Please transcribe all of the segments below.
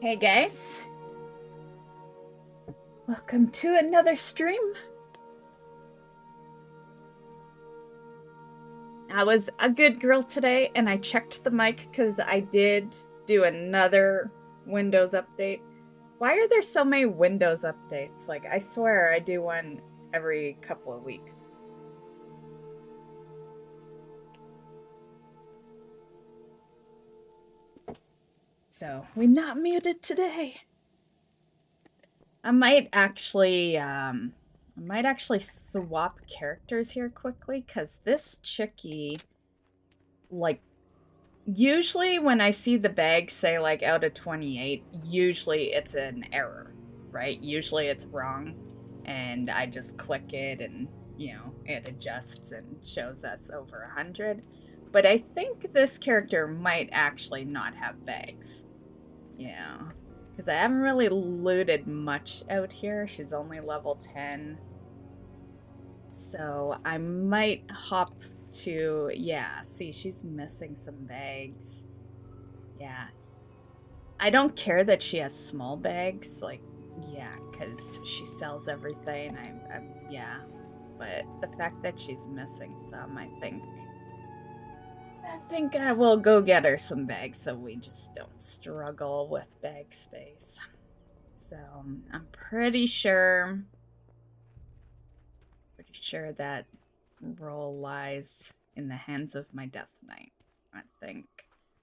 Hey guys, welcome to another stream. I was a good girl today and I checked the mic because I did do another Windows update. Why are there so many Windows updates? Like, I swear I do one every couple of weeks. So, we're not muted today. I might actually swap characters here quickly, because this chickie, like, usually when I see the bag say, like, out of 28, usually it's an error, right? Usually it's wrong, and I just click it and, you know, it adjusts and shows us over 100. But I think this character might actually not have bags. Yeah. Because I haven't really looted much out here. She's only level 10. So I might hop to... Yeah, see, she's missing some bags. Yeah. I don't care that she has small bags. Like, yeah, because she sells everything. Yeah. But the fact that she's missing some, I think I will go get her some bags so we just don't struggle with bag space. So I'm pretty sure that role lies in the hands of my Death Knight, I think.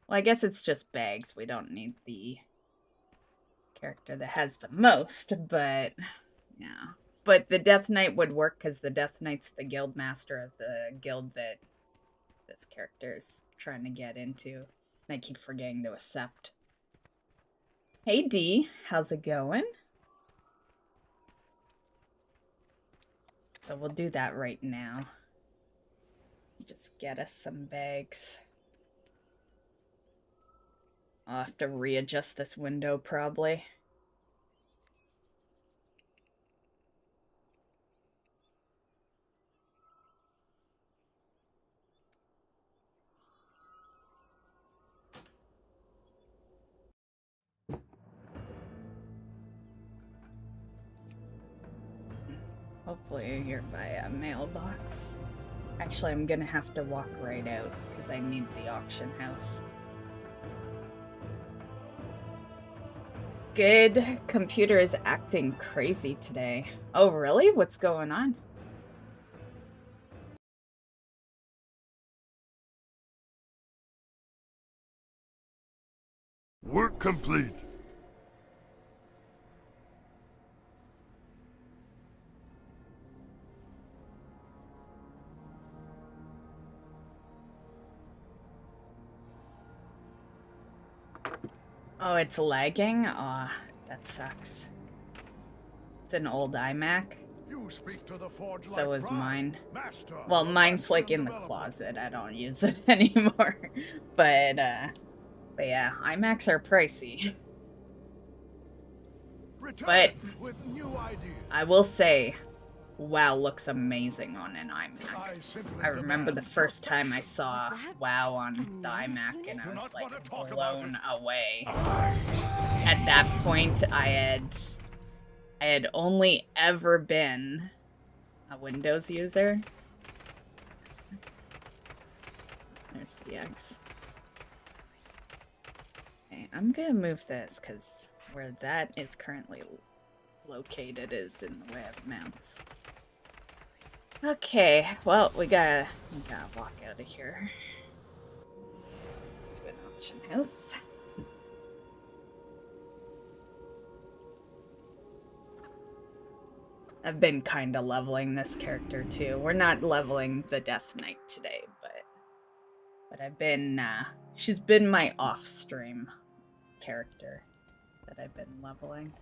Well, I guess it's just bags. We don't need the character that has the most, but yeah. But the Death Knight would work because the Death Knight's the guild master of the guild that this character's trying to get into. And I keep forgetting to accept. Hey Dee, how's it going? So we'll do that right now. Just get us some bags. I'll have to readjust this window probably. Hopefully you're by a mailbox. Actually, I'm gonna have to walk right out because I need the auction house. Good. Computer is acting crazy today. Oh, really? What's going on? Work complete. Oh, it's lagging? Aw, that sucks. It's an old iMac. You speak to the forge so like is pride, mine. master Well, mine's like in the closet. I don't use it anymore. But yeah, iMacs are pricey. But I will say, WoW looks amazing on an iMac. I remember the first time I saw WoW on the iMac and I was like blown away. At that point, I had only ever been a Windows user. There's the X. Okay, I'm gonna move this because where that is currently located is in the way of mounts. Okay, well, we gotta walk out of here to an auction house. I've been kind of leveling this character too. We're not leveling the Death Knight today, but I've been she's been my off-stream character that I've been leveling.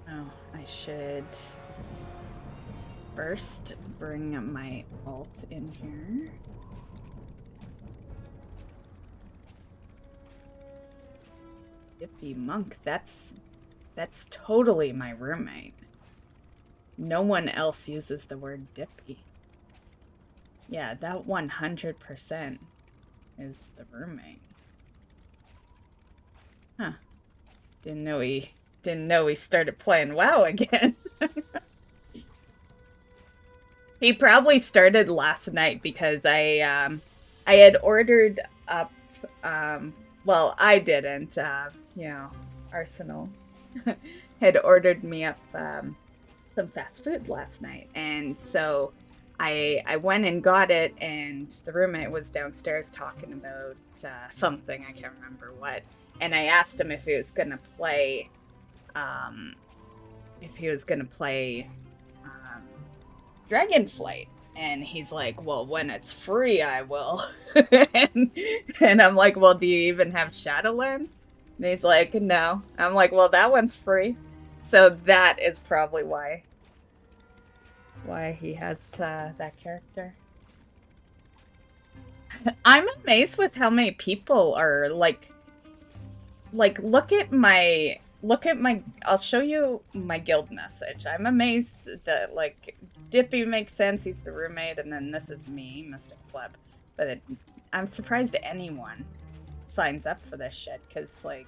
Oh, I should first bring my ult in here. Yippee monk, that's totally my roommate. No one else uses the word dippy. Yeah, that 100% is the roommate. Huh. Didn't know he started playing WoW again. He probably started last night because I had ordered up well, I didn't, you know, Arsenal had ordered me up some fast food last night, and so I went and got it, and the roommate was downstairs talking about something, I can't remember what, and I asked him if he was gonna play Dragonflight, and he's like, well, when it's free I will. and I'm like, well, do you even have Shadowlands? And he's like, no. I'm like, well, that one's free. So that is probably why he has that character. I'm amazed with how many people are like look at my I'll show you my guild message. I'm amazed that like Dippy makes sense, he's the roommate, and then this is me, Mystic Flip. But I'm surprised anyone signs up for this shit, because like,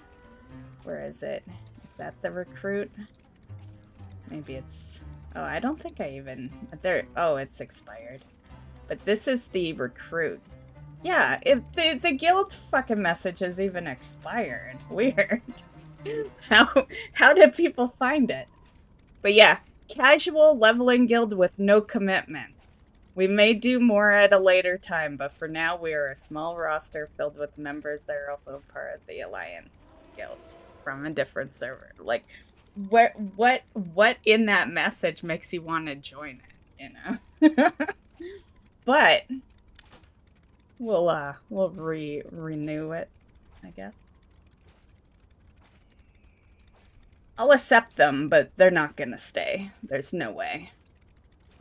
where is it? Is that the recruit? Maybe it's, oh, I don't think I even, there, oh, it's expired. But this is the recruit. Yeah, if the guild fucking message is even expired. Weird. How did people find it? But yeah, casual leveling guild with no commitments. We may do more at a later time, but for now we are a small roster filled with members that are also part of the Alliance Guild from a different server. Like, what in that message makes you want to join it, you know? But we'll renew it, I guess. I'll accept them, but they're not gonna stay. There's no way.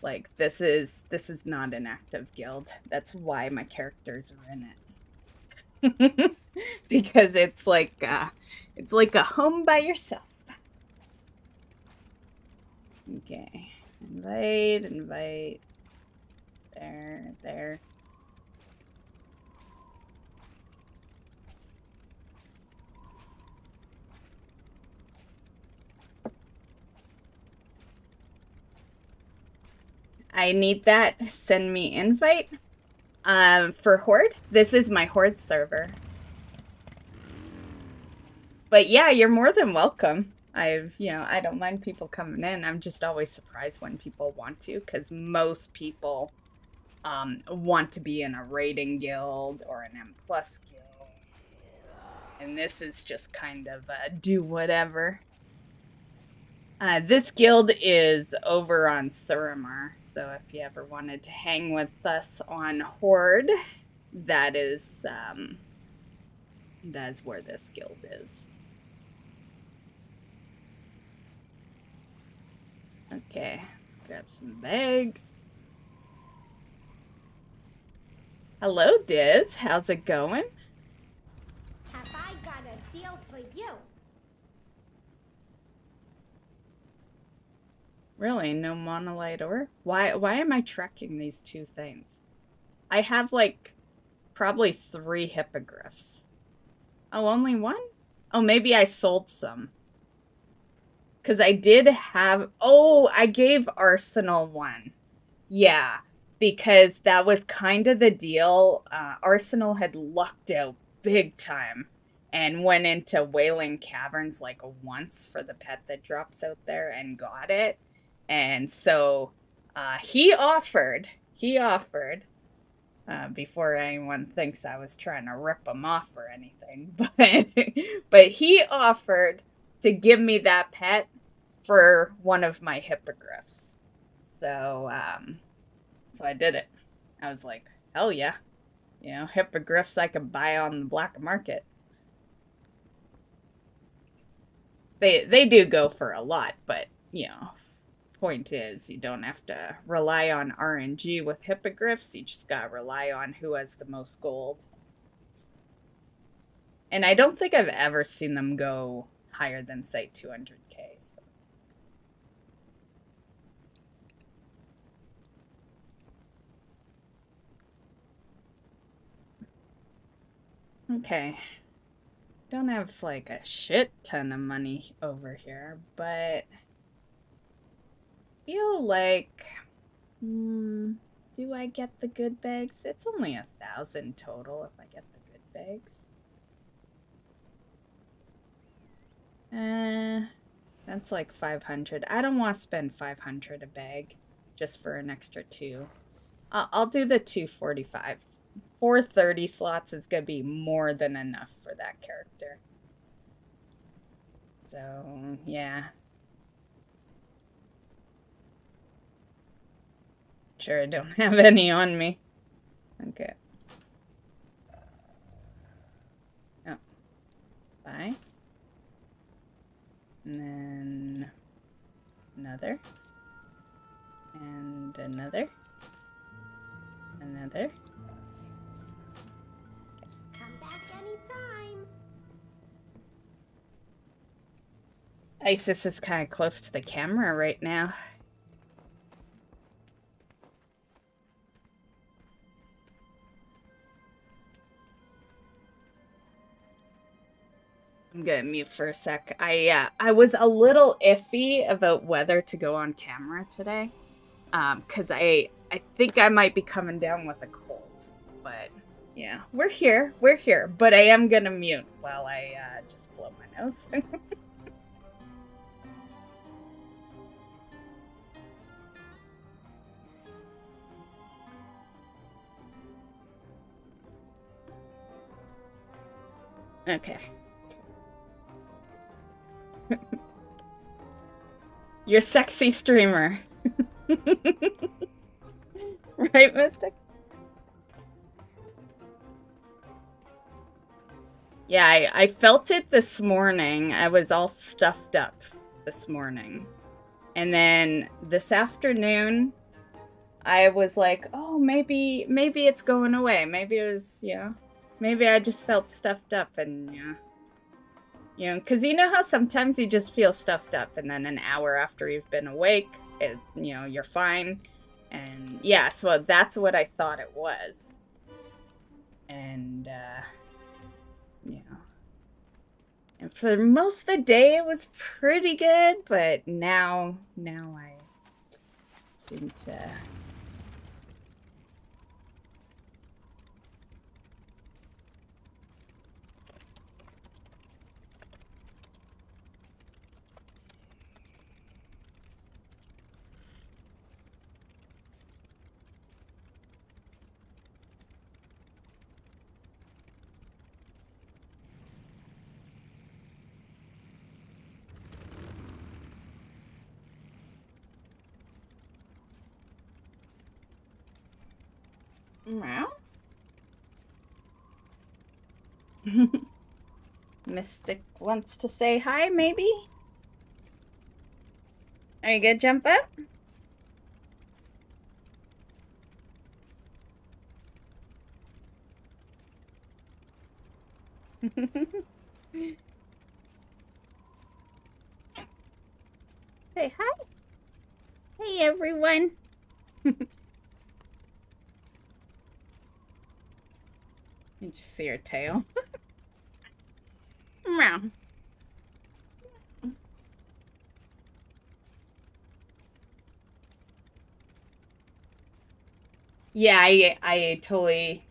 Like, this is not an active guild. That's why my characters are in it. Because it's like a home by yourself. Okay. Invite. There. I need that. Send me invite. For Horde, this is my Horde server. But yeah, you're more than welcome. I don't mind people coming in. I'm just always surprised when people want to, because most people want to be in a raiding guild or an M+ guild. And this is just kind of a do whatever. This guild is over on Suramar, so if you ever wanted to hang with us on Horde, that is where this guild is. Okay, let's grab some bags. Hello, Diz. How's it going? Have I got a deal for you? Really? No monolite ore? Why am I tracking these two things? I have, like, probably 3 hippogriffs. Oh, only 1? Oh, maybe I sold some. Because I did have... Oh, I gave Arsenal 1. Yeah, because that was kind of the deal. Arsenal had lucked out big time and went into Wailing Caverns, like, once for the pet that drops out there and got it. And so he offered, before anyone thinks I was trying to rip him off or anything, but he offered to give me that pet for one of my hippogriffs. So I did it. I was like, hell yeah. You know, hippogriffs I could buy on the black market. They do go for a lot, but, you know, point is you don't have to rely on RNG with hippogriffs. You just gotta rely on who has the most gold. And I don't think I've ever seen them go higher than, say, 200k. So. Okay. Don't have like a shit ton of money over here, but feel like do I get the good bags? It's only 1,000 total if I get the good bags. That's like 500. I don't want to spend 500 a bag just for an extra 2. I'll do the 245. 430 slots is gonna be more than enough for that character. So, yeah. Sure, I don't have any on me. Okay. Oh. Bye. And then another. And another. Another. Come back anytime. Isis is kind of close to the camera right now. I'm gonna mute for a sec. I was a little iffy about whether to go on camera today, because I think I might be coming down with a cold. But yeah, we're here, But I am gonna mute while I just blow my nose. Okay. You're sexy streamer. Right, Mystic? Yeah, I felt it this morning. I was all stuffed up this morning. And then this afternoon, I was like, oh, maybe it's going away. Maybe it was, maybe I just felt stuffed up and, because you know how sometimes you just feel stuffed up and then an hour after you've been awake, you're fine. And yeah, so that's what I thought it was. And, and for most of the day it was pretty good, but now I seem to... Meow. Mystic wants to say hi, maybe? Are you gonna jump up? Say hi. Hey, everyone. You just see her tail. Meow. Yeah, I totally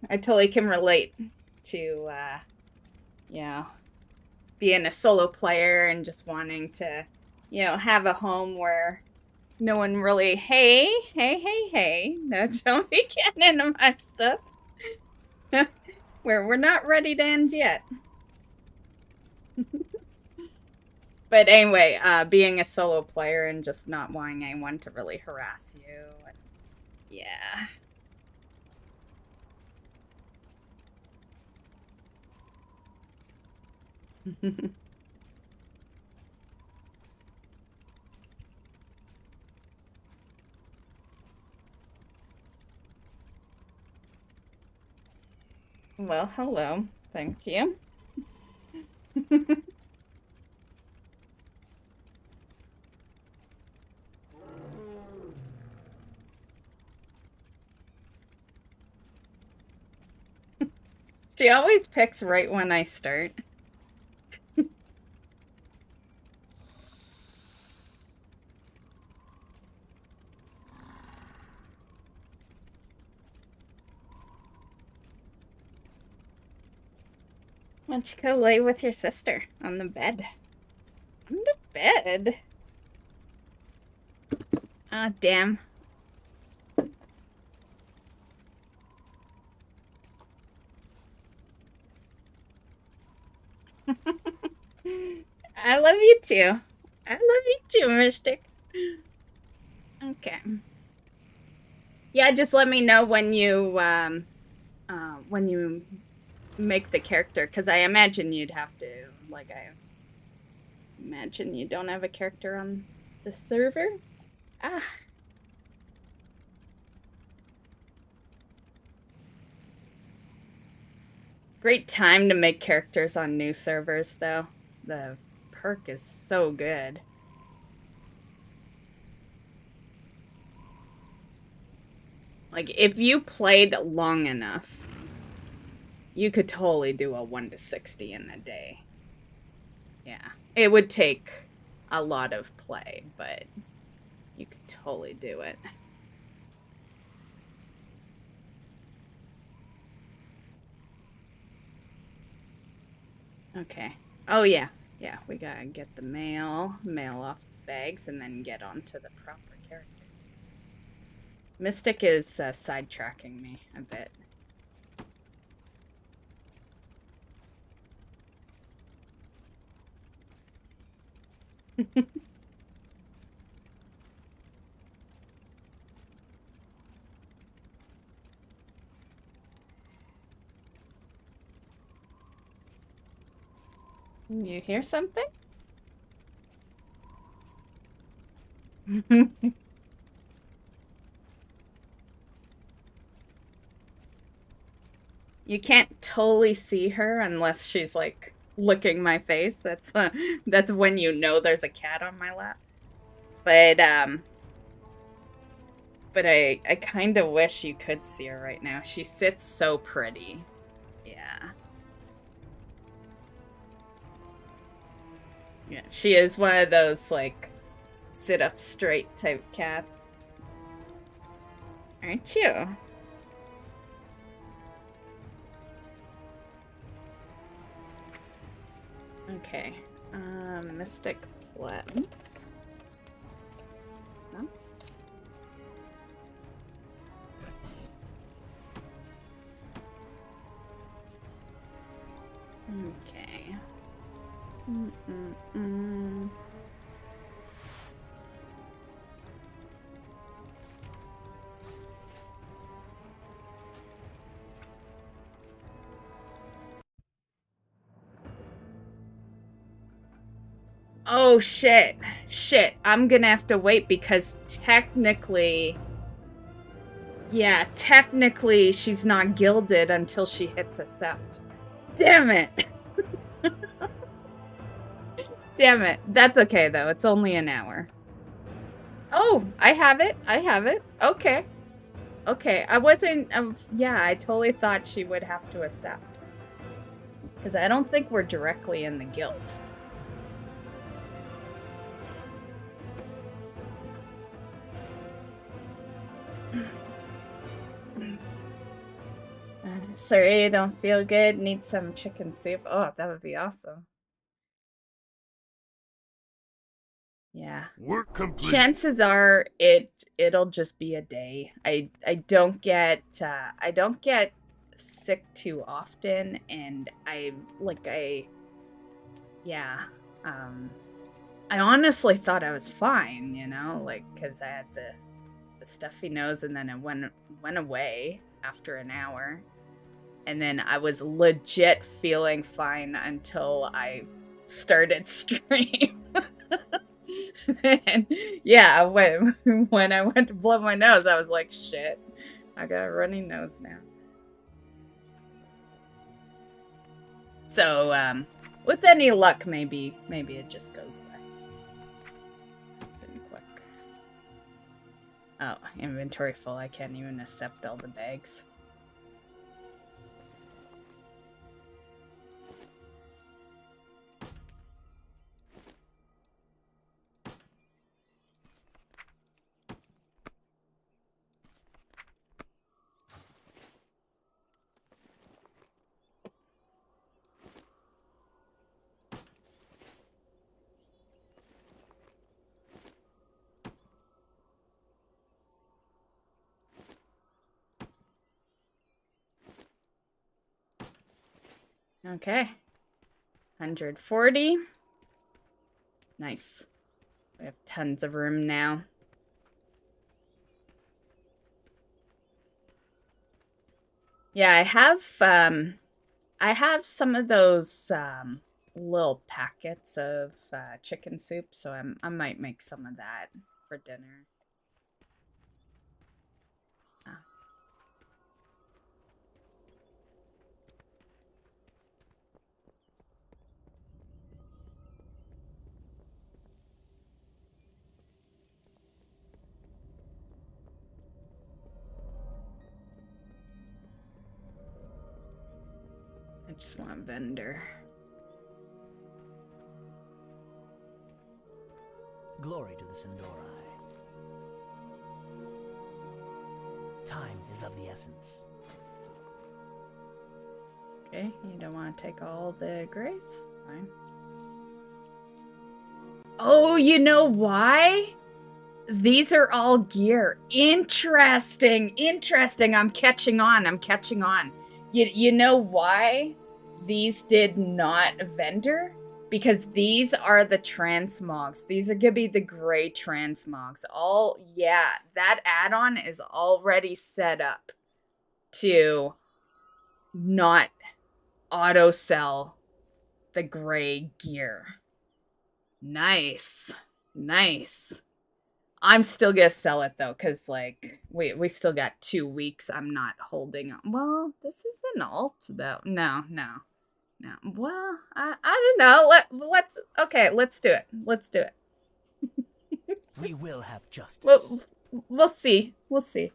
can relate to being a solo player and just wanting to, have a home where no one really, hey, no, don't be getting into my stuff. Where we're not ready to end yet. But anyway, being a solo player and just not wanting anyone to really harass you. And, yeah. Well, hello. Thank you. She always picks right when I start. Why don't you go lay with your sister on the bed? On the bed? Ah, damn. I love you too. I love you too, Mystic. Okay. Yeah, just let me know when you make the character, because I imagine you'd have to, like, I imagine you don't have a character on the server. Ah. Great time to make characters on new servers, though. The perk is so good. Like, if you played long enough, you could totally do a 1 to 60 in a day. Yeah. It would take a lot of play, but you could totally do it. Okay. Oh, yeah. Yeah, we gotta get the mail off bags, and then get onto the proper character. Mystic is sidetracking me a bit. You hear something? You can't totally see her unless she's like licking my face. That's when you know there's a cat on my lap. But I kind of wish you could see her right now. She sits so pretty. Yeah. Yeah, she is one of those like sit up straight type cats. Aren't you? Okay. Mystic Pleb. Oops. Okay. Oh, shit. Shit. I'm gonna have to wait because technically... Yeah, technically she's not gilded until she hits accept. Damn it! Damn it. That's okay, though. It's only an hour. Oh, I have it. I have it. Okay. Okay, I wasn't... yeah, I totally thought she would have to accept. Because I don't think we're directly in the guild. Sorry, you don't feel good. Need some chicken soup. Oh, that would be awesome. Yeah. Work complete. Chances are it'll just be a day. I don't get sick too often, and I honestly thought I was fine, you know, like cuz I had the stuffy nose, and then it went away after an hour. And then I was legit feeling fine until I started stream. And yeah, when I went to blow my nose, I was like, shit, I got a runny nose now. So, with any luck, maybe it just goes away. Listen quick. Oh, inventory full. I can't even accept all the bags. Okay. 140. Nice. We have tons of room now. Yeah, I have some of those little packets of chicken soup, so I might make some of that for dinner. I just want a vendor. Glory to the Sindorai. Time is of the essence. Okay, you don't want to take all the grays? Fine. Oh, you know why? These are all gear. Interesting. Interesting. I'm catching on. I'm catching on. You know why these did not vendor? Because these are the transmogs. These are gonna be the gray transmogs. All, yeah, that add-on is already set up to not auto sell the gray gear. Nice. Nice. I'm still gonna sell it though, because like we still got 2 weeks. I'm not holding on. Well, this is an alt though. No. Well, I don't know. Let's okay, let's do it. Let's do it. We will have justice. We'll see. We'll see.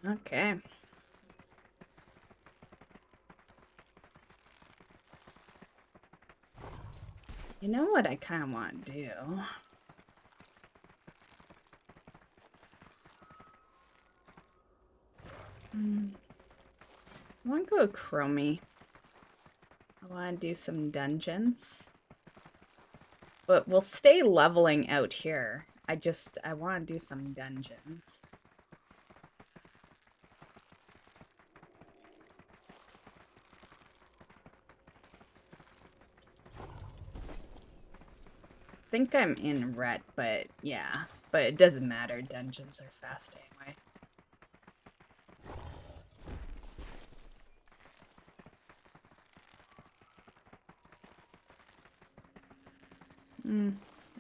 Okay. You know what I kind of want to do? I want to go Chromie. I want to do some dungeons. But we'll stay leveling out here. I want to do some dungeons. I think I'm in ret, but yeah. But it doesn't matter. Dungeons are fast anyway.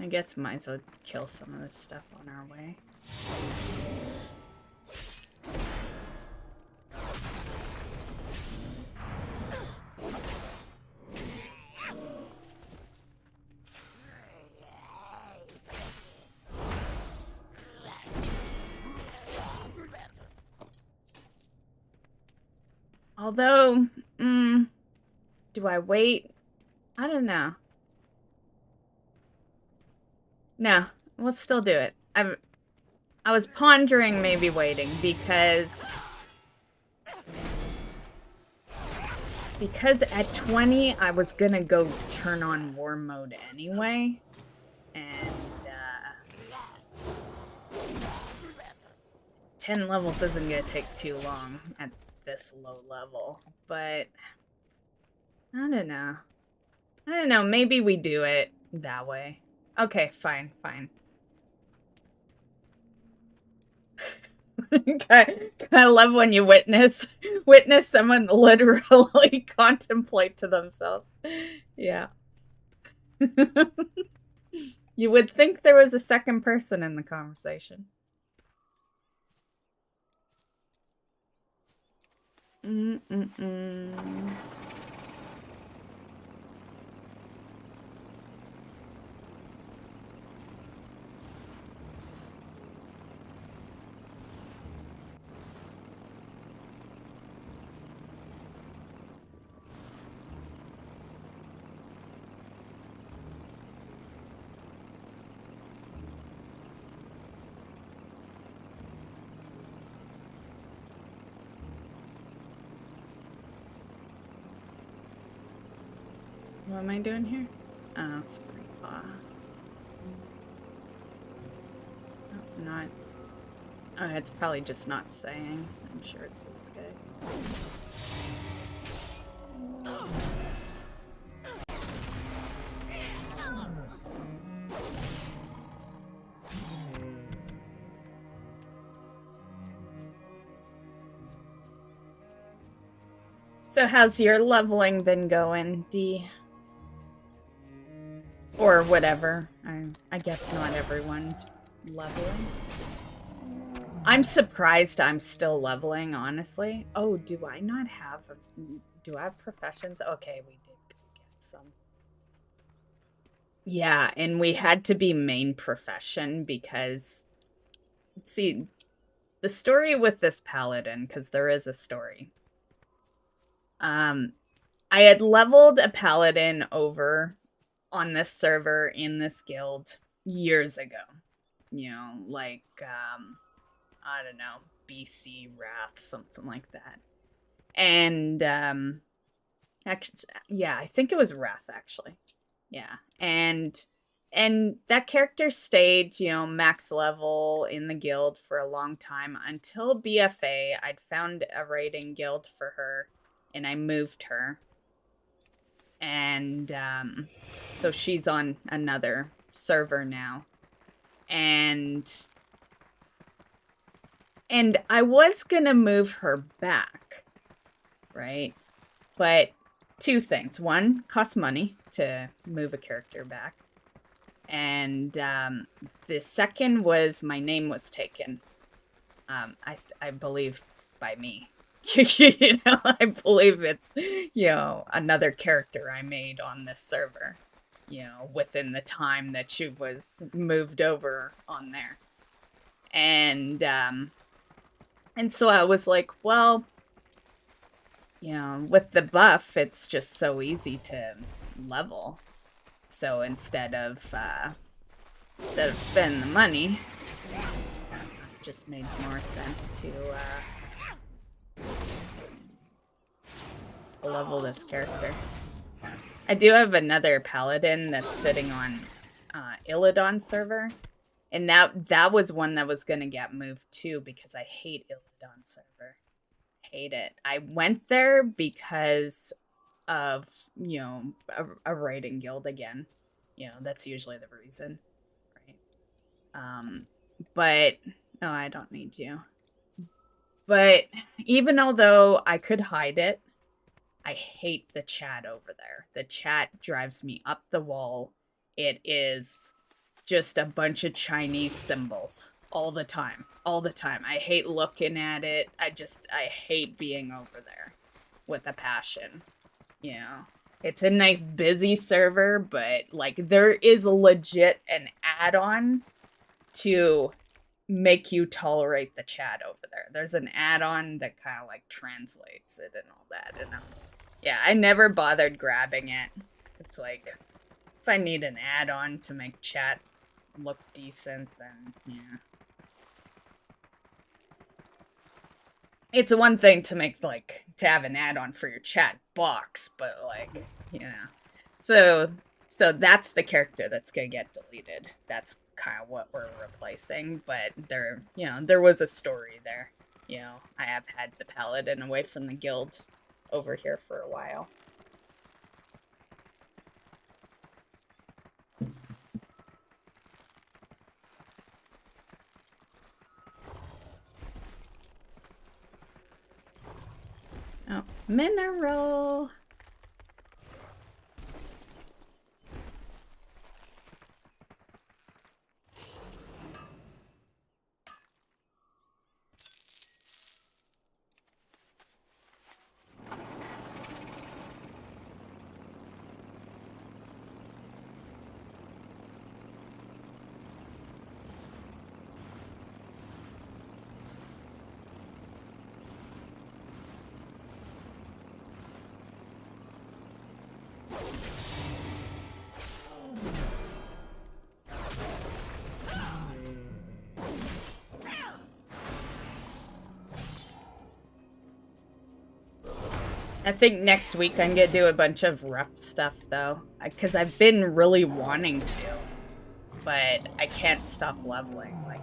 I guess might as well kill some of this stuff on our way. Although, do I wait? I don't know. No, let's still do it. I was pondering maybe waiting because at 20 I was gonna go turn on war mode anyway, and 10 levels isn't gonna take too long at this low level, but I don't know. Maybe we do it that way. Okay, fine. I love when you witness someone literally contemplate to themselves. Yeah. You would think there was a second person in the conversation. What am I doing here? Oh, spring paw. Oh, not. Oh, it's probably just not saying. I'm sure it's these guys. So how's your leveling been going, Dee? Or whatever. I guess not everyone's leveling. I'm surprised I'm still leveling, honestly. Oh, do I not have... do I have professions? Okay, we did go get some. Yeah, and we had to be main profession because... See, the story with this paladin, because there is a story. I had leveled a paladin over on this server in this guild years ago. You know, like, I don't know, BC Wrath, something like that. And, actually, yeah, I think it was Wrath, actually. Yeah, and that character stayed, you know, max level in the guild for a long time until BFA. I'd found a raiding guild for her, and I moved her. And, so she's on another server now. And I was gonna move her back, right? But two things. One, costs money to move a character back. And the second was my name was taken. I believe by me. You know, I believe it's, you know, another character I made on this server, you know, within the time that she was moved over on there. And so I was like, well, you know, with the buff, it's just so easy to level. So instead of spending the money, it just made more sense to level this character. I do have another paladin that's sitting on Illidan server, and that was one that was gonna get moved too because I hate Illidan server. Hate it. I went there because of, you know, a raiding guild again. You know, that's usually the reason, right? But no, I don't need you. But even although I could hide it, I hate the chat over there. The chat drives me up the wall. It is just a bunch of Chinese symbols all the time. All the time. I hate looking at it. I hate being over there with a passion. You know, it's a nice busy server, but like there is legit an add-on to make you tolerate the chat over there. There's an add-on that kind of like translates it and all that. And yeah, I never bothered grabbing it. It's like, if I need an add-on to make chat look decent, then yeah. It's one thing to make, like, to have an add-on for your chat box, but like, you know. So that's the character that's gonna get deleted. That's kind of what we're replacing, but there, you know, there was a story there. You know, I have had the paladin away from the guild over here for a while. Oh, mineral. I think next week I'm gonna do a bunch of rep stuff though, because I've been really wanting to, but I can't stop leveling. Like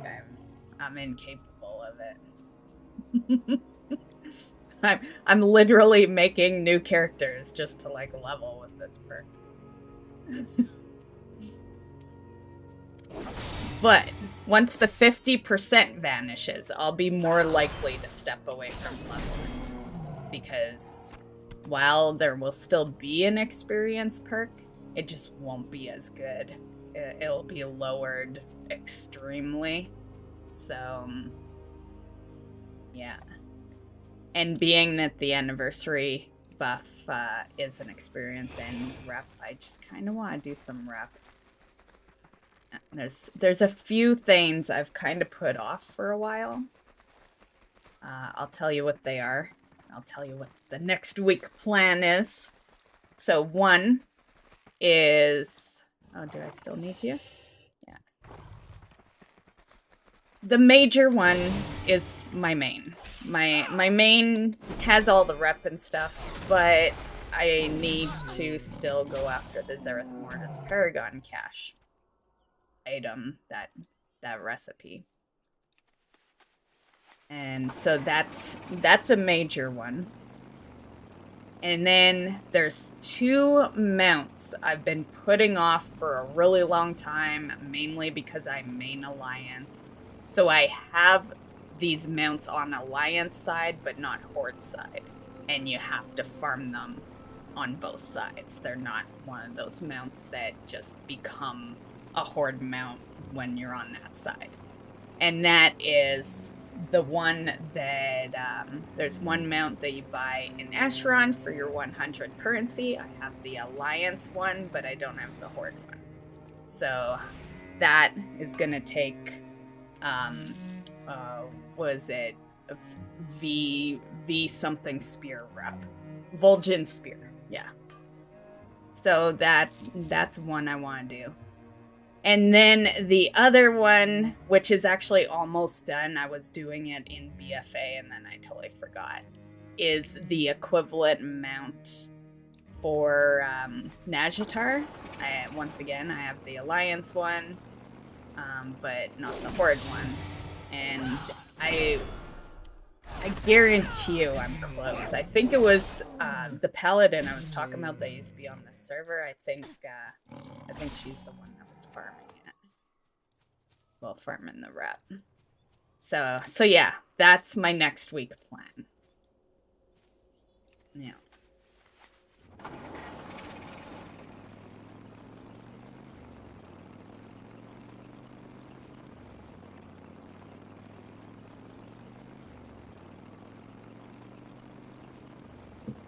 I'm incapable of it. I'm literally making new characters just to like level with this perk. But once the 50% vanishes, I'll be more likely to step away from leveling. Because while there will still be an experience perk, it just won't be as good. It'll be lowered extremely. So, yeah. And being that the anniversary buff is an experience and rep, I just kind of want to do some rep. There's a few things I've kind of put off for a while. I'll tell you what they are. I'll tell you what the next week plan is. So one is... Oh, do I still need you? Yeah. The major one is my main. My main has all the rep and stuff, but I need to still go after the Zereth Mortis Paragon cache item, that recipe. And so that's a major one. And then there's 2 mounts I've been putting off for a really long time, mainly because I main Alliance. So I have these mounts on Alliance side, but not Horde side. And you have to farm them on both sides. They're not one of those mounts that just become a Horde mount when you're on that side. And that is the one that, there's one mount that you buy in Acheron for your 100 currency. I have the Alliance one, but I don't have the Horde one. So that is gonna take, was it V something spear rep? Vol'jin spear, yeah. So that's one I want to do. And then the other one, which is actually almost done, I was doing it in BFA and then I totally forgot, is the equivalent mount for Nazjatar. Once again, I have the Alliance one, but not the Horde one. And I guarantee you I'm close. I think it was the Paladin I was talking about that used to be on this server. I think she's the one that was farming it. Well, farming the rep. So yeah, that's my next week plan. Yeah.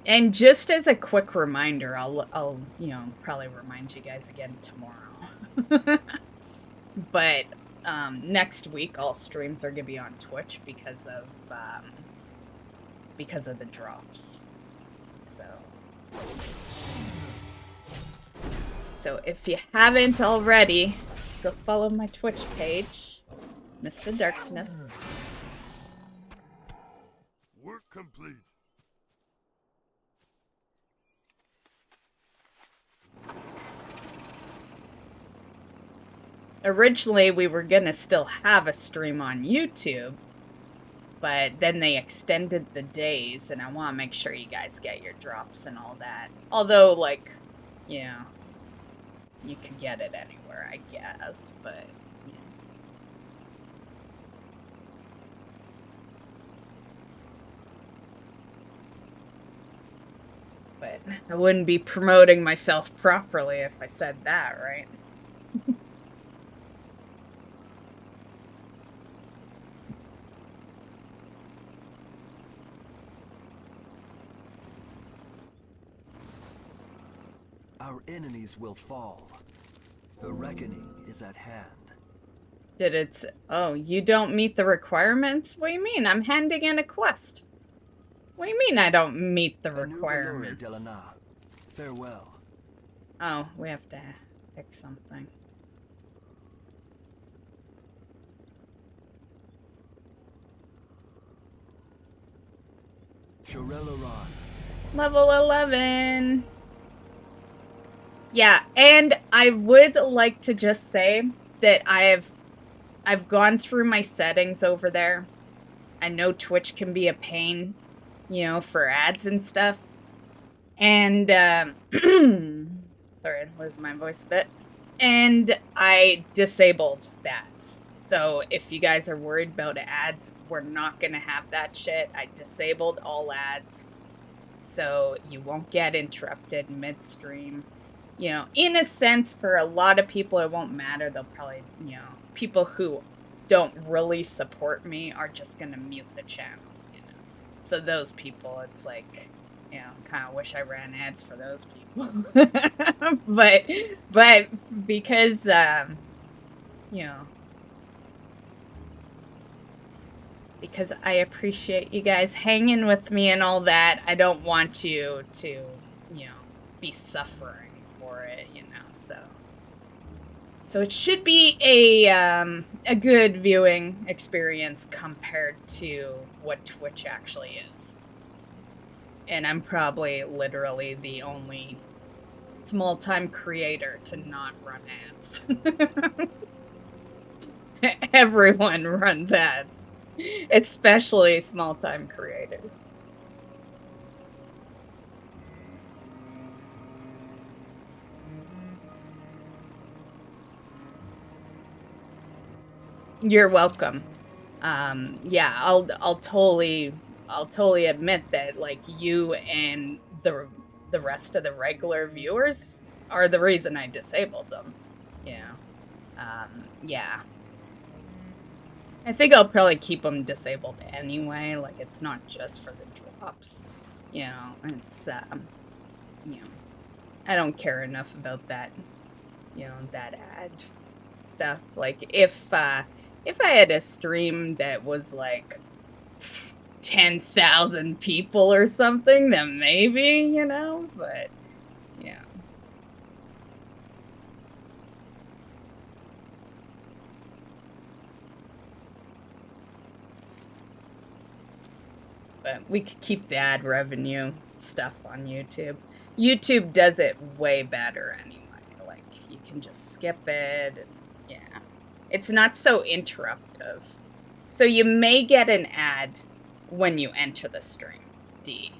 And just as a quick reminder, I'll probably remind you guys again tomorrow. But next week all streams are gonna be on Twitch because of the drops. So if you haven't already, go follow my Twitch page, Mr. Darkness. Work complete. Originally, we were gonna still have a stream on YouTube, but then they extended the days, and I want to make sure you guys get your drops and all that. Although, like, you know, you could get it anywhere, I guess, but... yeah. But I wouldn't be promoting myself properly if I said that, right? Our enemies will fall. The reckoning is at hand. Did it... Oh, you don't meet the requirements? What do you mean? I'm handing in a quest. What do you mean I don't meet the requirements? Farewell. Oh, we have to pick something. Jarl Ragnar Level 11. Yeah, and I would like to just say that I've gone through my settings over there. I know Twitch can be a pain, you know, for ads and stuff. And, sorry, I lose my voice a bit. And I disabled that. So if you guys are worried about ads, we're not going to have that shit. I disabled all ads. So you won't get interrupted midstream. You know, in a sense, for a lot of people, it won't matter. They'll probably, you know, people who don't really support me are just going to mute the channel, you know. So those people, it's like, you know, kind of wish I ran ads for those people. but because, you know, because I appreciate you guys hanging with me and all that, I don't want you to, you know, be suffering for it, you know, so it should be a good viewing experience compared to what Twitch actually is. And I'm probably literally the only small-time creator to not run ads. Everyone runs ads, especially small-time creators. You're welcome. Yeah, I'll totally admit that, like, you and the rest of the regular viewers are the reason I disabled them. Yeah. Yeah. I think I'll probably keep them disabled anyway. Like, it's not just for the drops. You know, it's, you know, I don't care enough about that, you know, that ad stuff. Like, if I had a stream that was, like, 10,000 people or something, then maybe, you know, but, yeah. But we could keep the ad revenue stuff on YouTube. YouTube does it way better anyway. Like, you can just skip it, and, yeah. It's not so interruptive. So you may get an ad when you enter the stream, D.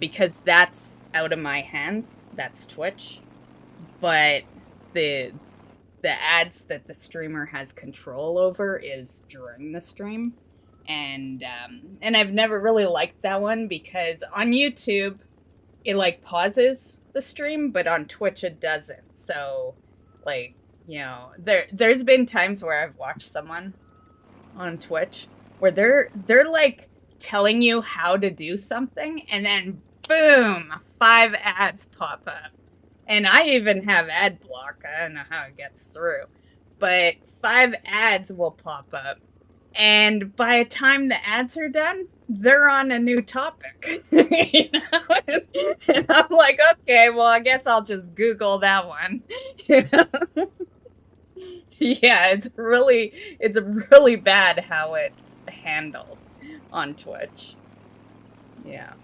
Because that's out of my hands. That's Twitch. But the ads that the streamer has control over is during the stream. And I've never really liked that one because on YouTube, it, like, pauses the stream, but on Twitch it doesn't. So, like, you know, there's been times where I've watched someone on Twitch where they're like telling you how to do something, and then boom, 5 ads pop up. And I even have ad block. I don't know how it gets through, but 5 ads will pop up, and by the time the ads are done, they're on a new topic. You know? And I'm like, okay, well, I guess I'll just Google that one. You know? Yeah, it's really bad how it's handled on Twitch. Yeah.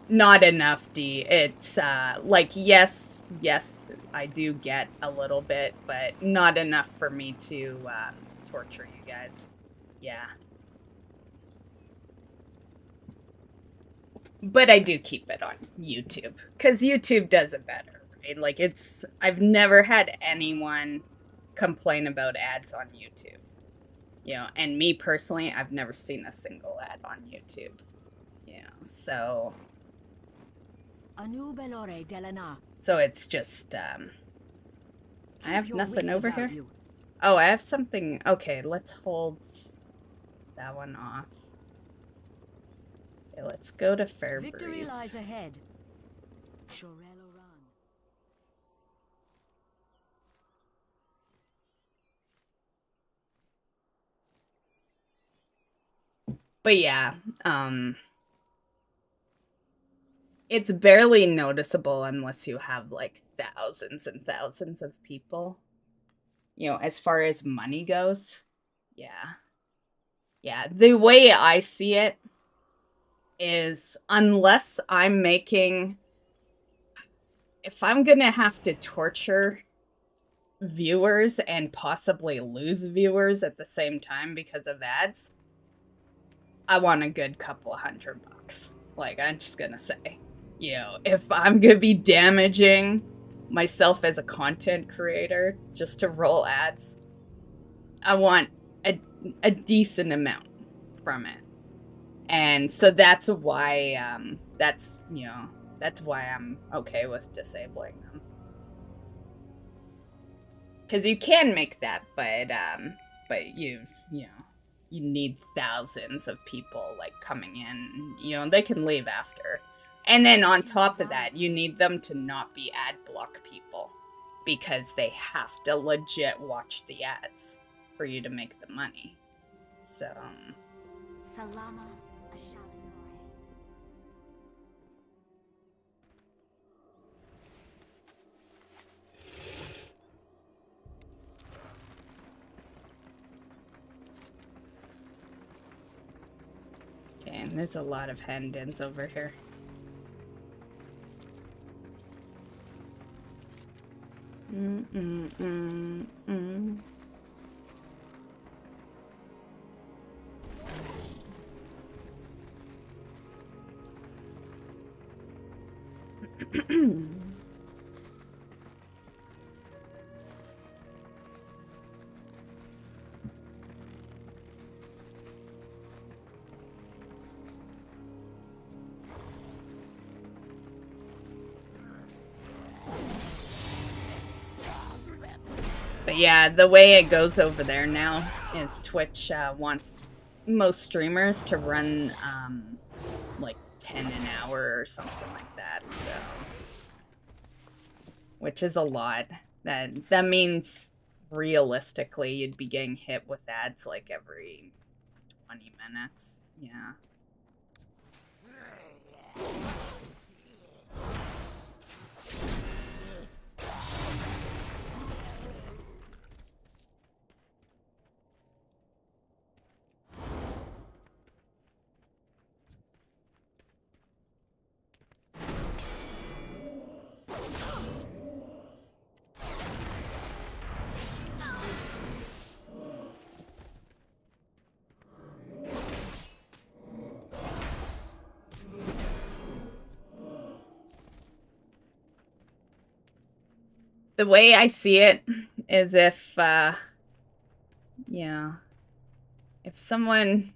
Not enough, D. It's, like, yes, I do get a little bit, but not enough for me to, torture you guys. Yeah. But I do keep it on YouTube, because YouTube does it better, right? Like, I've never had anyone complain about ads on YouTube. You know, and me personally, I've never seen a single ad on YouTube. You know, so it's just, I have nothing over here. Oh, I have something. Okay, let's hold that one off. Okay, let's go to Fairbreeze. Victory lies ahead. But yeah, it's barely noticeable unless you have, like, thousands and thousands of people. You know, as far as money goes, yeah. Yeah, the way I see it is unless I'm making... If I'm gonna have to torture viewers and possibly lose viewers at the same time because of ads, I want a good couple $100. Like, I'm just gonna say, you know, if I'm gonna be damaging myself as a content creator just to roll ads, I want a decent amount from it. And so that's why, that's why I'm okay with disabling them. Because you can make that, but you need thousands of people, like, coming in. You know, they can leave after. And then on top of that, you need them to not be ad block people. Because they have to legit watch the ads for you to make the money. So... Salama. Okay, and there's a lot of hand-ins over here. But yeah, the way it goes over there now is Twitch wants most streamers to run like 10 an hour or something like that, so... Which is a lot. That means realistically you'd be getting hit with ads like every 20 minutes. Yeah. The way I see it is if, yeah, if someone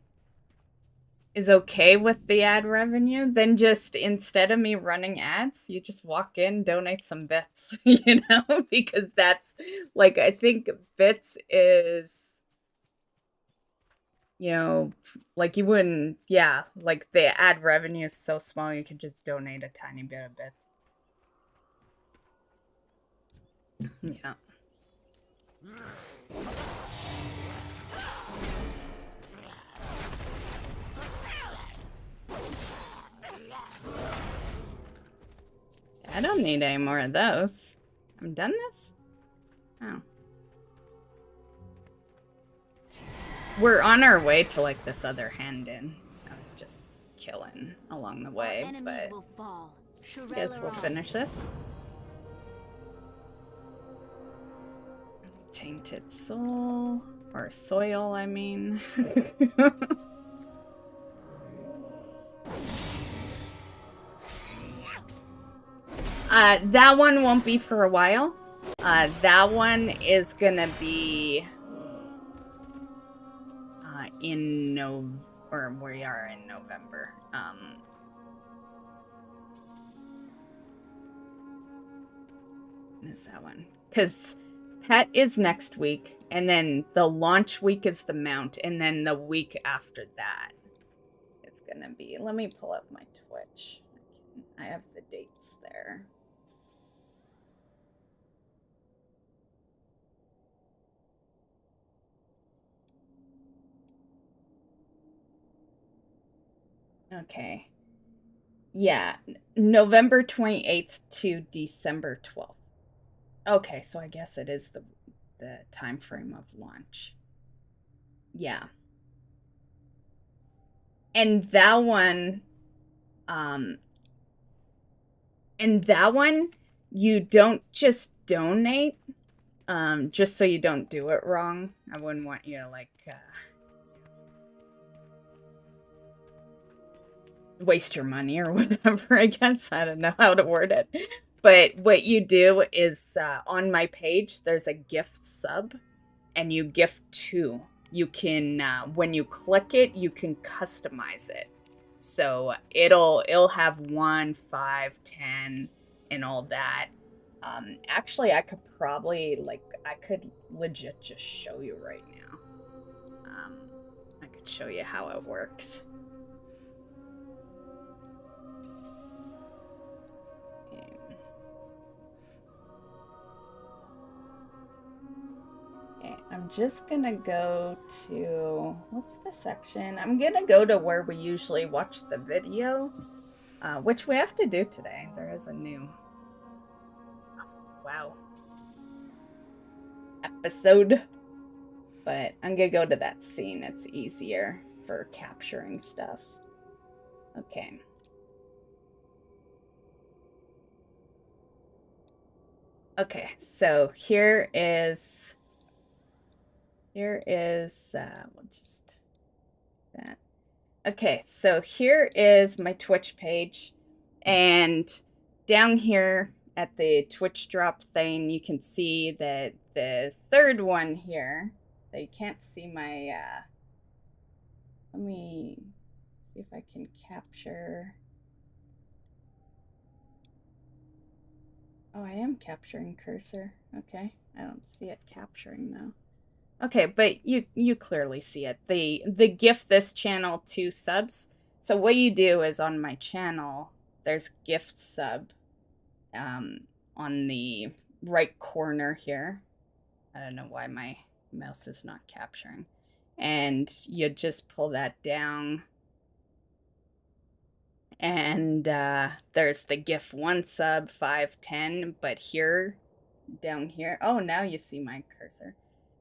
is okay with the ad revenue, then just, instead of me running ads, you just walk in, donate some bits, you know? Because that's, like, I think bits is, you know, like you wouldn't, yeah, like the ad revenue is so small, you could just donate a tiny bit of bits. Yeah. I don't need any more of those. I'm done this? Oh. We're on our way to, like, this other hand-in. I was just killing along the way, but I guess we'll finish this. Tainted soul. Or soil, I mean. That one won't be for a while. That one is gonna be in or we are in November. Is that one? Because Pet is next week, and then the launch week is the Mount, and then the week after that it's gonna be. Let me pull up my Twitch. I have the dates there. Okay. Yeah, November 28th to December 12th. Okay, so I guess it is the time frame of launch. Yeah. and that one, you don't just donate, just so you don't do it wrong. I wouldn't want you to, like, waste your money or whatever, I guess. I don't know how to word it. But what you do is, on my page, there's a gift sub, and you gift 2. You can, when you click it, you can customize it. So it'll have 1, 5, 10, and all that. Actually, I could probably, like, I could legit just show you right now. I could show you how it works. Okay, I'm just gonna go to, what's the section? I'm gonna go to where we usually watch the video, which we have to do today. There is a new, wow, episode. But I'm gonna go to that scene. It's easier for capturing stuff. Okay. Okay, so here is, we'll just, that. Okay, so here is my Twitch page, and down here at the Twitch drop thing, you can see that the third one here, that you can't see my, let me see if I can capture. Oh, I am capturing cursor. Okay, I don't see it capturing though. Okay, but you clearly see it. The gift this channel 2 subs. So what you do is on my channel, there's gift sub on the right corner here. I don't know why my mouse is not capturing. And you just pull that down. And there's the gift 1 sub, 5, 10, but here, down here, oh, now you see my cursor.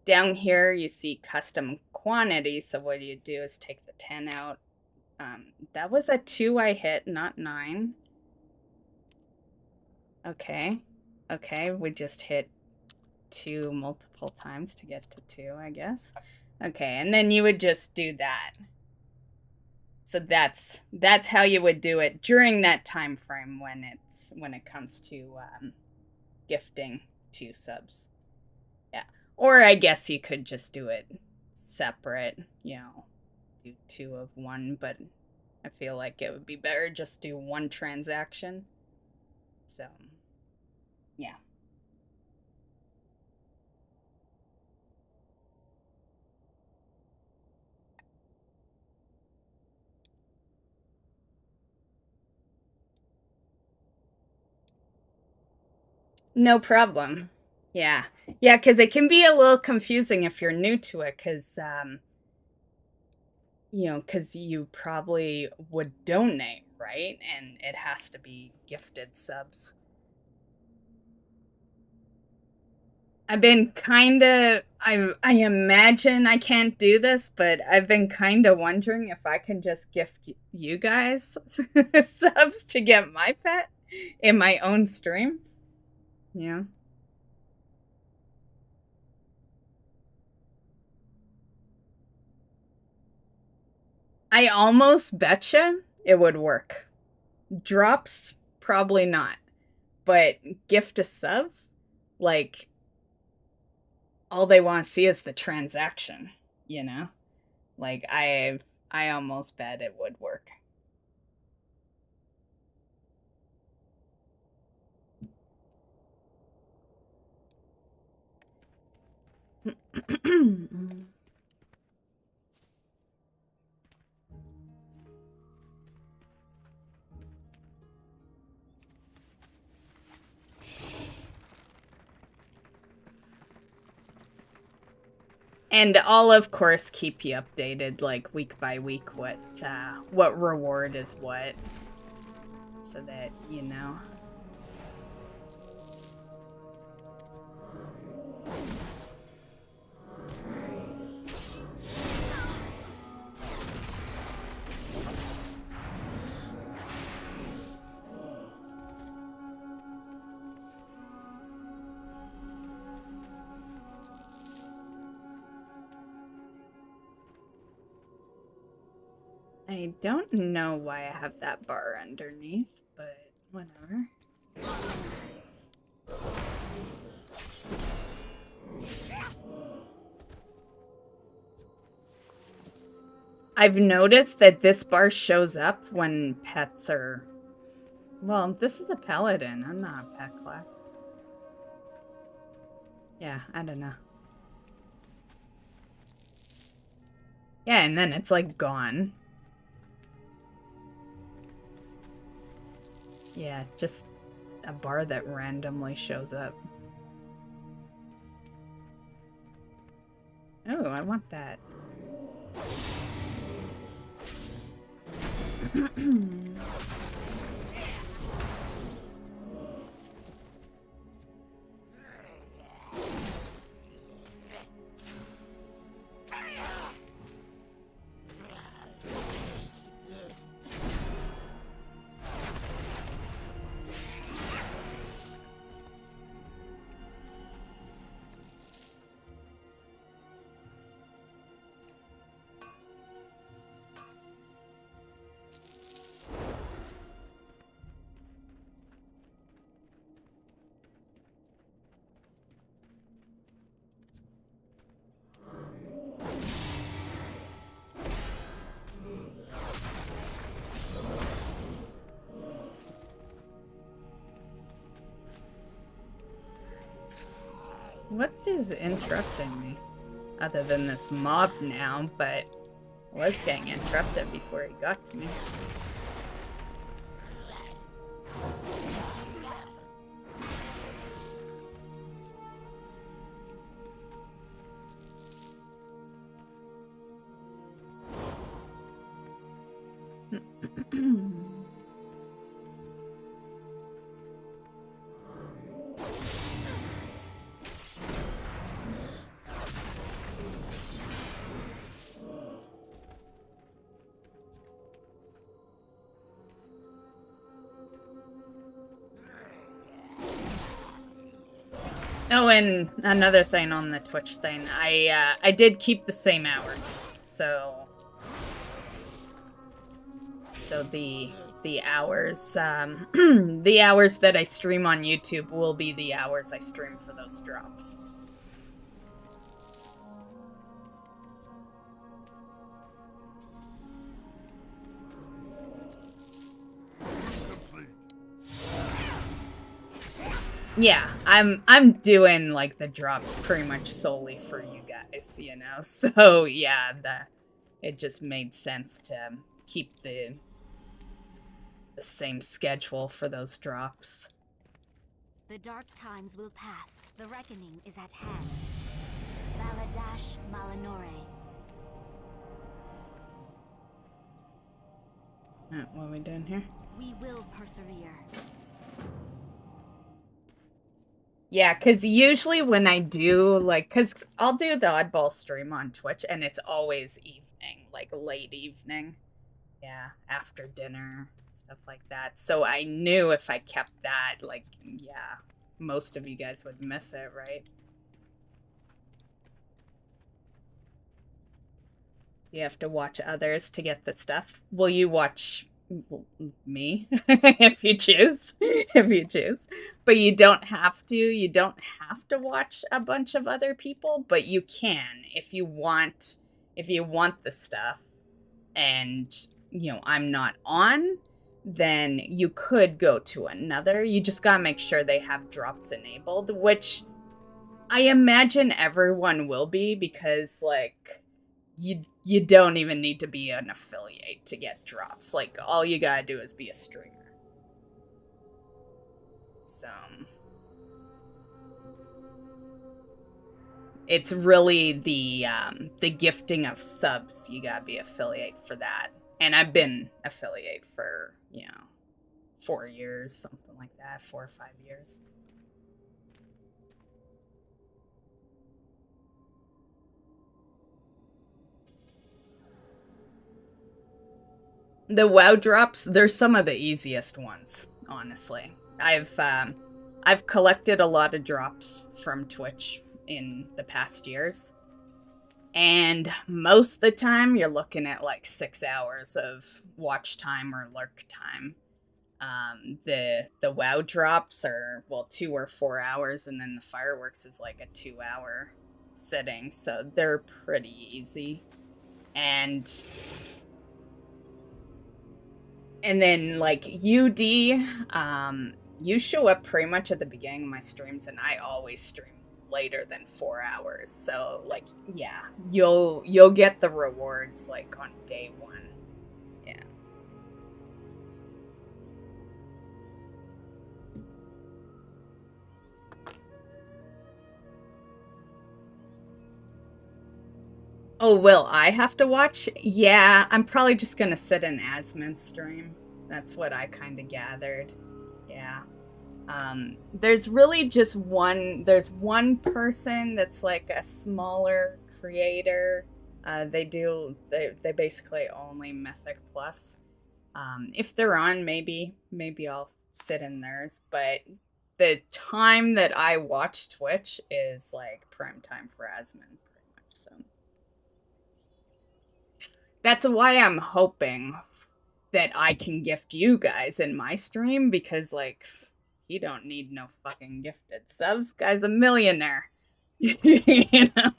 Down here, you see custom quantity, so what you do is take the 10 out. That was a 2 I hit, not 9. Okay, we just hit 2 multiple times to get to 2, I guess. Okay, and then you would just do that. So that's how you would do it during that time frame when it comes to gifting 2 subs. Yeah. Or I guess you could just do it separate, you know, do 2 of 1, but I feel like it would be better just do 1 transaction. So, yeah. No problem. Yeah. Yeah, because it can be a little confusing if you're new to it, because, you know, because you probably would donate, right? And it has to be gifted subs. I've been kind of, I imagine I can't do this, but I've been kind of wondering if I can just gift you guys subs to get my pet in my own stream. Yeah. I almost betcha it would work. Drops, probably not. But gift a sub, like, all they want to see is the transaction, you know? Like, I almost bet it would work. And I'll, of course, keep you updated, like, week by week, what reward is what, so that you know. I don't know why I have that bar underneath, but whatever. I've noticed that this bar shows up when pets are... Well, this is a paladin. I'm not a pet class. Yeah, I don't know. Yeah, and then it's like gone. Yeah, just a bar that randomly shows up. Oh, I want that. What is interrupting me? Other than this mob now, but I was getting interrupted before he got to me. Oh, and another thing on the Twitch thing, I did keep the same hours, so the hours the hours that I stream on YouTube will be the hours I stream for those drops. Yeah, I'm doing like the drops pretty much solely for you guys, you know. So yeah, it just made sense to keep the same schedule for those drops. The dark times will pass. The reckoning is at hand. Valadash Malinore. What are we doing here? We will persevere. Yeah, because usually when I do, like, because I'll do the oddball stream on Twitch, and it's always evening, like late evening. Yeah, after dinner, stuff like that. So I knew if I kept that, like, yeah, most of you guys would miss it, right? You have to watch others to get the stuff. Will you watch me if you choose? If you choose. But you don't have to. You don't have to watch a bunch of other people, but you can if you want the stuff and, you know, I'm not on, then you could go to another. You just gotta make sure they have drops enabled, which I imagine everyone will be, because, like, you don't even need to be an affiliate to get drops. Like, all you gotta do is be a streamer. So it's really the gifting of subs. You gotta be affiliate for that. And I've been affiliate for, you know, 4 years, something like that, 4 or 5 years. The WoW drops, they're some of the easiest ones, honestly. I've collected a lot of drops from Twitch in the past years, And most of the time, you're looking at like 6 hours of watch time or lurk time. The WoW drops are, well, 2 or 4 hours, and then the fireworks is like a 2-hour sitting, so they're pretty easy. And then like UD, you show up pretty much at the beginning of my streams, and I always stream later than 4 hours. So like, yeah, you'll get the rewards like on day 1. Yeah. Oh, will I have to watch? Yeah, I'm probably just gonna sit in Asmon's stream. That's what I kind of gathered. Yeah. There's really just there's one person that's like a smaller creator. They basically only Mythic Plus. If they're on, maybe I'll sit in theirs, but the time that I watch Twitch is like prime time for Asmon, pretty much, so. That's why I'm hoping that I can gift you guys in my stream, because, like, he don't need no fucking gifted subs. Guy's a millionaire. You know?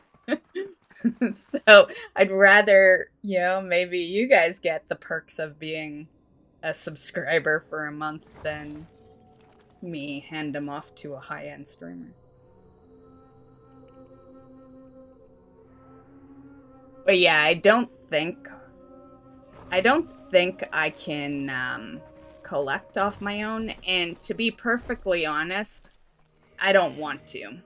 So, I'd rather, you know, maybe you guys get the perks of being a subscriber for a month than me hand them off to a high-end streamer. But yeah, I don't think I can collect off my own, and to be perfectly honest, I don't want to.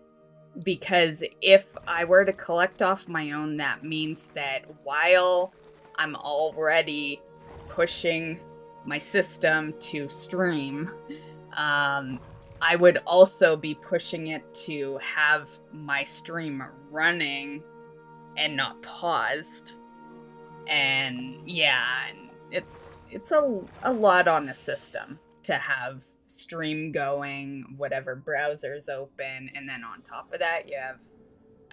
Because if I were to collect off my own, that means that while I'm already pushing my system to stream, I would also be pushing it to have my stream running and not paused. And yeah, it's a lot on the system to have stream going, whatever browser's open, and then on top of that you have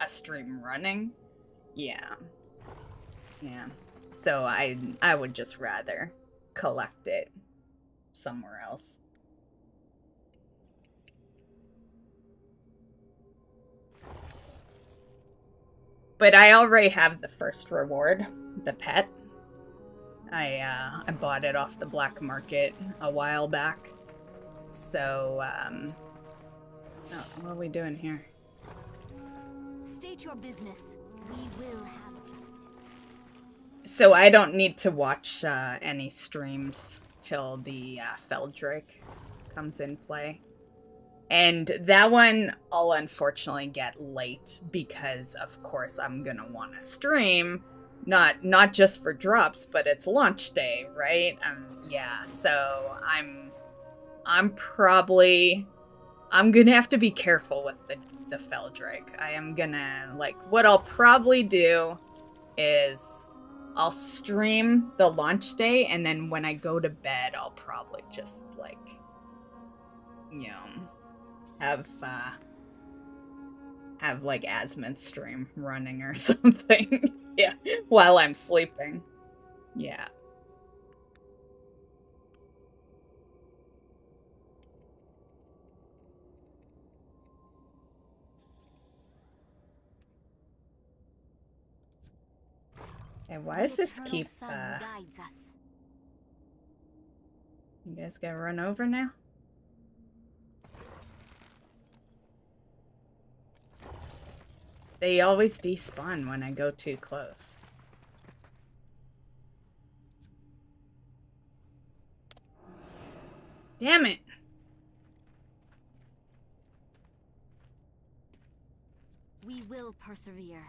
a stream running. Yeah. So I would just rather collect it somewhere else. But I already have the first reward, the pet. I bought it off the black market a while back. So, oh, what are we doing here? State your business. We will have justice. So I don't need to watch any streams till the Feldrake comes in play. And that one I'll unfortunately get late because, of course, I'm gonna want to stream, not just for drops, but it's launch day, right? Yeah, so I'm gonna have to be careful with the Feldrake. I am gonna, like, what I'll probably do is I'll stream the launch day, and then when I go to bed, I'll probably just, like, you know, have like Asmon's stream running or something. Yeah, while I'm sleeping. Yeah. And why does this keep you guys gotta run over now? They always despawn when I go too close. Damn it! We will persevere.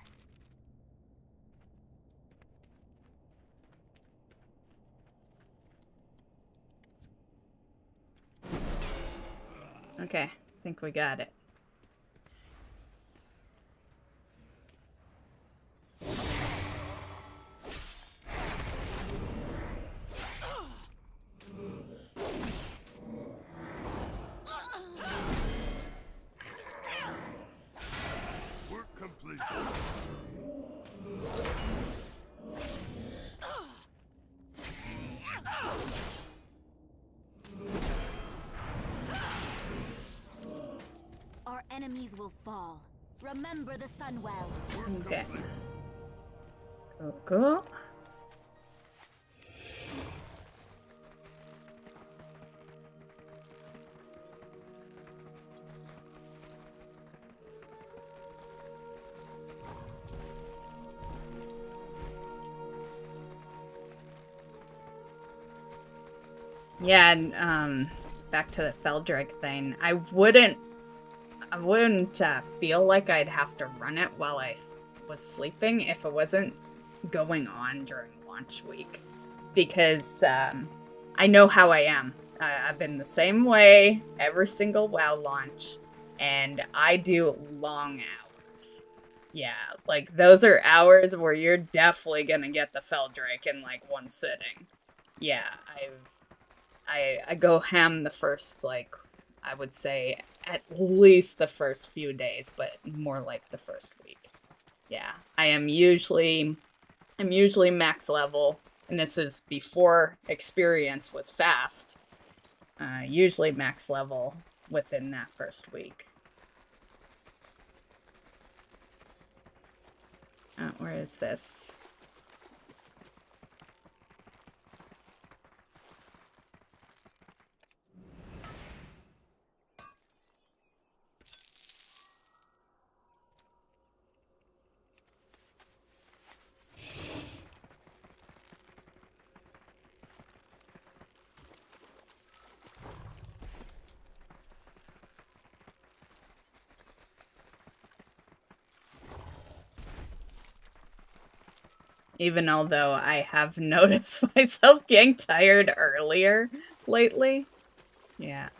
Okay, I think we got it. Work complete. enemies will fall. Remember the Sunwell. Okay. Cool. Yeah, and back to the Feldrake thing. I wouldn't feel like I'd have to run it while I was sleeping if it wasn't going on during launch week, because I know how I am. I've been the same way every single WoW launch, and I do long hours. Yeah, like those are hours where you're definitely gonna get the Feldrake in like one sitting. Yeah, I go ham the first, like, I would say at least the first few days, but more like the first week. Yeah, I'm usually max level, and this is before experience was fast. Usually max level within that first week. Where is this? Even although I have noticed myself getting tired earlier lately. Yeah.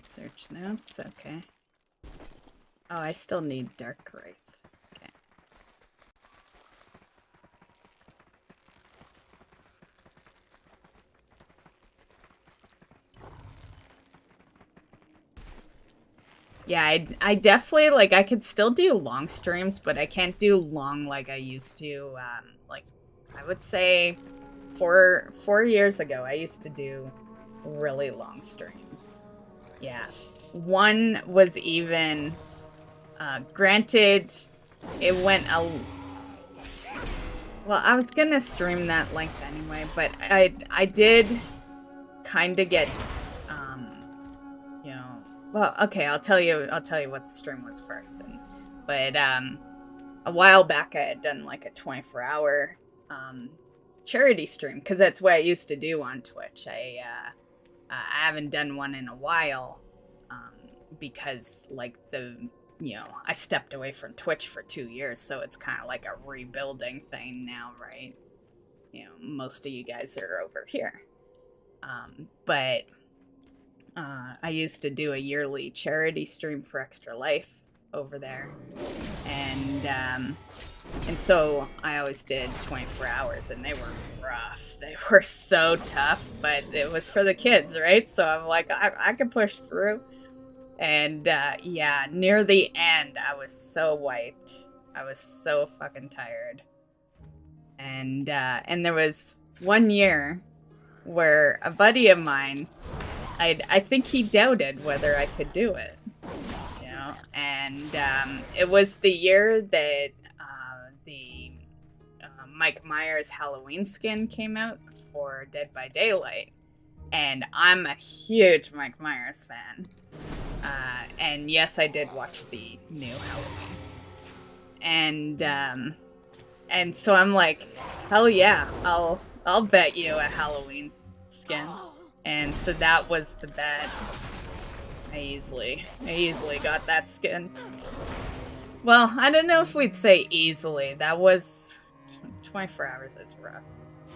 Search notes, okay. Oh, I still need Dark Wraith. Okay. Yeah, I definitely, like, I could still do long streams, but I can't do long like I used to. Like, I would say 4 years ago, I used to do really long streams. Yeah. One was even, granted, it went well, I was gonna stream that length anyway, but I did kind of get, you know, well, okay, I'll tell you what the stream was first. But a while back I had done like a 24-hour charity stream, because that's what I used to do on Twitch. I haven't done one in a while, because, like, I stepped away from Twitch for 2 years, so it's kind of like a rebuilding thing now, right? You know, most of you guys are over here. But I used to do a yearly charity stream for Extra Life over there. And so I always did 24 hours, and they were rough. They were so tough, but it was for the kids, right? So I'm like, I can push through. And yeah, near the end, I was so wiped. I was so fucking tired. And there was one year where a buddy of mine, I think he doubted whether I could do it. You know, and it was the year that the Mike Myers Halloween skin came out for Dead by Daylight, and I'm a huge Mike Myers fan. And yes, I did watch the new Halloween, and so I'm like, hell yeah, I'll bet you a Halloween skin. And so that was the bet. I easily got that skin. Well, I don't know if we'd say easily. That was 24 hours is rough.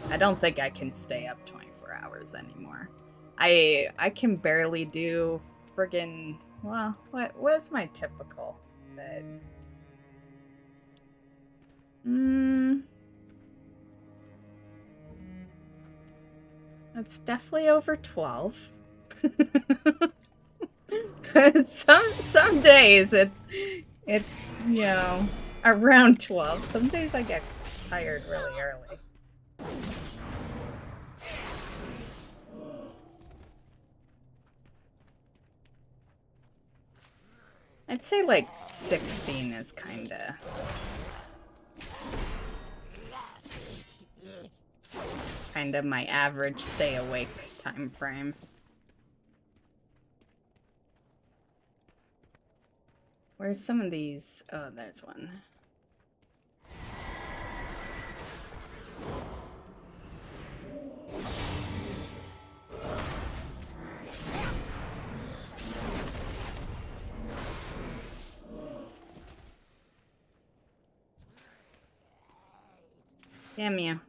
I don't think I can stay up 24 hours anymore. I can barely do friggin', well, what's my typical bed? It's definitely over 12. some days it's you know, around 12. Some days I get tired really early. I'd say like 16 is kinda my average stay awake time frame. Where's some of these? Oh, there's one. Damn you.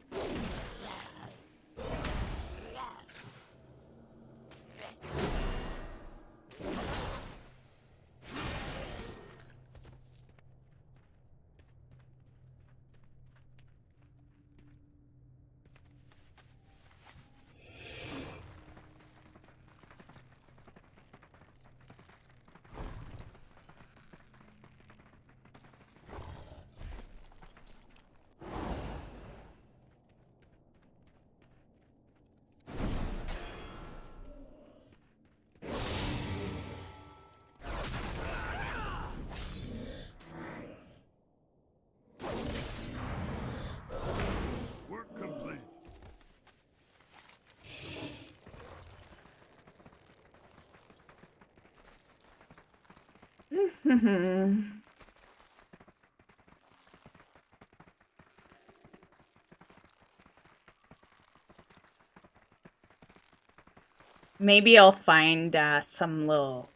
Maybe I'll find some little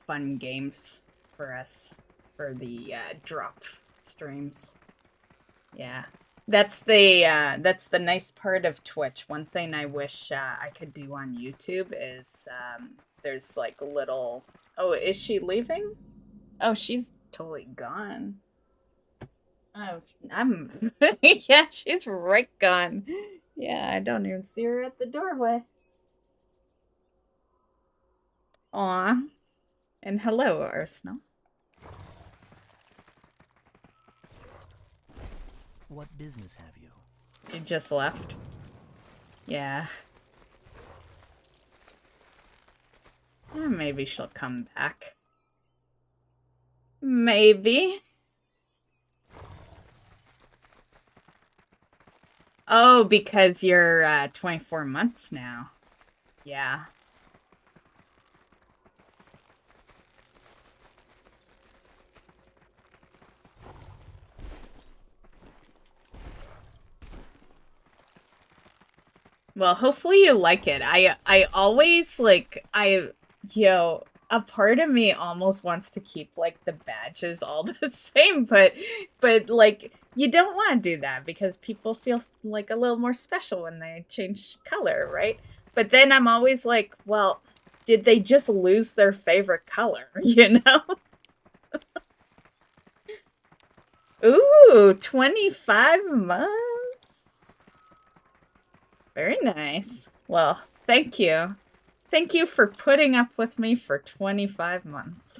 fun games for us for the drop streams. Yeah. That's the nice part of Twitch. One thing I wish I could do on YouTube is there's like little... Oh, is she leaving? Oh, she's totally gone. Oh, I'm... Yeah, she's right gone. Yeah, I don't even see her at the doorway. Aw. And hello, Arsenal. What business have you? You just left. Yeah. Maybe she'll come back. Maybe. Oh, because you're 24 months now. Yeah. Well, hopefully you like it. I always like a part of me almost wants to keep like the badges all the same, but like you don't want to do that because people feel like a little more special when they change color, right? But then I'm always like, well, did they just lose their favorite color, you know? Ooh, 25 months. Very nice. Well, thank you. Thank you for putting up with me for 25 months.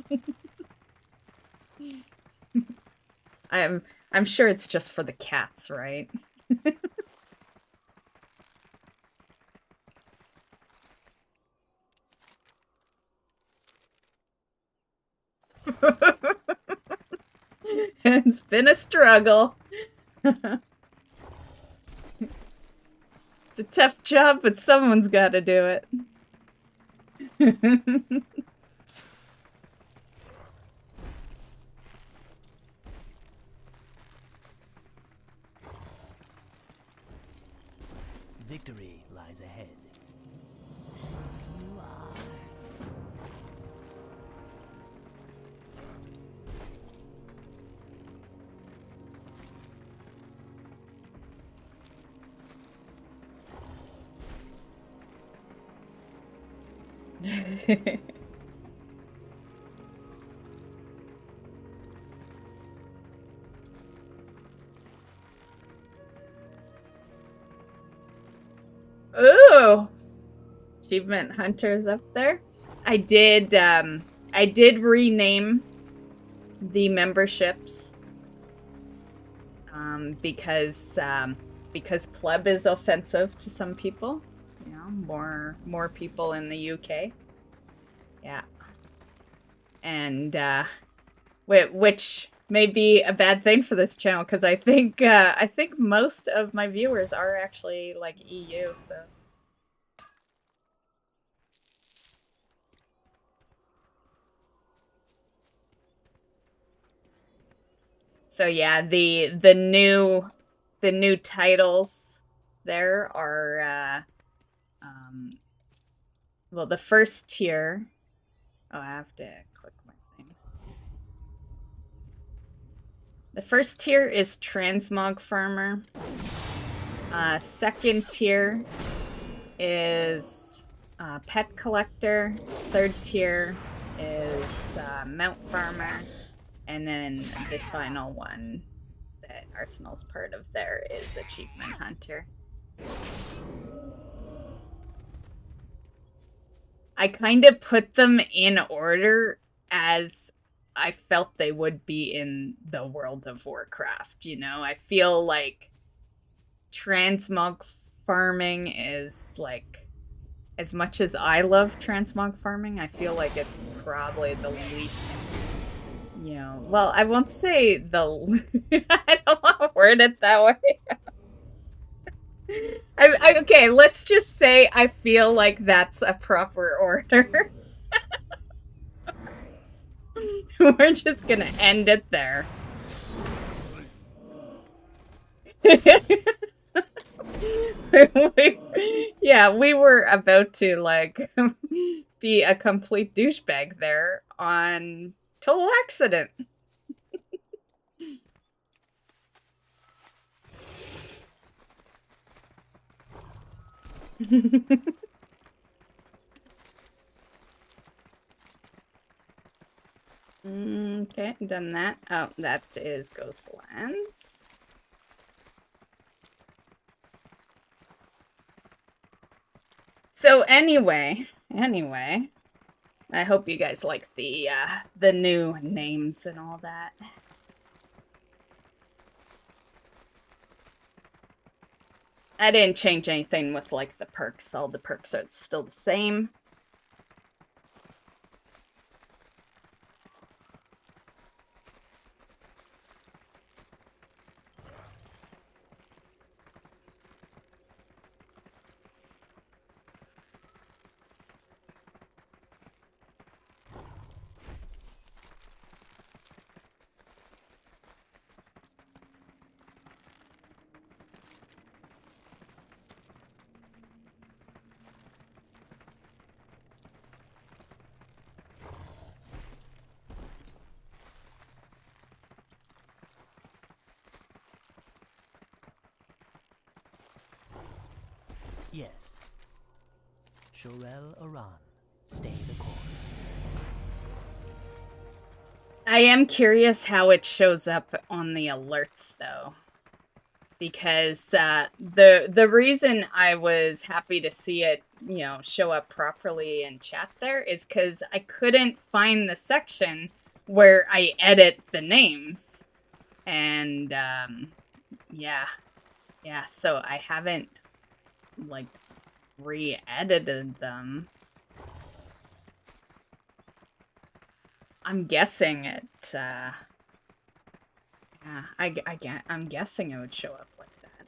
I'm sure it's just for the cats, right? It's been a struggle. It's a tough job, but someone's got to do it. Victory lies ahead. You are. Ooh! Achievement Hunter's up there. I did rename the memberships. Because pleb is offensive to some people. You know, more people in the UK. Yeah. And, which may be a bad thing for this channel, because I think most of my viewers are actually, like, EU, so... So yeah, the new titles there are well, the first tier. Oh, I have to click my thing. The first tier is Transmog Farmer. Second tier is Pet Collector. Third tier is Mount Farmer. And then the final one that Arsenal's part of there is Achievement Hunter. I kind of put them in order as I felt they would be in the World of Warcraft, you know? I feel like transmog farming is, like, as much as I love transmog farming, I feel like it's probably the least... You know, well, I won't say the... I don't want to word it that way. Okay, let's just say I feel like that's a proper order. We're just gonna end it there. Yeah, we were about to, like, be a complete douchebag there on... Total accident. Okay, done that. Oh, that is Ghostlands. So anyway, I hope you guys like the new names and all that. I didn't change anything with, like, the perks. All the perks are still the same. Yes. Shorel Aran, stay the course. I am curious how it shows up on the alerts, though. Because the reason I was happy to see it, you know, show up properly in chat there is because I couldn't find the section where I edit the names. And, yeah, so I haven't, like, re-edited them. I'm guessing it, yeah, I'm guessing it would show up like that.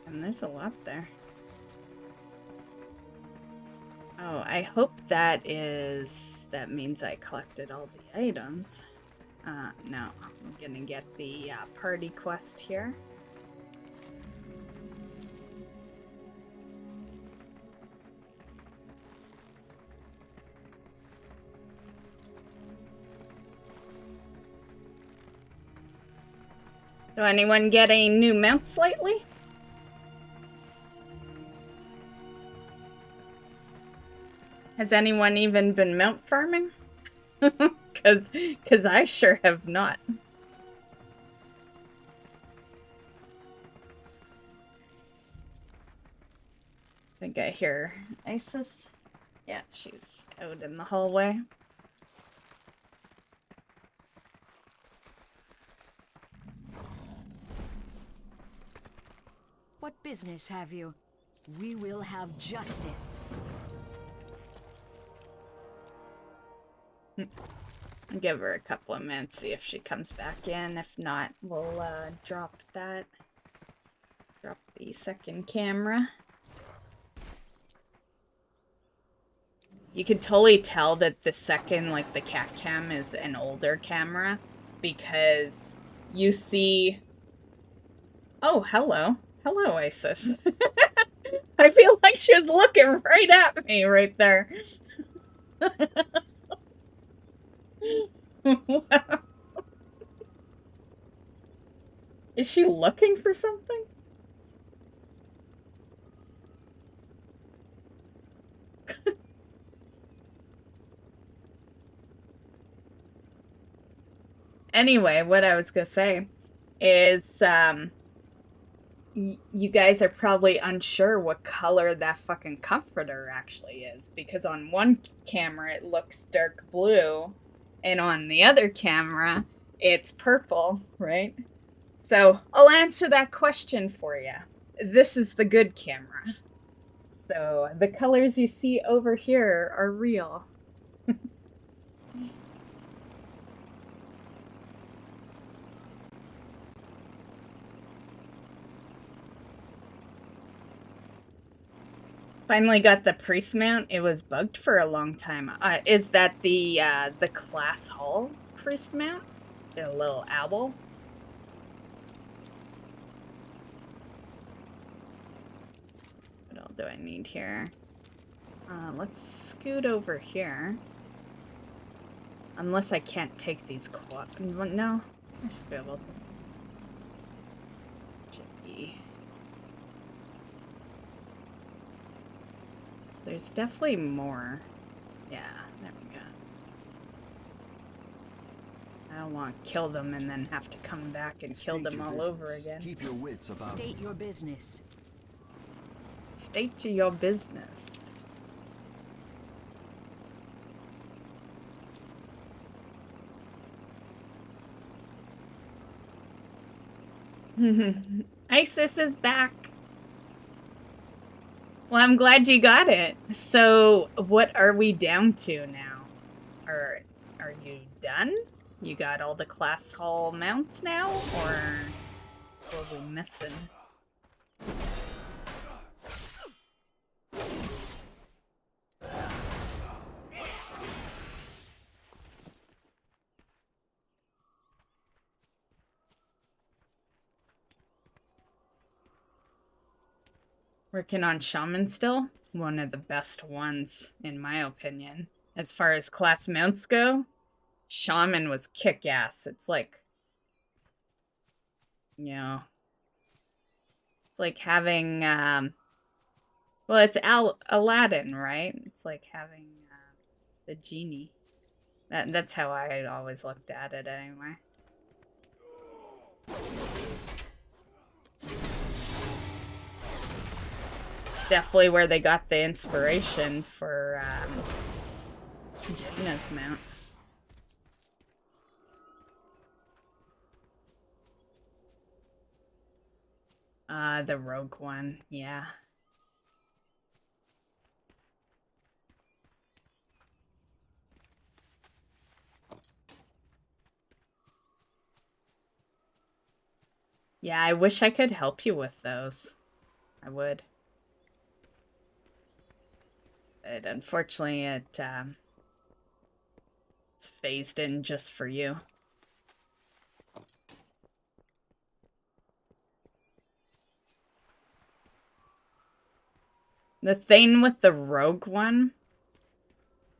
And there's a lot there. Oh, I hope that means I collected all the items. No, I'm gonna get the party quest here. So anyone get any new mounts lately? Has anyone even been mount farming? Cause I sure have not. I think I hear Isis. Yeah, she's out in the hallway. What business have you? We will have justice. I'll give her a couple of minutes, see if she comes back in. If not, we'll drop that. Drop the second camera. You can totally tell that the second, like the cat cam, is an older camera because you see. Oh, hello. Hello, Isis. I feel like she was looking right at me right there. Wow. Is she looking for something? Anyway, what I was gonna say is, you guys are probably unsure what color that fucking comforter actually is, because on one camera it looks dark blue, and on the other camera it's purple, right? So I'll answer that question for you. This is the good camera. So the colors you see over here are real. Finally got the priest mount. It was bugged for a long time. Is that the class hall priest mount? The little owl? What all do I need here? Let's scoot over here. Unless I can't take these no, I should be able to. Chippy. There's definitely more. Yeah, there we go. I don't want to kill them and then have to come back and kill them all over again. Keep your wits about State your business. State to your business. Isis is back. Well, I'm glad you got it. So, what are we down to now? Are you done? You got all the class hall mounts now? Or what are we missing? Working on Shaman still? One of the best ones, in my opinion. As far as class mounts go, Shaman was kick-ass. It's like, you know, it's like having, well, it's Aladdin, right? It's like having the genie. That's how I always looked at it anyway. Definitely where they got the inspiration for Jaina's mount. The rogue one, yeah. Yeah, I wish I could help you with those. I would. But unfortunately, it's phased in just for you. The thing with the rogue one,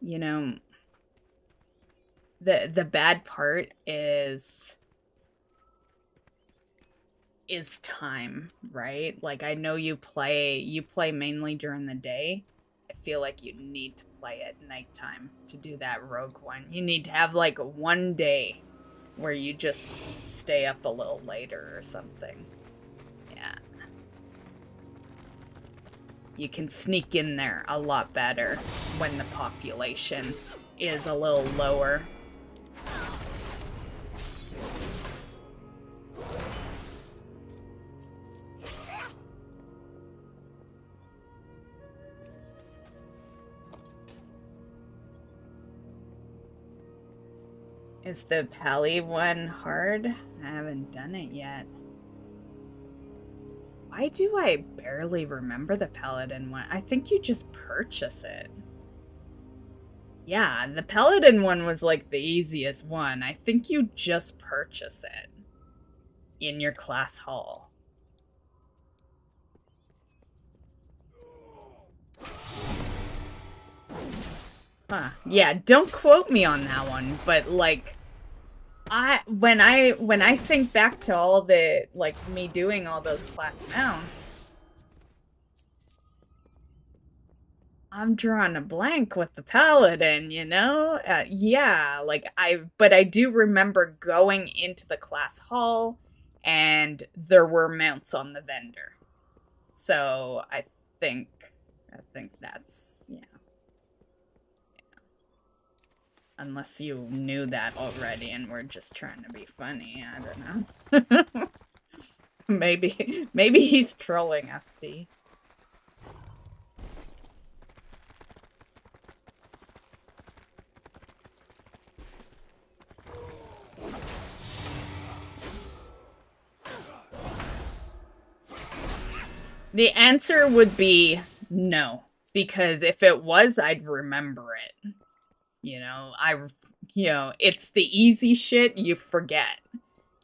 you know, the bad part is time, right? Like, I know you play mainly during the day. I feel like you need to play at nighttime to do that rogue one. You need to have like one day where you just stay up a little later or something. Yeah. You can sneak in there a lot better when the population is a little lower. Is the Pally one hard? I haven't done it yet. Why do I barely remember the Paladin one? I think you just purchase it. Yeah, the Paladin one was like the easiest one. I think you just purchase it in your class hall. Huh. Yeah, don't quote me on that one, but like when I think back to all the like me doing all those class mounts, I'm drawing a blank with the Paladin, you know? Yeah, like but I do remember going into the class hall and there were mounts on the vendor. So I think that's, yeah. Unless you knew that already and were just trying to be funny, I don't know. Maybe he's trolling us, Dee. The answer would be no, because if it was, I'd remember it. You know, it's the easy shit you forget.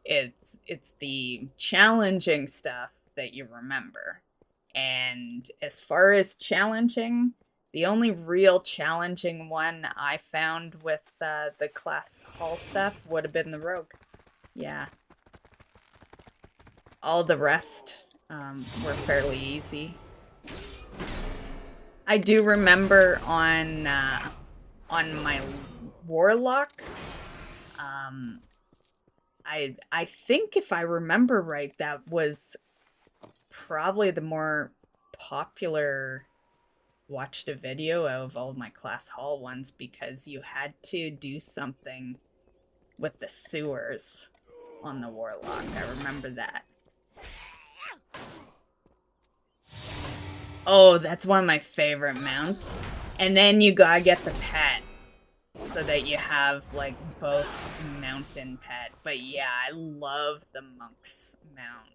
It's the challenging stuff that you remember. And as far as challenging, the only real challenging one I found with the class hall stuff would have been the rogue. Yeah. All the rest were fairly easy. I do remember on my warlock, I think if I remember right, that was probably the more popular watched a video of all my class hall ones, because you had to do something with the sewers on the warlock. I remember that. Oh, that's one of my favorite mounts. And then you gotta get the pet, so that you have, like, both mount and pet. But yeah, I love the monk's mount.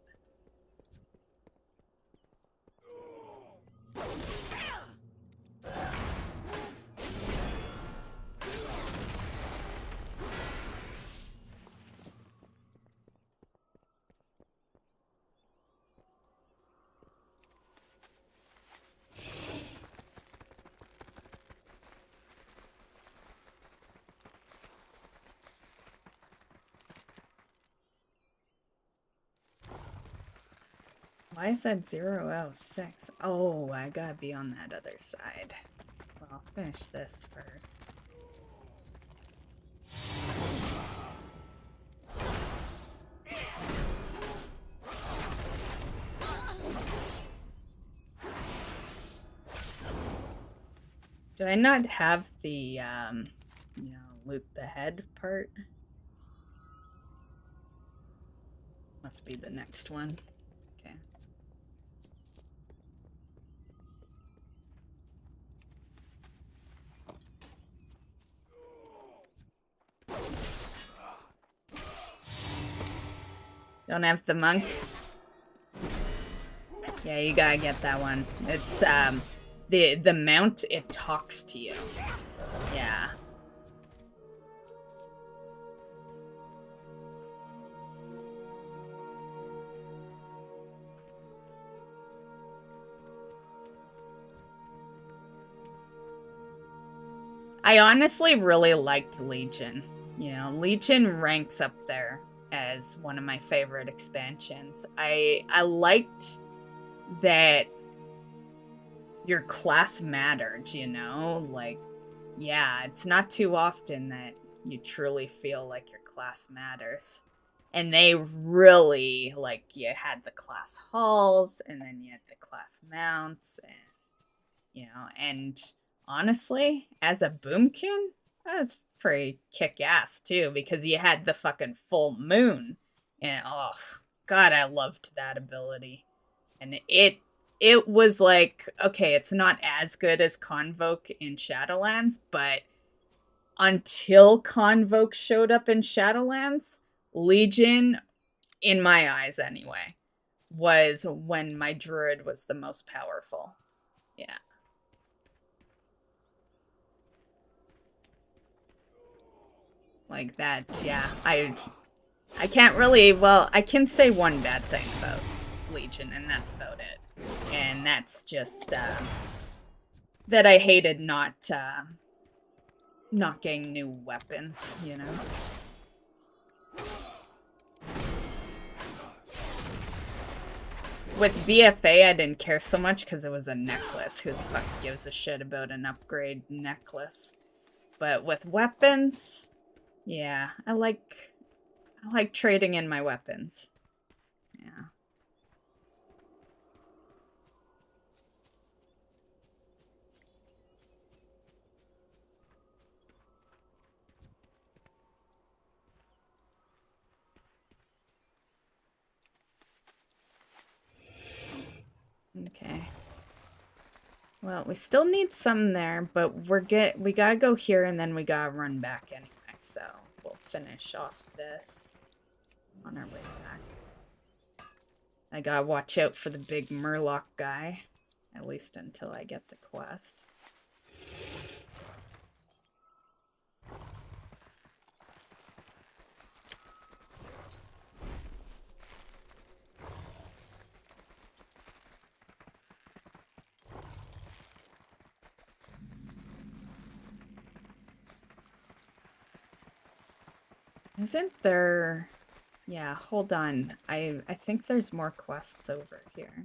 Why is that 0 out of 6? Oh, I gotta be on that other side. Well, I'll finish this first. Do I not have the, loot the head part? Must be the next one. Okay. Don't have the monk? Yeah, you gotta get that one. It's, the mount, it talks to you. Yeah. I honestly really liked Legion. You know, Legion ranks up there as one of my favorite expansions. I liked that your class mattered, you know? Like, yeah, it's not too often that you truly feel like your class matters. And they really, like, you had the class halls, and then you had the class mounts, and, you know, and honestly, as a boomkin, that was pretty kick-ass, too, because you had the fucking full moon. And, oh, God, I loved that ability. And it was like, okay, it's not as good as Convoke in Shadowlands, but until Convoke showed up in Shadowlands, Legion, in my eyes anyway, was when my druid was the most powerful. Yeah. Like that, yeah. I can't really, well, I can say one bad thing about Legion, and that's about it. And that's just, that I hated not getting new weapons, you know? With BFA, I didn't care so much because it was a necklace. Who the fuck gives a shit about an upgrade necklace? But with weapons, yeah, I like trading in my weapons. Yeah. Okay. Well, we still need some there, but we gotta go here and then we gotta run back anyway, so we'll finish off this on our way back. I gotta watch out for the big Murloc guy, at least until I get the quest. Isn't there... Yeah, hold on. I think there's more quests over here.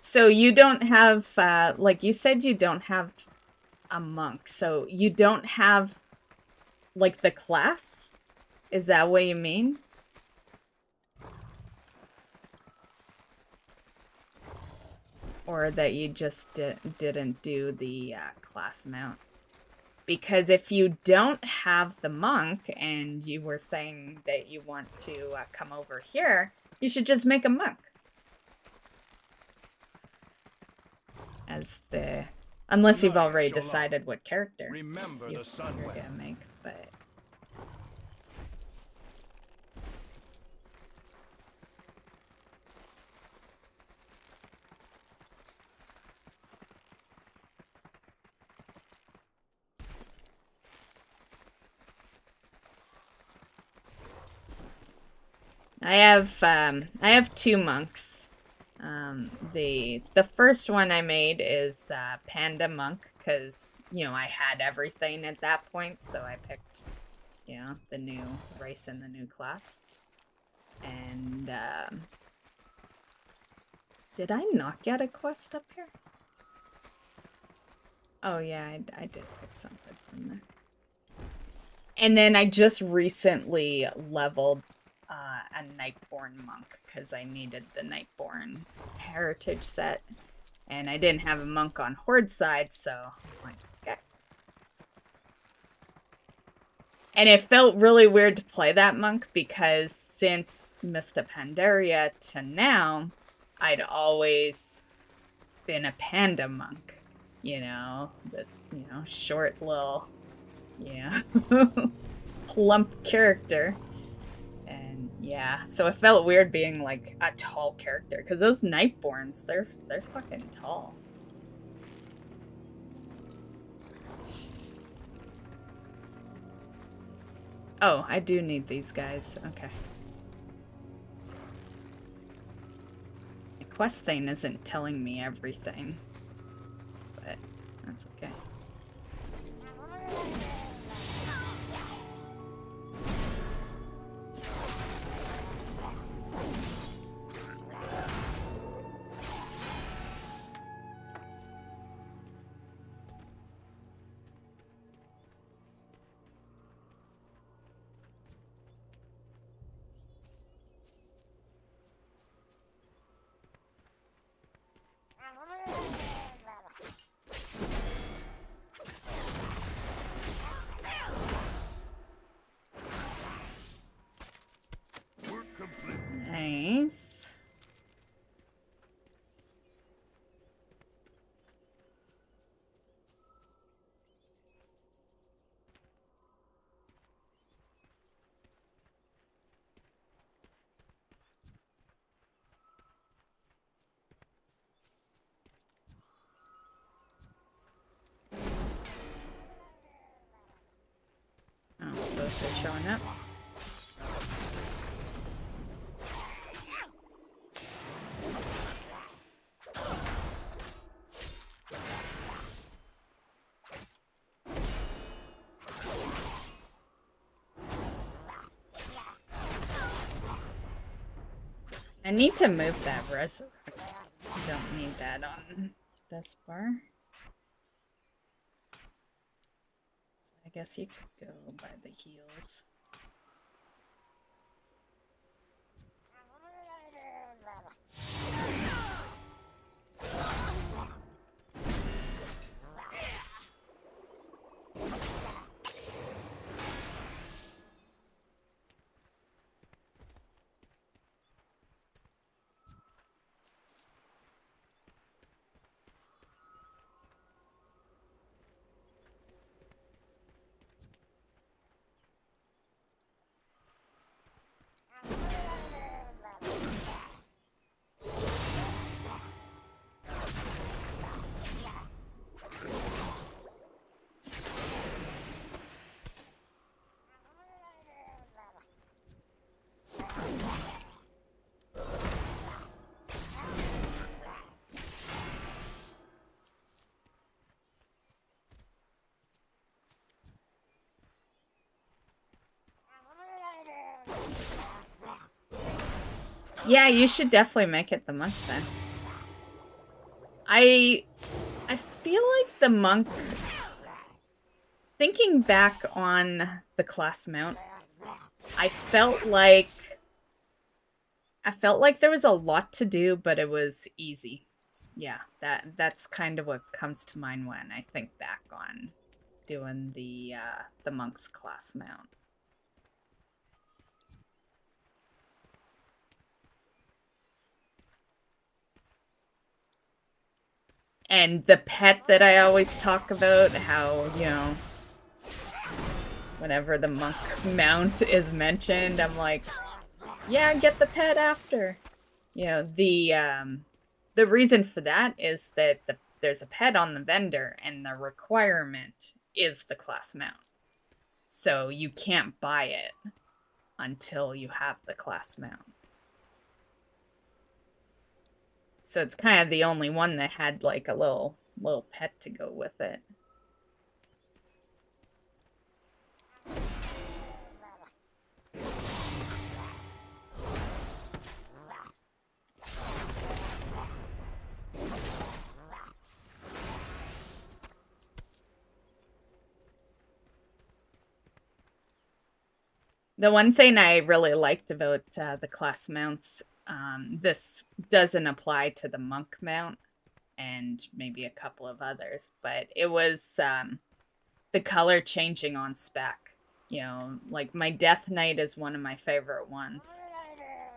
So you don't have, like you said, you don't have a monk. So you don't have, like, the class? Is that what you mean? Or that you just didn't do the class mount? Because if you don't have the monk and you were saying that you want to come over here, you should just make a monk. As the... Unless you've already decided what character you're gonna make, but... I have two monks. The first one I made is Panda Monk, because, you know, I had everything at that point, so I picked, you know, the new race and the new class. And, did I not get a quest up here? Oh yeah, I did pick something from there. And then I just recently leveled a Nightborn monk because I needed the Nightborn heritage set, and I didn't have a monk on Horde side, so I'm like, okay. And it felt really weird to play that monk because since Mista Pandaria to now, I'd always been a panda monk, you know, this, you know, short little, yeah, plump character. And yeah, so it felt weird being like a tall character because those Nightborns, they're fucking tall. Oh, I do need these guys. Okay. quest thing isn't telling me everything. But that's okay. Nice. Oh, both are showing up. I need to move that resurrect. Don't need that on this bar. I guess you could go by the heels. Yeah, you should definitely make it the monk then. I feel like the monk, thinking back on the class mount, I felt like there was a lot to do, but it was easy. Yeah, that's kind of what comes to mind when I think back on doing the monk's class mount. And the pet that I always talk about, how, you know, whenever the monk mount is mentioned, I'm like, yeah, get the pet after. You know, the reason for that is that there's a pet on the vendor, and the requirement is the class mount. So you can't buy it until you have the class mount. So it's kind of the only one that had like a little pet to go with it. The one thing I really liked about the class mounts, this doesn't apply to the monk mount and maybe a couple of others, but it was the color changing on spec. You know, like my Death Knight is one of my favorite ones,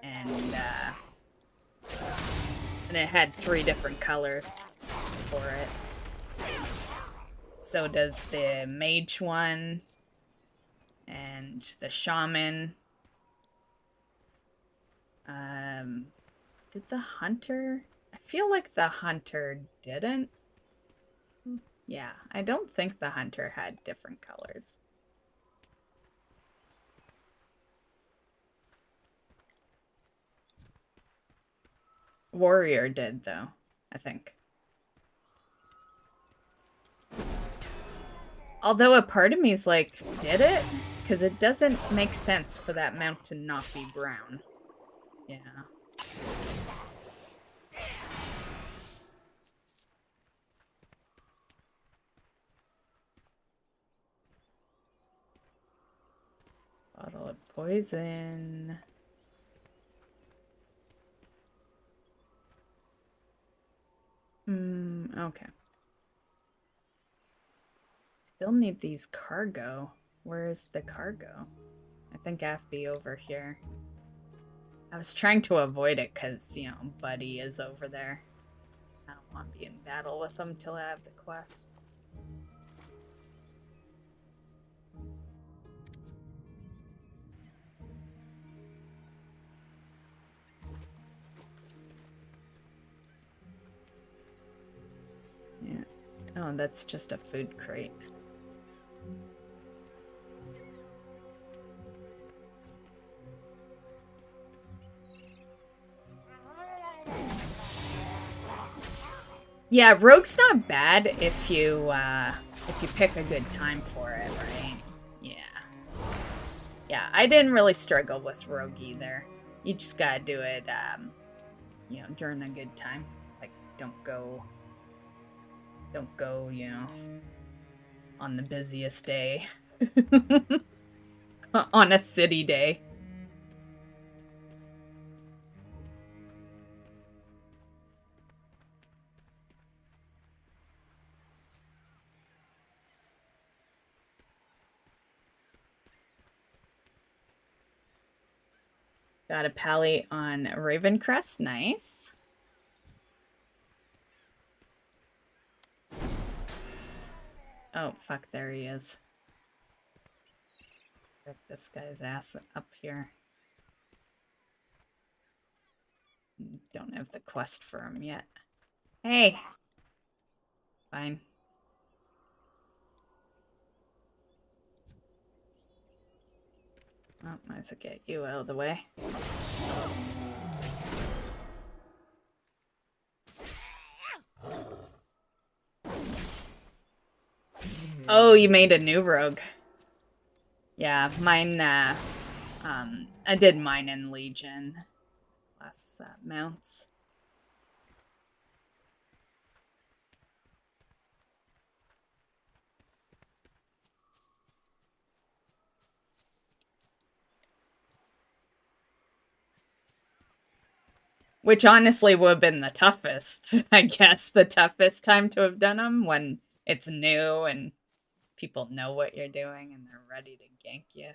and it had 3 different colors for it. So does the mage one, and the shaman. Did the hunter? I feel like the hunter didn't. Yeah, I don't think the hunter had different colors. Warrior did, though, I think. Although a part of me is like, did it? Because it doesn't make sense for that mount to not be brown. Yeah. Bottle of poison. Okay. Still need these cargo. Where's the cargo? I think I have to be over here. I was trying to avoid it because, you know, Buddy is over there. I don't want to be in battle with him till I have the quest. Yeah. Oh, that's just a food crate. Yeah, Rogue's not bad if you pick a good time for it, right? Yeah. Yeah, I didn't really struggle with Rogue either. You just gotta do it, you know, during a good time. Like, don't go, you know, on the busiest day. On a city day. Got a pally on Ravencrest, nice. Oh, fuck, there he is. Get this guy's ass up here. Don't have the quest for him yet. Hey! Fine. Oh, might as well get you out of the way. Oh, you made a new rogue. Yeah, mine, I did mine in Legion. Less mounts. Which honestly would have been the toughest, I guess, the toughest time to have done them, when it's new and people know what you're doing and they're ready to gank you.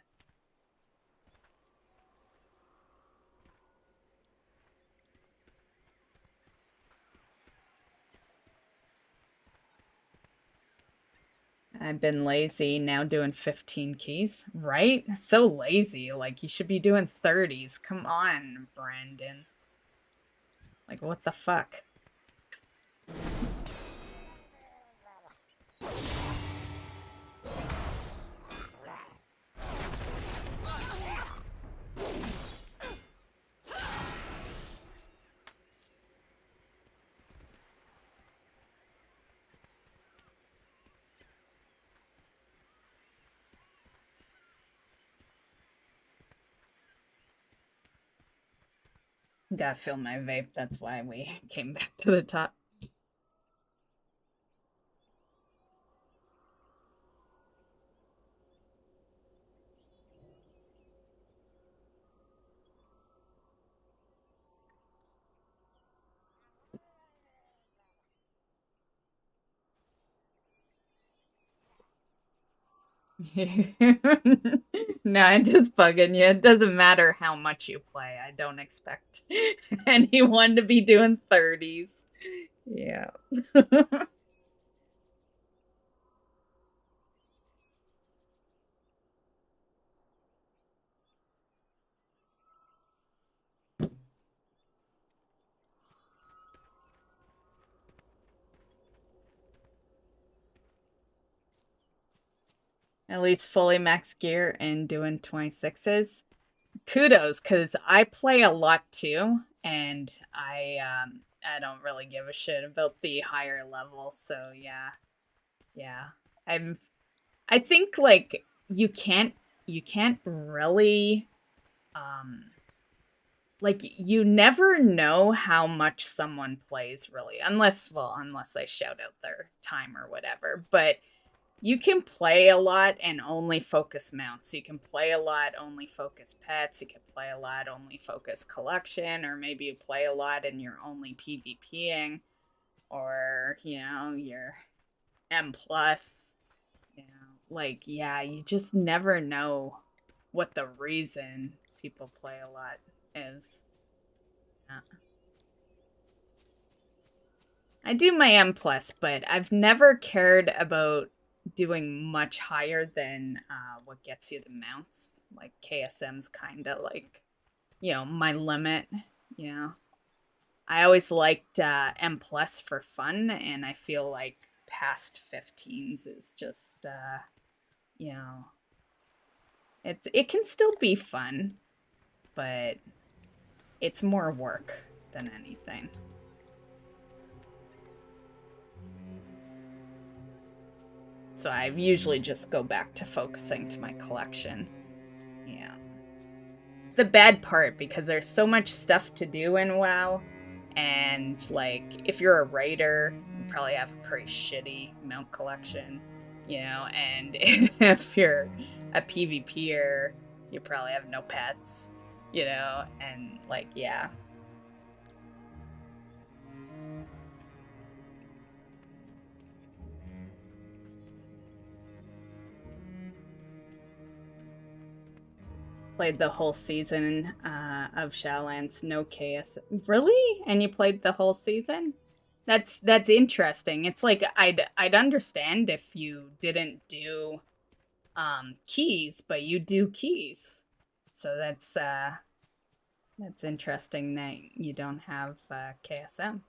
I've been lazy, now doing 15 keys. Right? So lazy. Like, you should be doing 30s. Come on, Brandon. Like, what the fuck? Gotta fill my vape, that's why we came back to the top. No, I'm just bugging you. It doesn't matter how much you play. I don't expect anyone to be doing 30s. Yeah. At least fully max gear and doing 26s. Kudos, because I play a lot too, and I don't really give a shit about the higher levels. So yeah, I think like you can't really like you never know how much someone plays really, unless I shout out their time or whatever. But you can play a lot and only focus mounts. You can play a lot, only focus pets. You can play a lot, only focus collection, or maybe you play a lot and you're only PvPing, or you know you're M plus. You know, like yeah, you just never know what the reason people play a lot is. Yeah. I do my M plus, but I've never cared about doing much higher than what gets you the mounts. Like KSM's kind of like, you know, my limit. You know, I always liked M plus for fun, and I feel like past 15s is just, you know, it can still be fun, but it's more work than anything. So I usually just go back to focusing to my collection. Yeah. It's the bad part because there's so much stuff to do in WoW. And like, if you're a raider, you probably have a pretty shitty mount collection, you know, and if you're a PvPer, you probably have no pets, you know, and like, yeah. Played the whole season of Shadowlands, no KS. Really? And you played the whole season? That's interesting. It's like I'd understand if you didn't do keys, but you do keys. So that's interesting that you don't have KSM.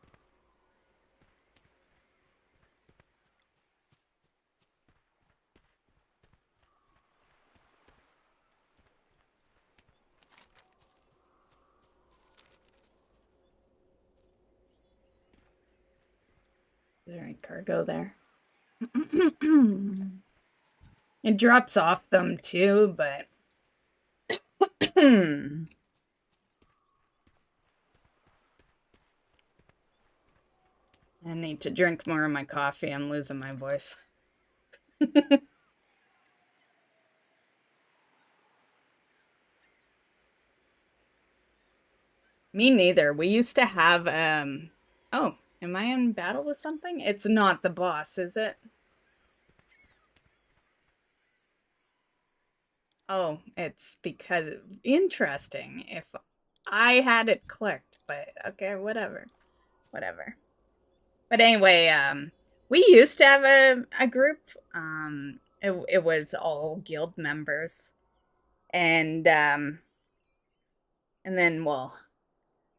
Is there any cargo there? It drops off them too, but I need to drink more of my coffee. I'm losing my voice. Me neither. We used to have oh, am I in battle with something? It's not the boss, is it? Oh, it's because interesting. If I had it clicked, but okay, whatever. Whatever. But anyway, we used to have a group. It was all guild members. And then, well,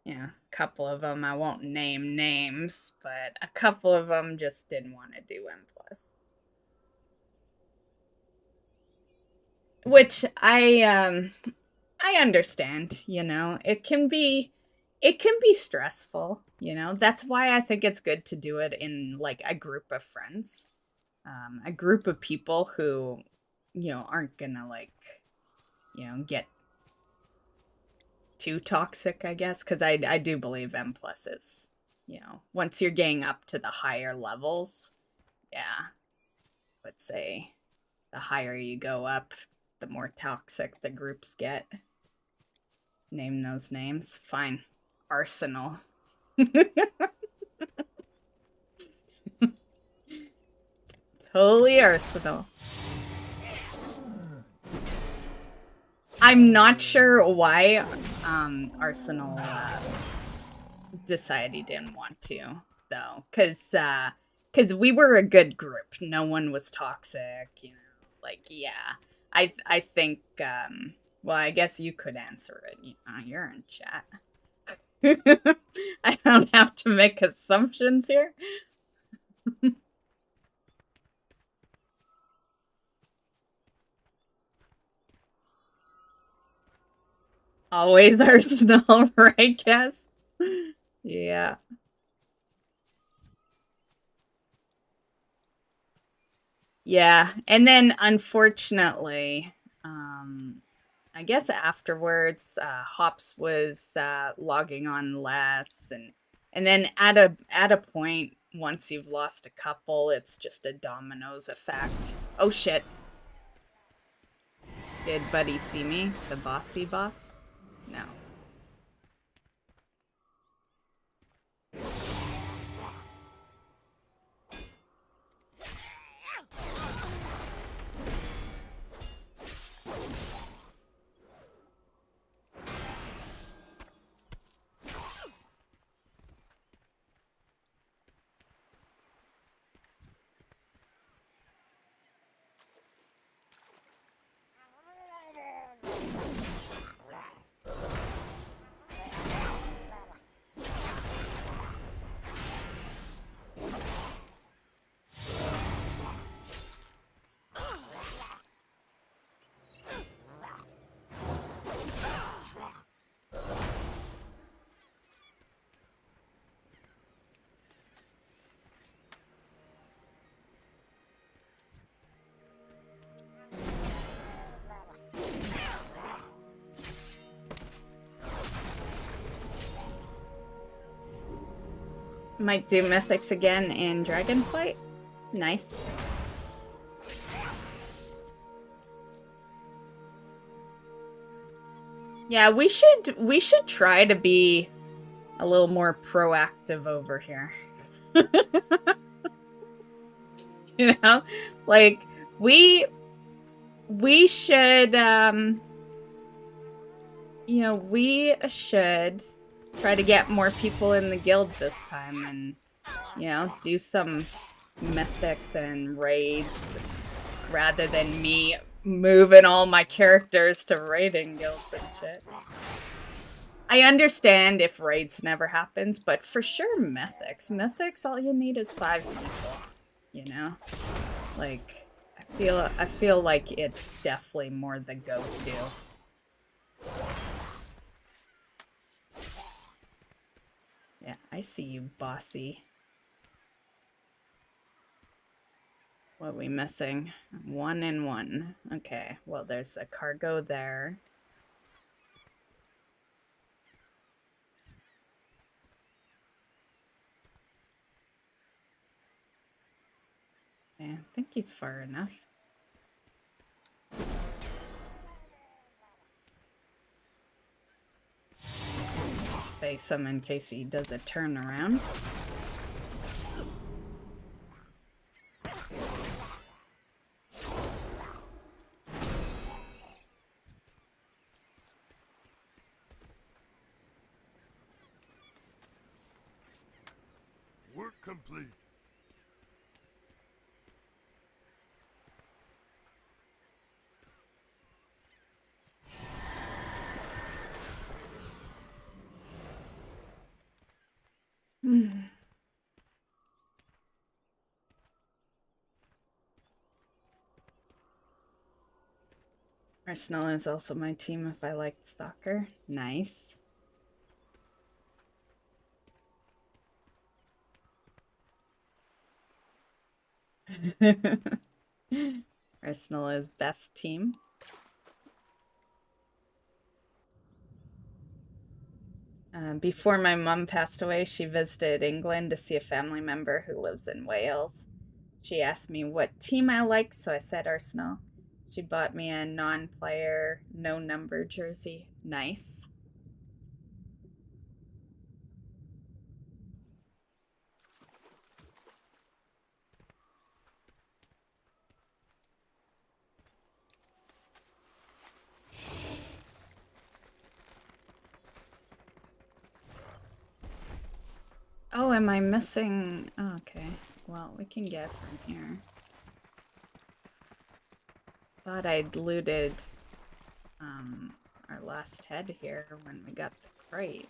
yeah, a couple of them, I won't name names, but a couple of them just didn't want to do M+. Which I understand, you know. It can be stressful, you know. That's why I think it's good to do it in like a group of friends. A group of people who, you know, aren't gonna like, you know, get too toxic, I guess, because I do believe M+ is, you know, once you're getting up to the higher levels, yeah, let's say the higher you go up, the more toxic the groups get. Name those names. Fine. Arsenal. Totally Arsenal. I'm not sure why Arsenal decided he didn't want to, though, because we were a good group. No one was toxic, you know. Like, yeah, I think. Well, I guess you could answer it. You're in chat. I don't have to make assumptions here. Always Arsenal, right, Cass? Yeah. Yeah, and then unfortunately, I guess afterwards, Hops was logging on less, and then at a point, once you've lost a couple, it's just a dominoes effect. Oh shit! Did Buddy see me, the bossy boss? No. Might do mythics again in Dragonflight. Nice. Yeah, we should try to be a little more proactive over here. You know? Like we should you know, we should try to get more people in the guild this time and, you know, do some mythics and raids rather than me moving all my characters to raiding guilds and shit. I understand if raids never happens, but for sure mythics. Mythics, all you need is 5 people, you know? Like, I feel like it's definitely more the go-to. Yeah, I see you, bossy. What are we missing? 1 and 1. Okay, well, there's a cargo there. Okay, I think he's far enough. Let's face him in case he does a turnaround. Work complete. Arsenal is also my team if I like soccer. Nice. Arsenal is best team. Before my mom passed away, she visited England to see a family member who lives in Wales. She asked me what team I liked, so I said Arsenal. She bought me a non-player, no-number jersey. Nice. Oh, am I missing? Oh, okay. Well, we can get from here. Thought I'd looted our last head here when we got the crate.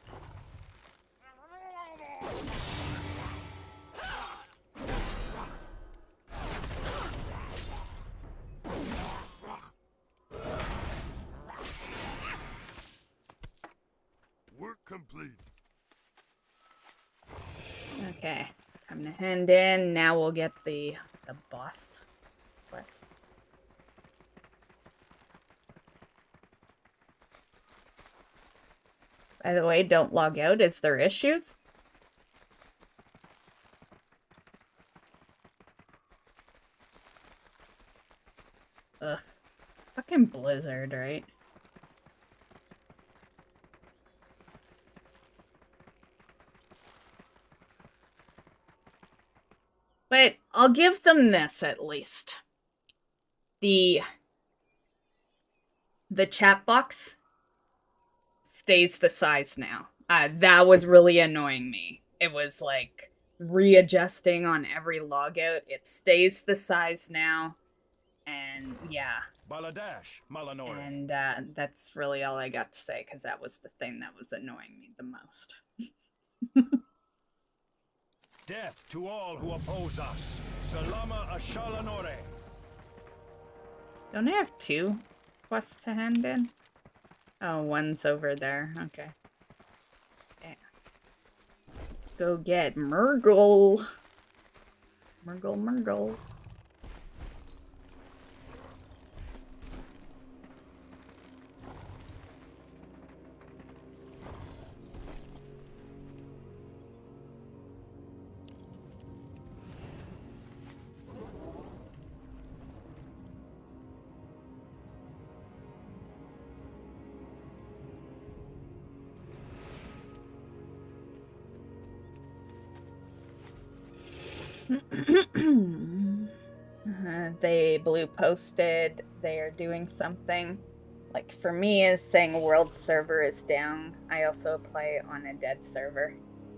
Work complete. Okay, time to hand in. Now we'll get the boss quest. By the way, don't log out. Is there issues? Ugh. Fucking Blizzard, right? But I'll give them this at least. The chat box stays the size now. That was really annoying me. It was like readjusting on every logout. It stays the size now. And yeah. Baladash, Malanore. And that's really all I got to say, because that was the thing that was annoying me the most. Death to all who oppose us. Salama Ashalanore. Don't I have 2 quests to hand in? Oh, one's over there. Okay. Yeah. Go get Murgle. Murgle. They blue posted they are doing something. Like for me is saying world server is down. I also play on a dead server.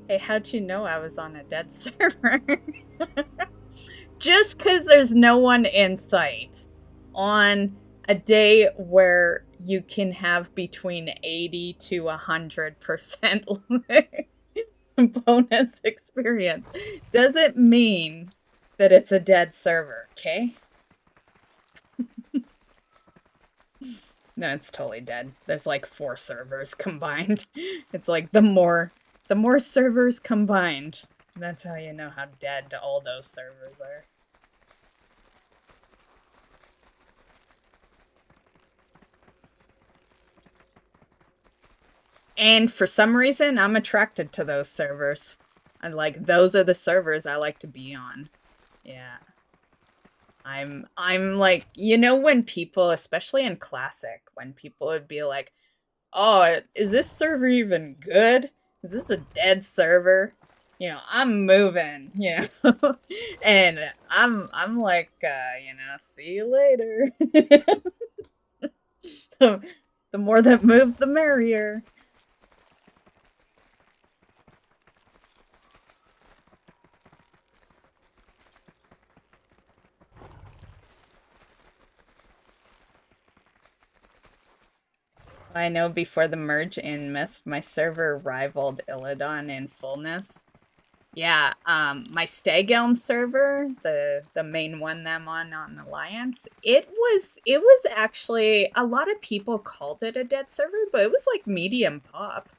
Hey, how'd you know I was on a dead server? Just because there's no one in sight on a day where you can have between 80 to 100% bonus experience doesn't mean that it's a dead server, okay? No, it's totally dead. There's like 4 servers combined. It's like the more servers combined, that's how you know how dead all those servers are. And for some reason, I'm attracted to those servers. Those are the servers I like to be on. Yeah. I'm like, you know, when people, especially in Classic, when people would be like, oh, is this server even good? Is this a dead server? You know, I'm moving, you know. And I'm like, you know, see you later. The more that move, the merrier. I know before the merge in Mist, my server rivaled Illidan in fullness. Yeah, my Stag Elm server, the main one that I'm on Alliance, it was actually, a lot of people called it a dead server, but it was like medium pop.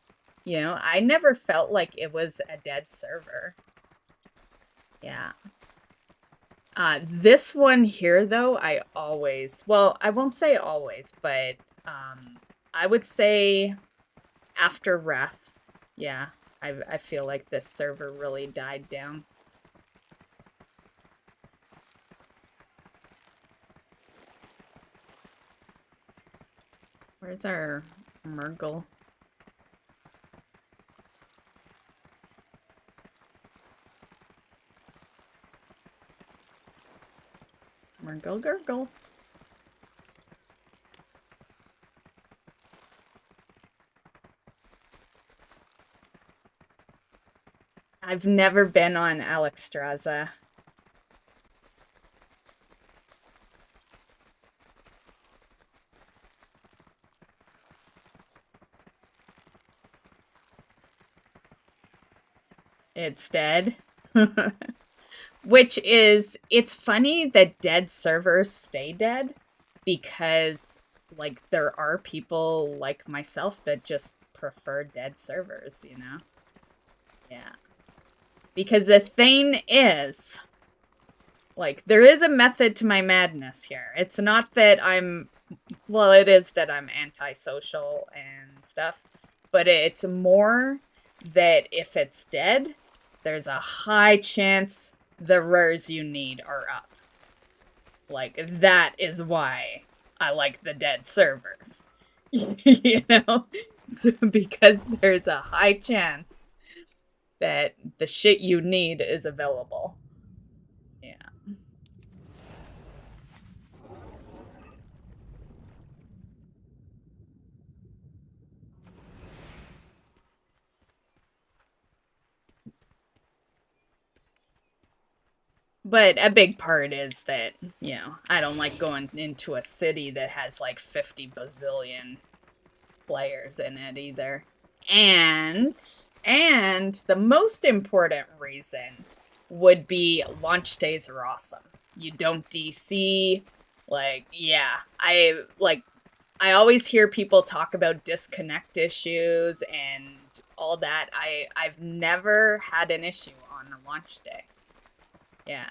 You know, I never felt like it was a dead server. Yeah. This one here, though, I always, well, I won't say always, but, I would say after Wrath, yeah, I feel like this server really died down. Where's our Murgle? Murgle gurgle. I've never been on Alexstrasza. It's dead. Which is, it's funny that dead servers stay dead because, like, there are people like myself that just prefer dead servers, you know? Yeah. Because the thing is, like, there is a method to my madness here. It's not that I'm, well, it is that I'm antisocial and stuff, but it's more that if it's dead, there's a high chance the rares you need are up. Like, that is why I like the dead servers. You know? Because there's a high chance that the shit you need is available. Yeah. But a big part is that, you know, I don't like going into a city that has like 50 bazillion players in it either. And the most important reason would be launch days are awesome. You don't DC, like, yeah, I always hear people talk about disconnect issues and all that. I've never had an issue on a launch day. Yeah.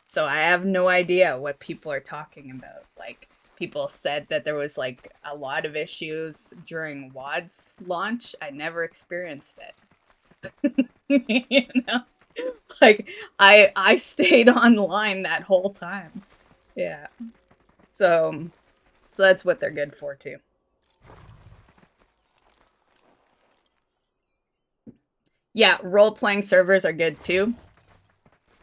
So I have no idea what people are talking about. Like, people said that there was like a lot of issues during WAD's launch. I never experienced it. You know? Like, I stayed online that whole time. Yeah. So that's what they're good for too. Yeah, role-playing servers are good too.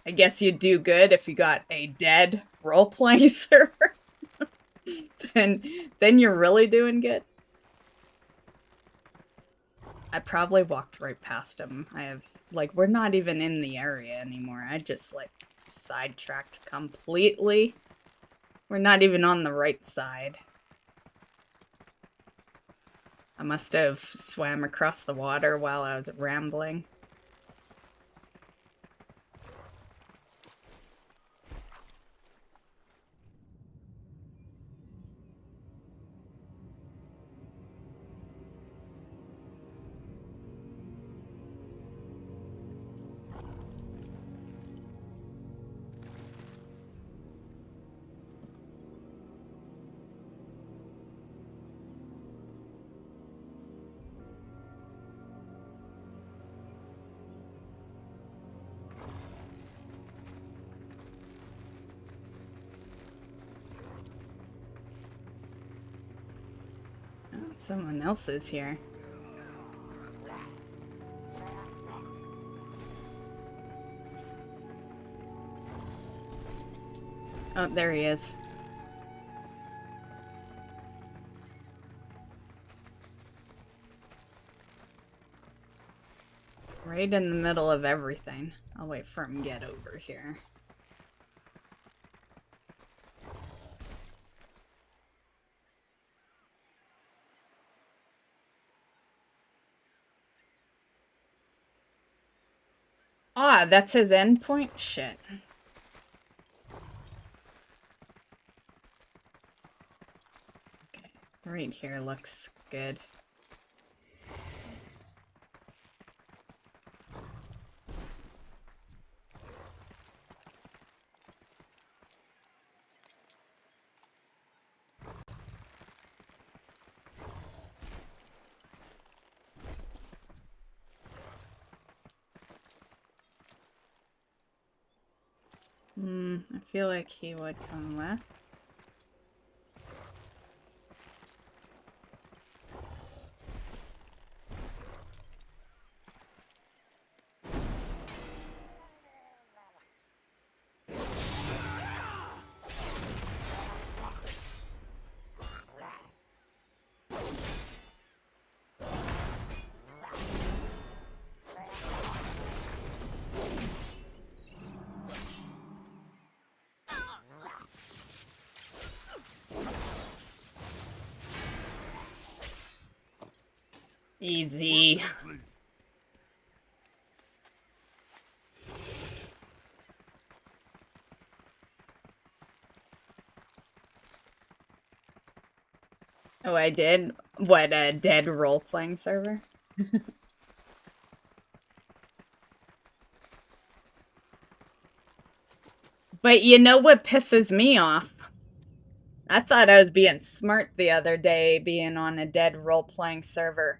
I guess you'd do good if you got a dead role-playing server. then you're really doing good. I probably walked right past him. I have, like, we're not even in the area anymore. I just, like, sidetracked completely. We're not even on the right side. I must have swam across the water while I was rambling. Someone else is here. Oh, there he is. Right in the middle of everything. I'll wait for him to get over here. Ah, that's his endpoint? Shit. Okay, right here looks good. I feel like he would come left. Easy. Oh, I did? What, a dead role-playing server? But you know what pisses me off? I thought I was being smart the other day, being on a dead role-playing server.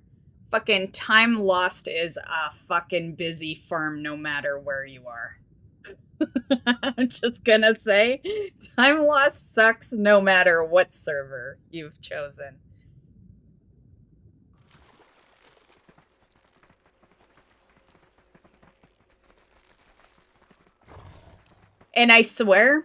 Fucking time lost is a fucking busy farm no matter where you are. I'm just gonna say, time lost sucks no matter what server you've chosen. And I swear,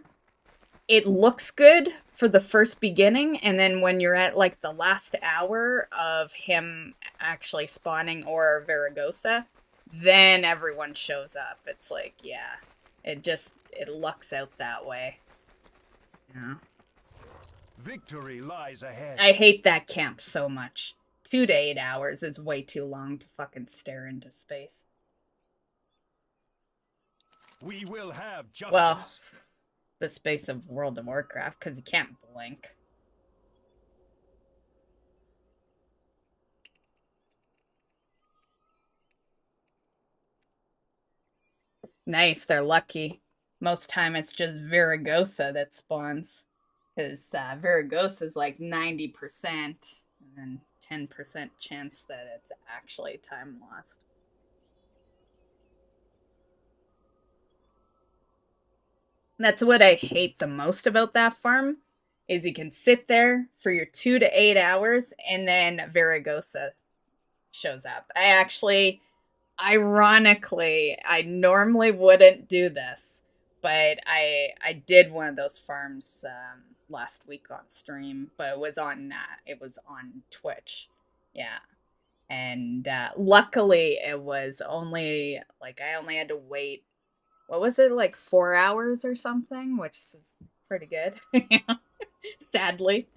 it looks good for the first beginning, and then when you're at like the last hour of him actually spawning or Varagosa, then everyone shows up. It's like, yeah, it lucks out that way. Yeah. Victory lies ahead. I hate that camp so much. 2 to 8 hours is way too long to fucking stare into space. We will have justice. Well, the space of World of Warcraft, because you can't blink. Nice, they're lucky. Most time it's just Varagosa that spawns. Because Varagosa is like 90%, and then 10% chance that it's actually time lost. That's what I hate the most about that farm, is you can sit there for your 2 to 8 hours and then Varagosa shows up. I actually, ironically, I normally wouldn't do this, but I did one of those farms last week on stream, but it was on Twitch. Yeah. And luckily it was only, like, I only had to wait, what was it, like 4 hours or something, which is pretty good. Sadly.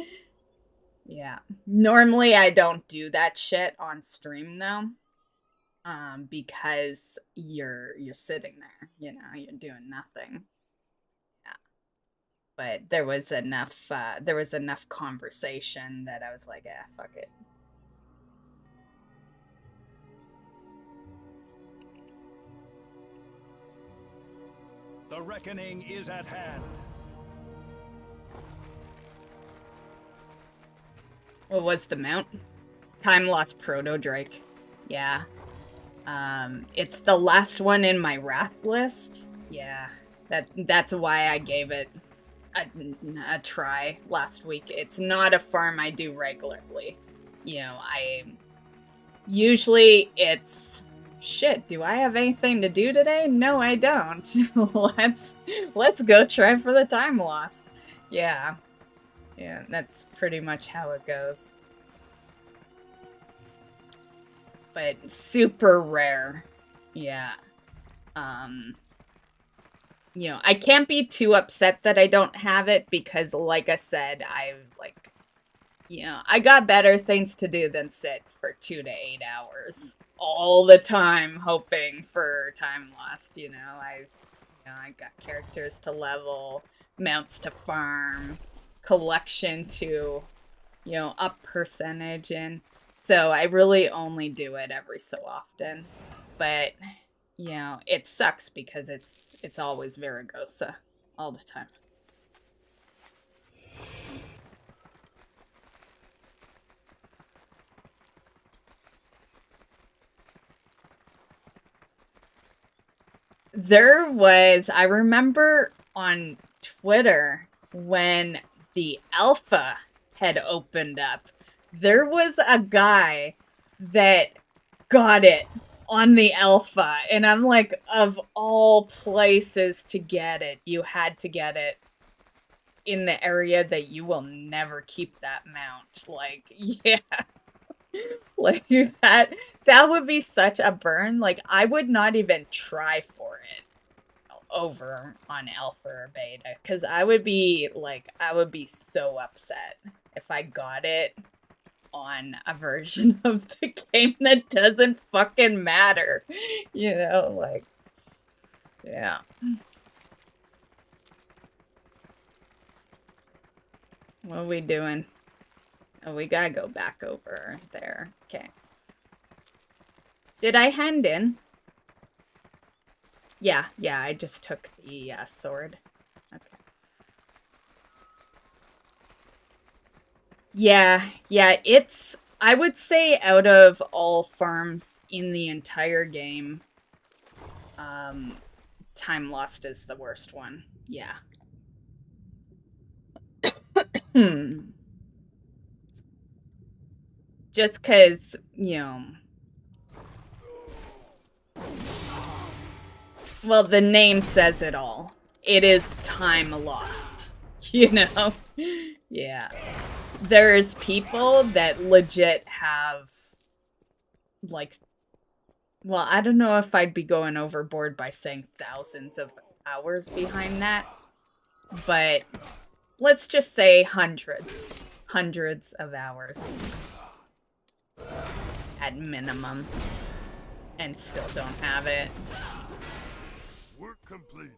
Yeah. Normally I don't do that shit on stream though. Because you're sitting there, you know, you're doing nothing. Yeah. But there was enough conversation that I was like, fuck it. The reckoning is at hand. What was the mount? Time lost Proto Drake. Yeah. It's the last one in my Wrath list. Yeah. That's why I gave it a try last week. It's not a farm I do regularly. You know, usually it's, shit, do I have anything to do today? No, I don't. Let's go try for the time lost. Yeah. Yeah, that's pretty much how it goes. But super rare. Yeah. You know, I can't be too upset that I don't have it because, like I said, I got better things to do than sit for 2 to 8 hours all the time hoping for time lost. You know, I got characters to level, mounts to farm, collection to, you know, up percentage in. So I really only do it every so often. But, you know, it sucks because it's always Varagosa all the time. There was, I remember on Twitter when the alpha had opened up, there was a guy that got it on the alpha, and I'm like, of all places to get it, you had to get it in the area that you will never keep that mount. Like, yeah. Like, that would be such a burn. Like, I would not even try for it over on alpha or beta, because I would be so upset if I got it on a version of the game that doesn't fucking matter. You know, like, yeah. What are we doing? Oh, we gotta go back over there. Okay. Did I hand in? Yeah, I just took the sword. Yeah, it's, I would say out of all farms in the entire game, Time Lost is the worst one. Yeah. Just because, you know, well, the name says it all. It is time lost, you know? Yeah. There's people that legit have, like, well, I don't know if I'd be going overboard by saying thousands of hours behind that, but let's just say hundreds. Hundreds of hours. At minimum. And still don't have it. Work complete.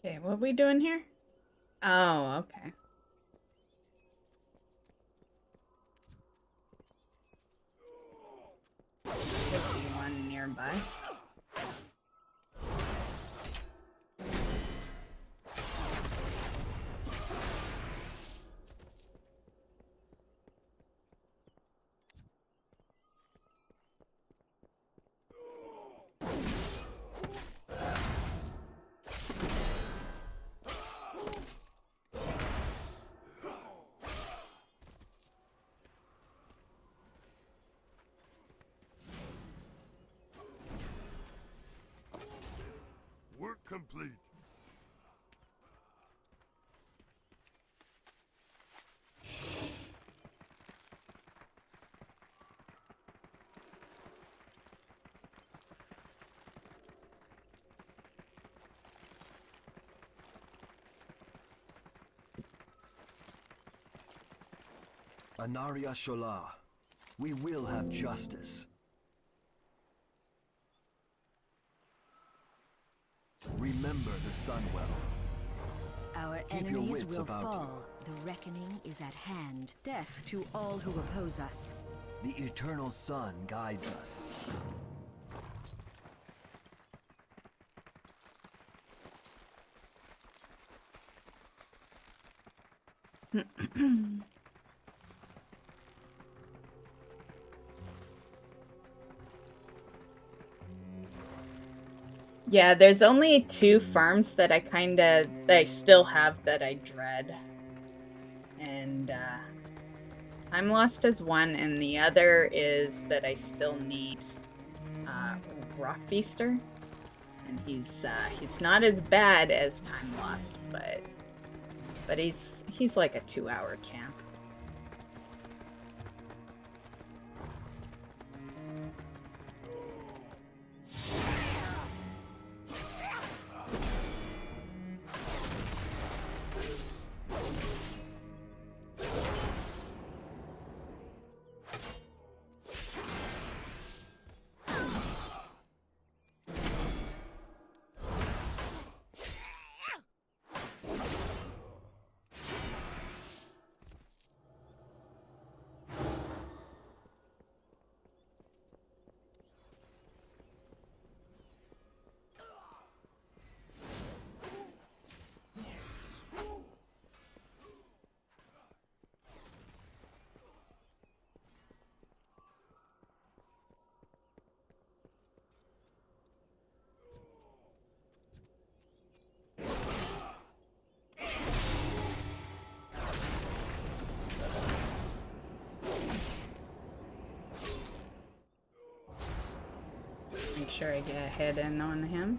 Okay, what are we doing here? Oh, okay. Could be one nearby. Work complete. Anaria Shola. We will have justice. Remember the Sunwell. Our Keep your enemies wits will about fall. The reckoning is at hand. Death to all who oppose us. The eternal sun guides us. Yeah, there's only 2 farms that I still have that I dread. And, Time Lost is one, and the other is that I still need, Rock Feaster. And he's not as bad as Time Lost, but he's like a 2-hour camp. Make sure I get a head in on him.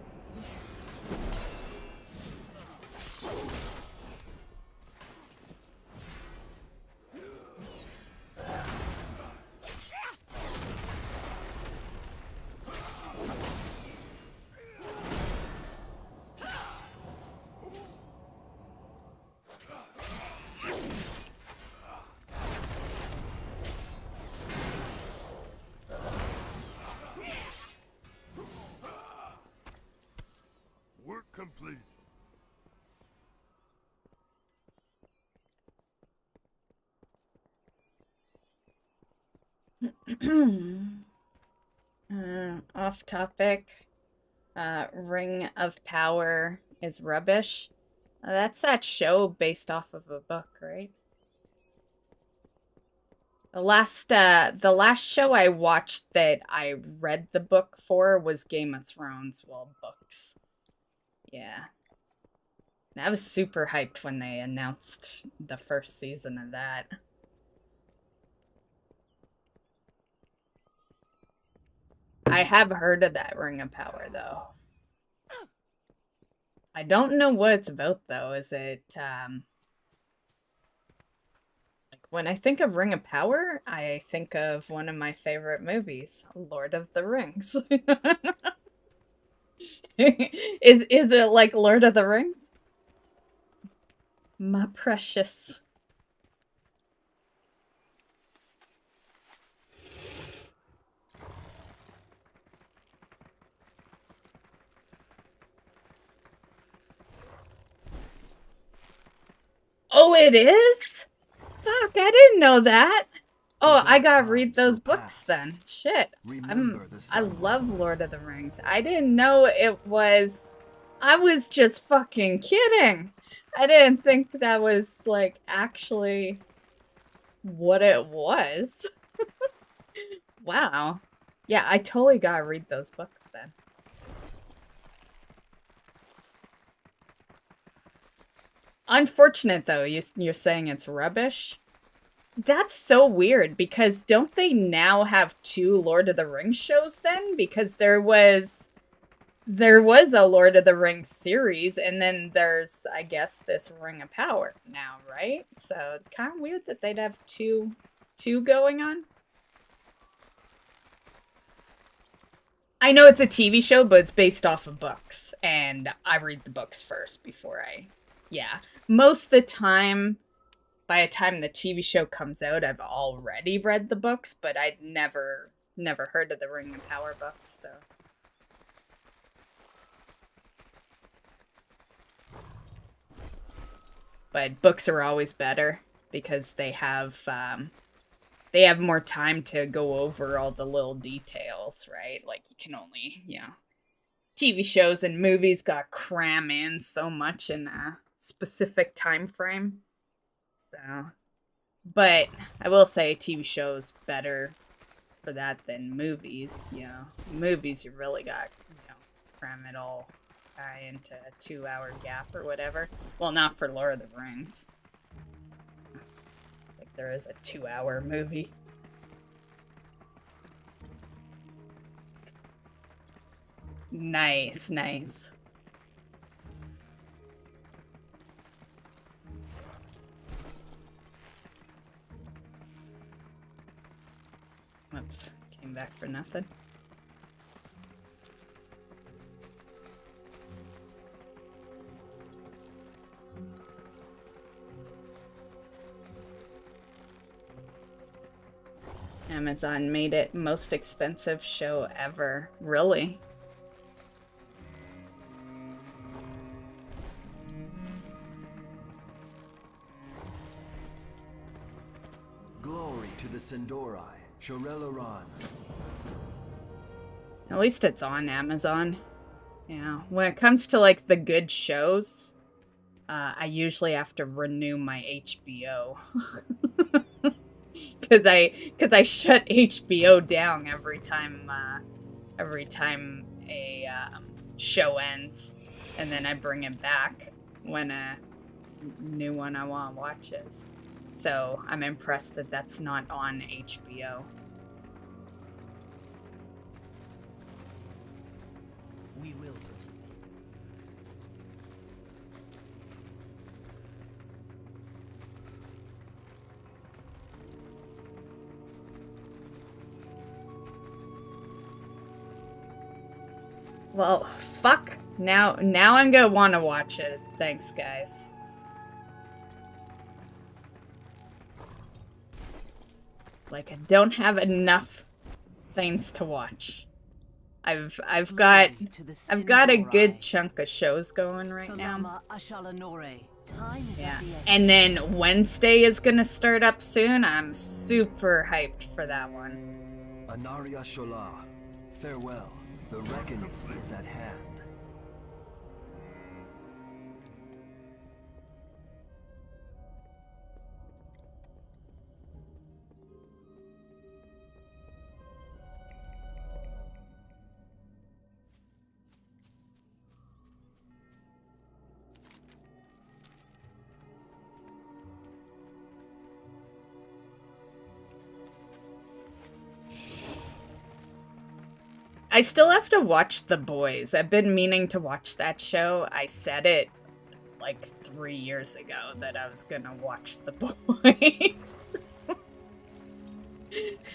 Work complete. Off topic. Ring of Power is rubbish. That's that show based off of a book, right? The last show I watched that I read the book for was Game of Thrones, well, books. Yeah. I was super hyped when they announced the first season of that. I have heard of that Ring of Power, though. I don't know what it's about, though. Is it, like, when I think of Ring of Power, I think of one of my favorite movies, Lord of the Rings. Is it like Lord of the Rings? My precious. Oh, it is? Fuck, I didn't know that. Oh, I gotta read those books then. Shit. I love Lord of the Rings. I didn't know it was... I was just fucking kidding. I didn't think that was, like, actually what it was. Wow. Yeah, I totally gotta read those books then. Unfortunate, though, you're saying it's rubbish? That's so weird, because don't they now have 2 Lord of the Rings shows then? Because there was a Lord of the Rings series, and then there's, I guess, this Ring of Power now, right? So it's kind of weird that they'd have two going on. I know it's a TV show, but it's based off of books, and I read the books first before yeah. Most of the time, by the time the TV show comes out, I've already read the books, but I'd never heard of the Ring of Power books, so... But books are always better because they have more time to go over all the little details, right? Like, you can only, TV shows and movies got cram in so much in a specific time frame. So, but I will say TV shows better for that than movies, Movies, you really got, cram it all into a 2-hour gap or whatever. Well, not for Lord of the Rings. Like, there is a 2-hour movie. Nice, nice. Whoops, came back for nothing. Amazon made it most expensive show ever. Really? Glory to the Sindori, Jarl Ragnar. At least it's on Amazon. Yeah. When it comes to, like, the good shows, I usually have to renew my HBO. Cause I shut HBO down every time a show ends, and then I bring it back when a new one I want to watch is. So I'm impressed that that's not on HBO. We will persevere. Well, fuck. Now I'm gonna want to watch it. Thanks, guys. Like, I don't have enough things to watch. I've got a good Sindorai. chunk of shows going right now. Salama Ashalanore. Time is Yeah. of the essence. And then Wednesday is gonna start up soon. I'm super hyped for that one. Anaria Shola. Farewell. The reckoning is at hand. I still have to watch The Boys. I've been meaning to watch that show. I said it like 3 years ago that I was gonna watch The Boys.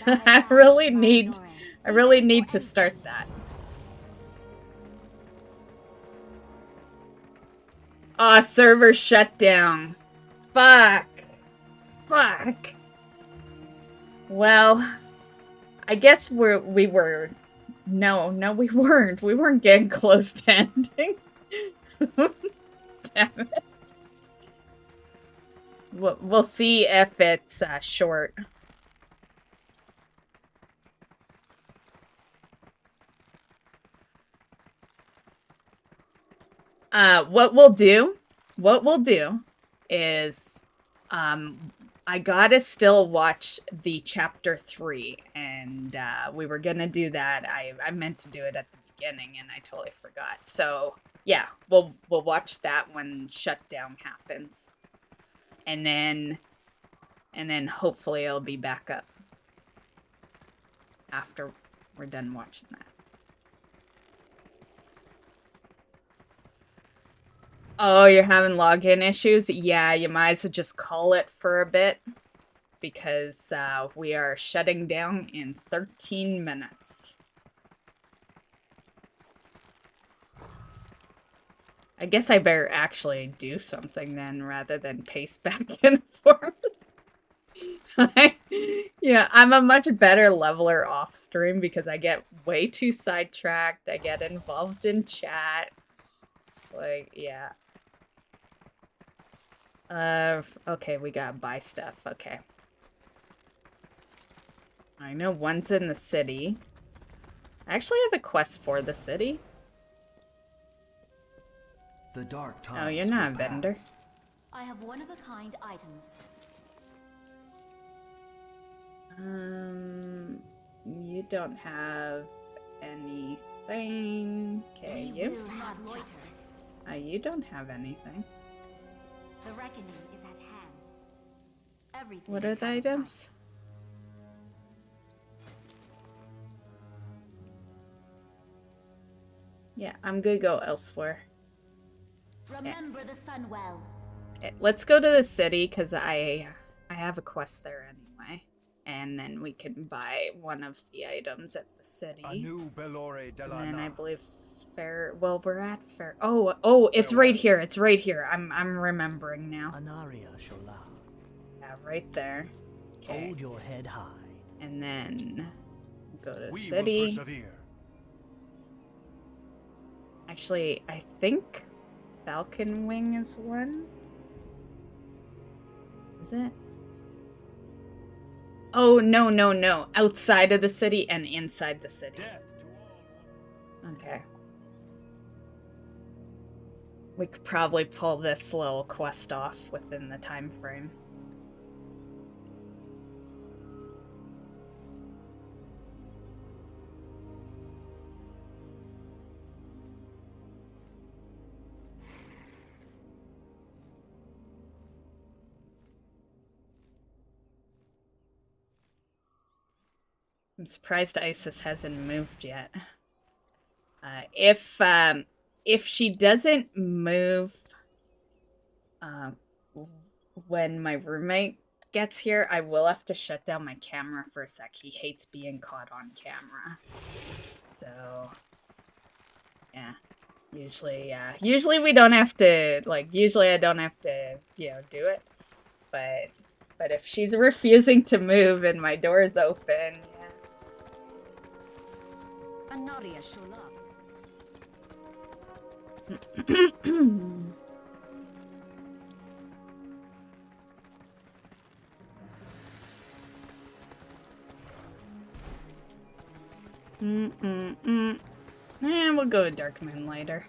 I really need to start that. Aw, server shut down. Fuck. Fuck. Well, I guess we were... No, we weren't. We weren't getting close to ending. Damn it. We'll see if it's short. What we'll do is, I gotta still watch the chapter 3, and we were gonna do that. I meant to do it at the beginning, and I totally forgot. So yeah, we'll watch that when shutdown happens, and then hopefully it'll be back up after we're done watching that. Oh, you're having login issues? Yeah, you might as well just call it for a bit, because we are shutting down in 13 minutes. I guess I better actually do something then, rather than pace back and forth. Yeah, I'm a much better leveler off stream because I get way too sidetracked. I get involved in chat. Like, yeah. Okay, we gotta buy stuff. Okay. I know one's in the city. I actually have a quest for the city. The dark times. Oh, you're not a will vendor. pass. I have one-of-a-kind items. You don't have anything. Okay, We you? will have justice. You don't have anything. The reckoning is at hand. Everything What are the has a items? Yeah, I'm gonna go elsewhere. price. Remember the sun well. Okay, let's go to the city, because I have a quest there anyway. And then we can buy one of the items at the city. Anu Belore And then I Delana. believe well, we're at Fair. Oh, it's right here. It's right here. I'm remembering now. Anaria Shola. Yeah, right there. Okay. Hold your head high. And then go to We will city. persevere. Actually, I think Falcon Wing is one. Is it? Oh, no. Outside of the city and inside the city. Death to all. Okay. We could probably pull this little quest off within the time frame. I'm surprised Isis hasn't moved yet. If she doesn't move when my roommate gets here, I will have to shut down my camera for a sec. He hates being caught on camera. So, yeah. Usually we don't have to, like, usually I don't have to, you know, do it. But if she's refusing to move and my door is open, yeah. Anaria Shula. We'll go to Darkmoon later.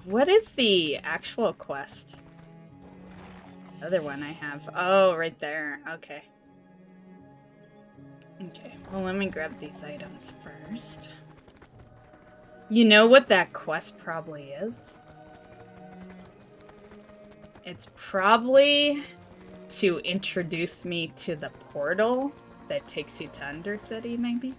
What is the actual quest? The other one I have. Oh, right there. Okay. Okay, well, let me grab these items first. You know what that quest probably is? It's probably to introduce me to the portal that takes you to Undercity, maybe?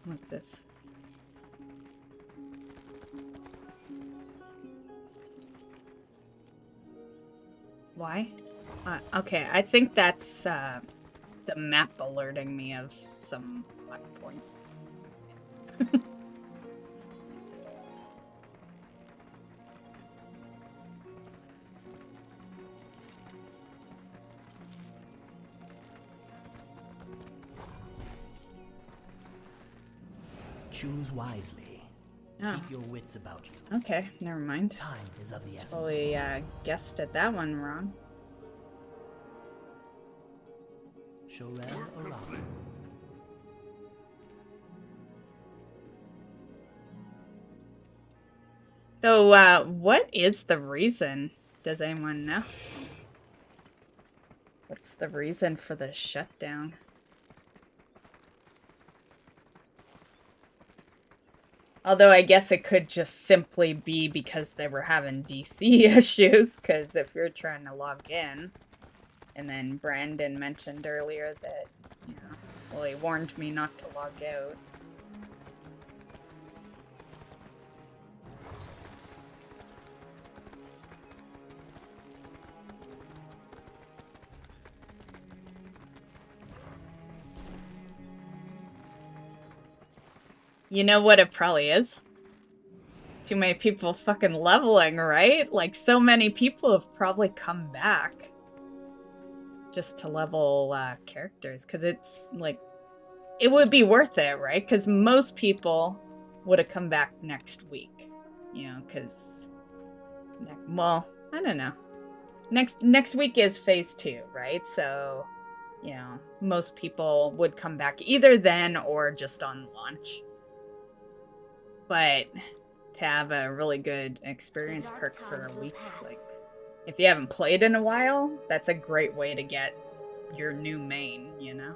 What's this? Why? Okay, I think that's the map alerting me of some black point. Choose wisely. Oh. Keep your wits about you. Okay, never mind. Time is of the essence. Totally guessed at that one wrong. Shorel Aram. So, what is the reason? Does anyone know? What's the reason for the shutdown? Although I guess it could just simply be because they were having DC issues, because if you're trying to log in, and then Brandon mentioned earlier that, you know, well, he warned me not to log out. You know what it probably is? Too many people fucking leveling, right? Like, so many people have probably come back just to level characters, because it's, like, it would be worth it, right? Because most people would have come back next week, you know, because, well, I don't know. Next week is phase 2, right? So, you know, most people would come back either then or just on launch. But to have a really good experience perk for a week, like, if you haven't played in a while, that's a great way to get your new main, you know?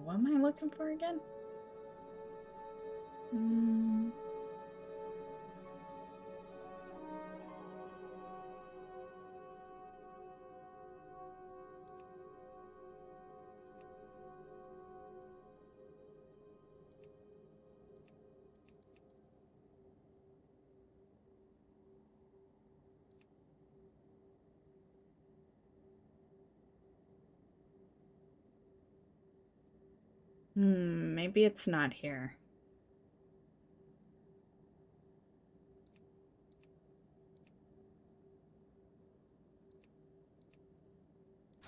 What am I looking for again? Maybe it's not here.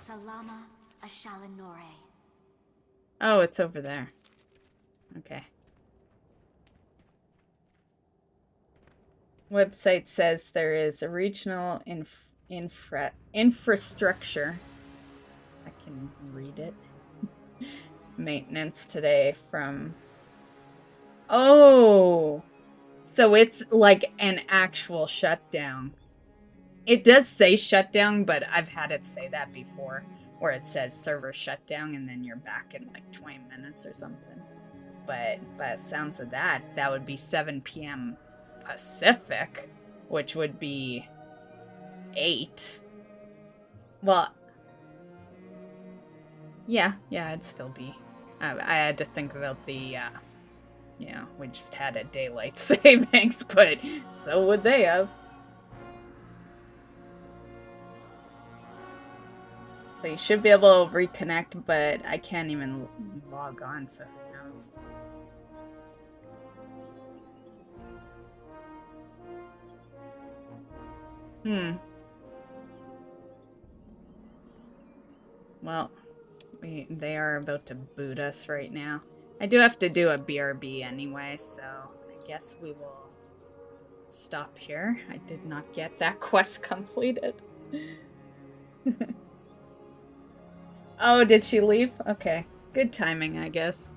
Salama Ashalanore. Oh, it's over there. Okay. Website says there is a regional infrastructure. I can read it. Maintenance today from... Oh! So it's like an actual shutdown. It does say shutdown, but I've had it say that before, where it says server shutdown and then you're back in like 20 minutes or something. But by the sounds of that, that would be 7 p.m. Pacific, which would be 8. Well, yeah, it'd still be. I had to think about the Yeah, we just had a daylight savings, but so would they have. So you should be able to reconnect, but I can't even log on, so who knows. Well, they are about to boot us right now. I do have to do a BRB anyway, so I guess we will stop here. I did not get that quest completed. Oh, did she leave? Okay. Good timing, I guess.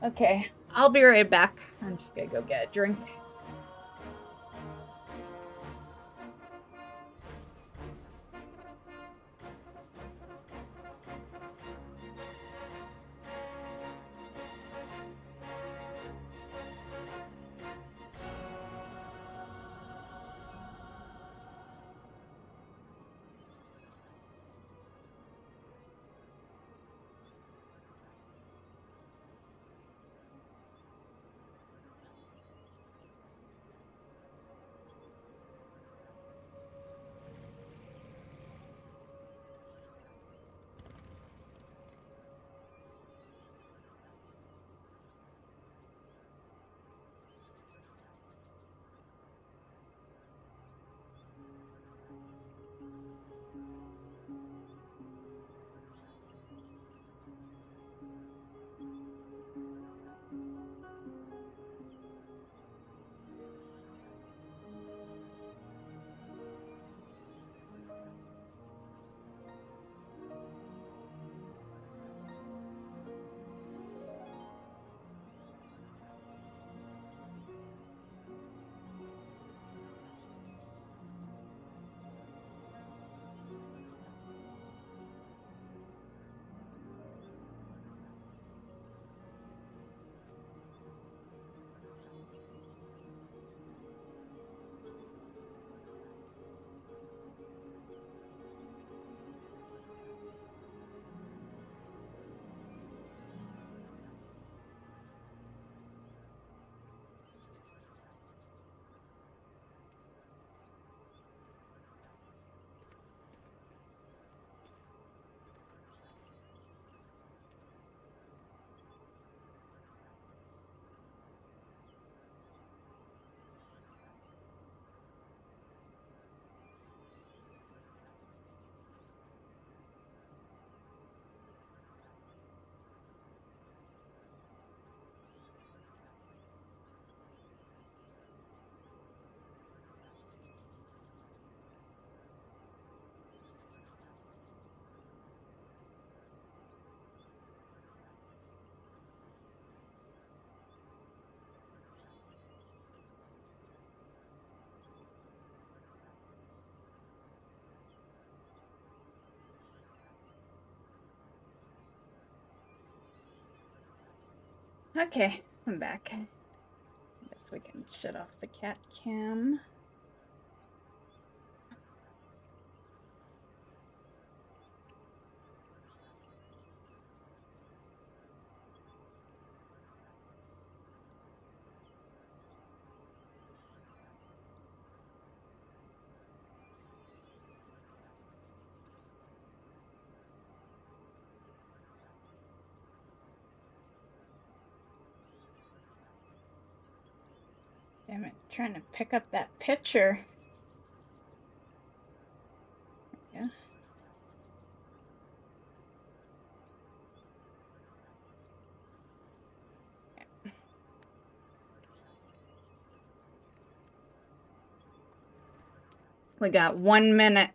Okay, I'll be right back. I'm just gonna go get a drink. Okay, I'm back. Guess we can shut off the cat cam. Damn it, trying to pick up that picture. Yeah. We got 1 minute.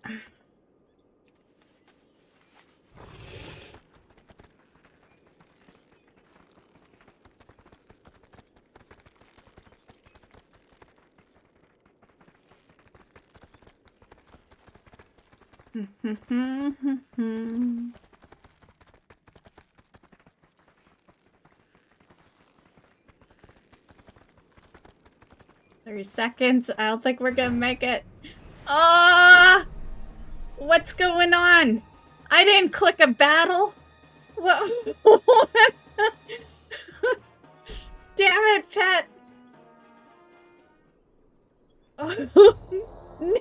Thirty seconds. I don't think we're gonna make it. Ah! What's going on? I didn't click a battle. What? damn it, Pet! Oh, no!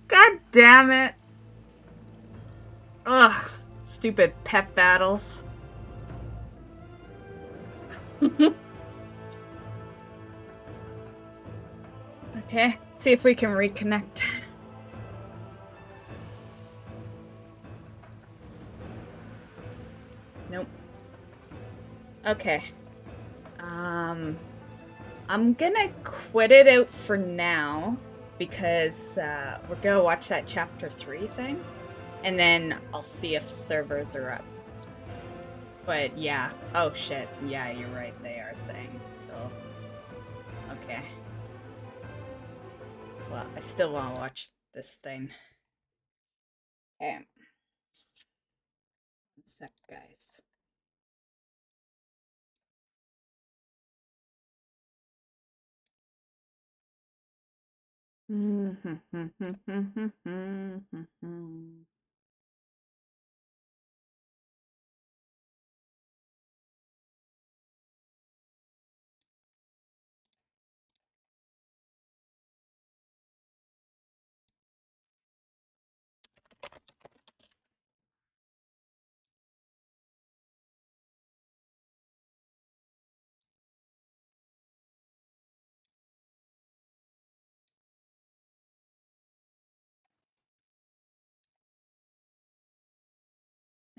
God damn it! Ugh, stupid pet battles. Okay, see if we can reconnect. Nope. Okay. I'm gonna quit it out for now because we're gonna watch that chapter 3 thing, and then I'll see if servers are up. But yeah, oh shit, yeah, you're right, they are saying till... Okay. Well, I still want to watch this thing. Okay. 1 sec, guys.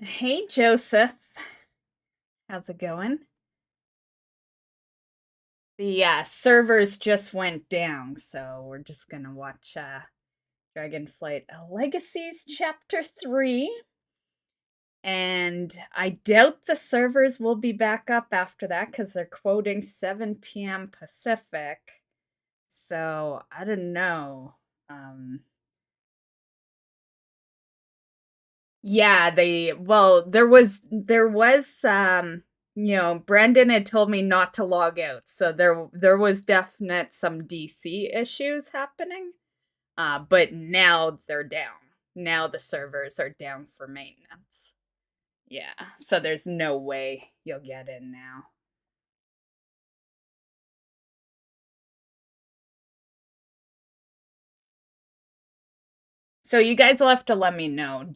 Hey, Joseph. How's it going? The servers just went down, so we're just gonna watch Dragonflight Legacies Chapter 3. And I doubt the servers will be back up after that because they're quoting 7 p.m. Pacific. So, I don't know. Yeah, there was you know, Brandon had told me not to log out. So there was definite some DC issues happening. But now they're down. Now the servers are down for maintenance. Yeah, so there's no way you'll get in now. So you guys will have to let me know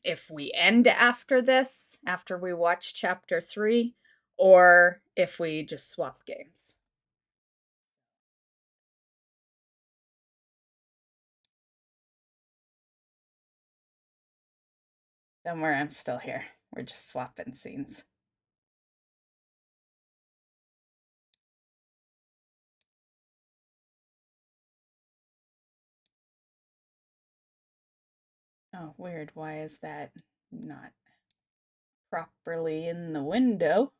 if we end after this, after we watch chapter 3, or if we just swap games. Don't worry, I'm still here. We're just swapping scenes. Oh, weird. Why is that not properly in the window?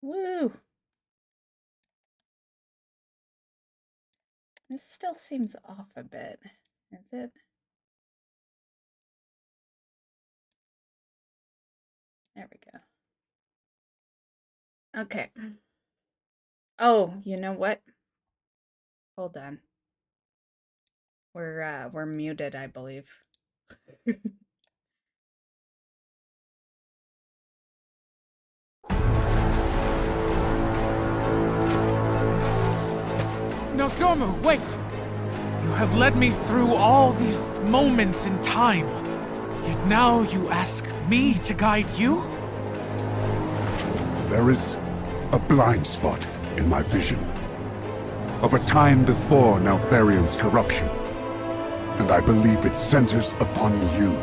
Woo! This still seems off a bit. Is it? There we go. Okay. Oh, you know what? Hold on. We're muted, I believe. No, Stormu, wait! You have led me through all these moments in time. Yet now you ask me to guide you? There is a blind spot in my vision of a time before Neltharion's corruption, and I believe it centers upon you.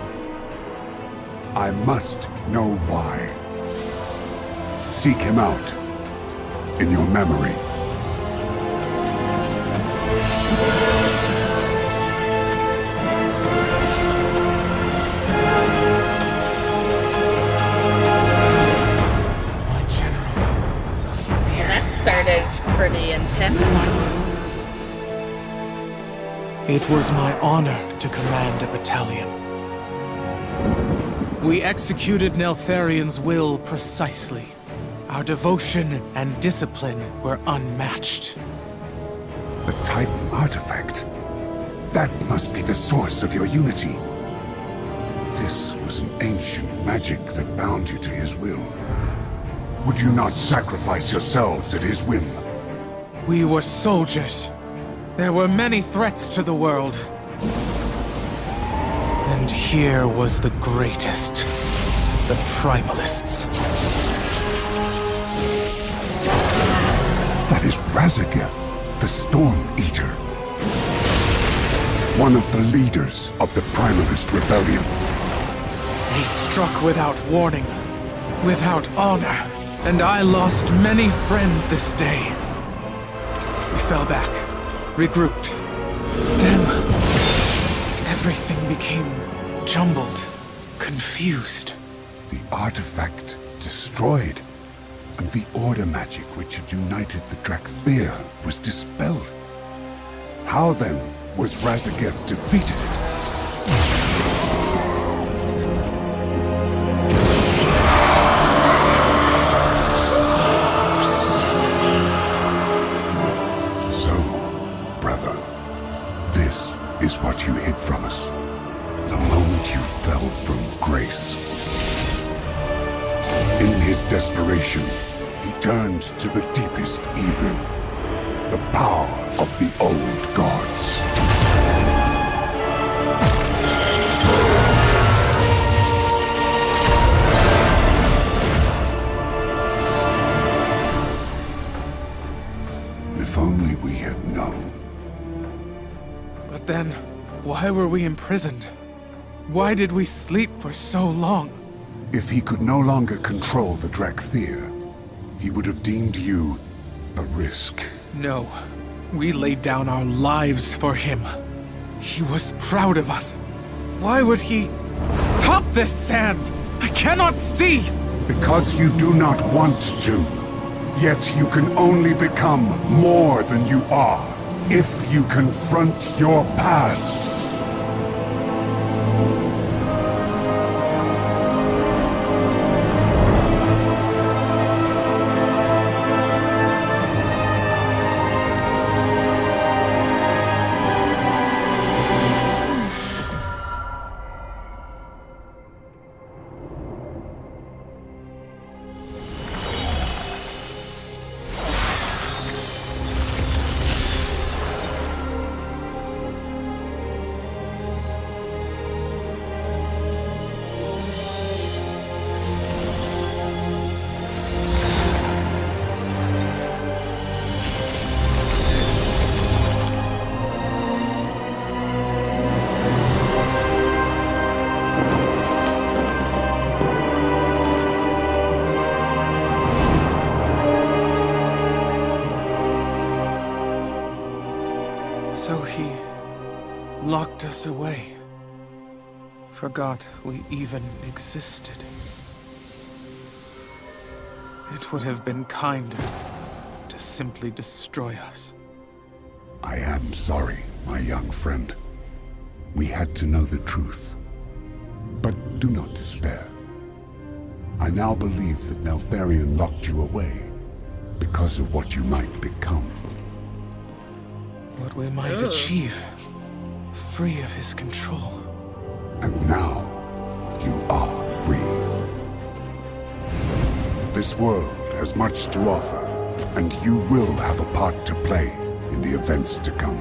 I must know why. Seek him out in your memory. Started pretty intense. It was my honor to command a battalion. We executed Neltharion's will precisely. Our devotion and discipline were unmatched. The Titan artifact. That must be the source of your unity. This was an ancient magic that bound you to his will. Would you not sacrifice yourselves at his whim? We were soldiers. There were many threats to the world. And here was the greatest. The Primalists. That is Razageth, the Storm Eater. One of the leaders of the Primalist Rebellion. He struck without warning, without honor, and I lost many friends this day. We fell back, regrouped. Then, everything became jumbled, confused. The artifact destroyed, and the order magic which had united the Drakthir was dispelled. How then was Razageth defeated? So, brother, this is what you hid from us. The moment you fell from grace. In his desperation, he turned to the deepest evil. The power of the old gods. If only we had known. But then, why were we imprisoned? Why did we sleep for so long? If he could no longer control the Drakthir, he would have deemed you a risk. No. We laid down our lives for him. He was proud of us. Why would he... Stop this sand! I cannot see! Because you do not want to. Yet you can only become more than you are if you confront your past. So he locked us away. Forgot we even existed. It would have been kinder to simply destroy us. I am sorry, my young friend. We had to know the truth. But do not despair. I now believe that Neltharion locked you away because of what you might become. What we might achieve, free of his control. And now, you are free. This world has much to offer, and you will have a part to play in the events to come.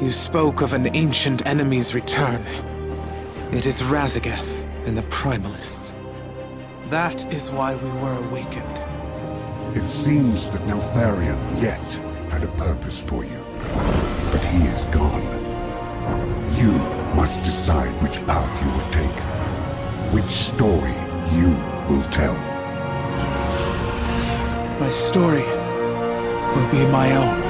You spoke of an ancient enemy's return. It is Razageth and the Primalists. That is why we were awakened. It seems that Neltharion yet had a purpose for you, but he is gone. You must decide which path you will take, which story you will tell. My story will be my own.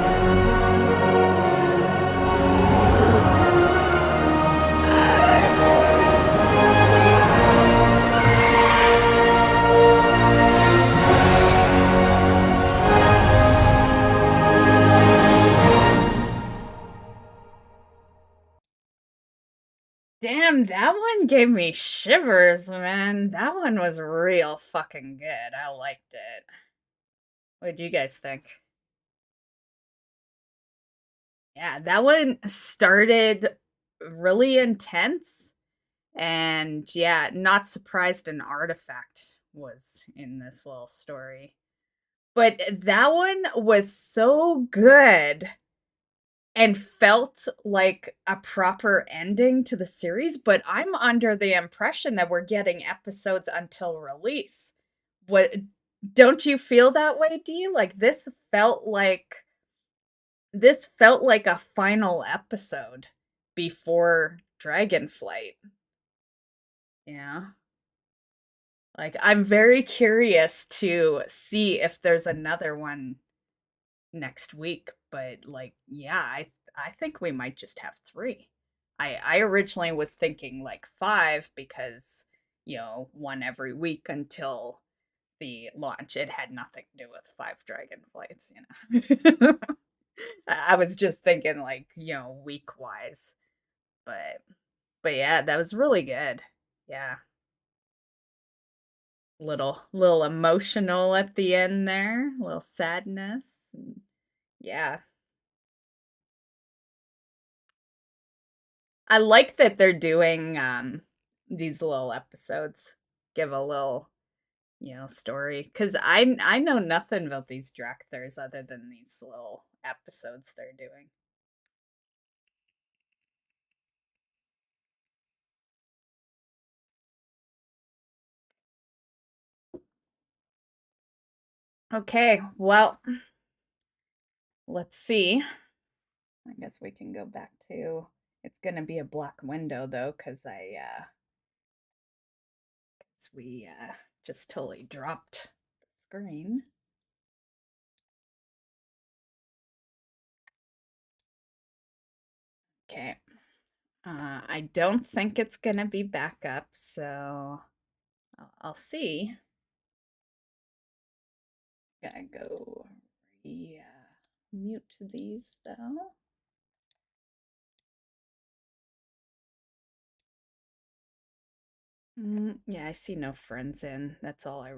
Damn. Damn, that one gave me shivers, man. That one was real fucking good. I liked it. What do you guys think? Yeah, that one started really intense. And yeah, not surprised an artifact was in this little story. But that one was so good and felt like a proper ending to the series, but I'm under the impression that we're getting episodes until release. What, don't you feel that way, Dee? Like this felt like a final episode before Dragonflight. Yeah. Like I'm very curious to see if there's another one next week, but like yeah, I think we might just have 3. I originally was thinking like 5 because, you know, one every week until the launch. It had nothing to do with 5 Dragonflights, you know. I was just thinking like, you know, week wise. But yeah, that was really good. Yeah. Little emotional at the end there, a little sadness. Yeah. I like that they're doing these little episodes. Give a little, you know, story cuz I know nothing about these Drakthars other than these little episodes they're doing. Okay, well, let's see. I guess we can go back to it's going to be a black window though cuz we just totally dropped the screen. Okay. I don't think it's gonna be back up, so I'll see. Gotta go mute these though. Yeah, I see no friends in. That's all I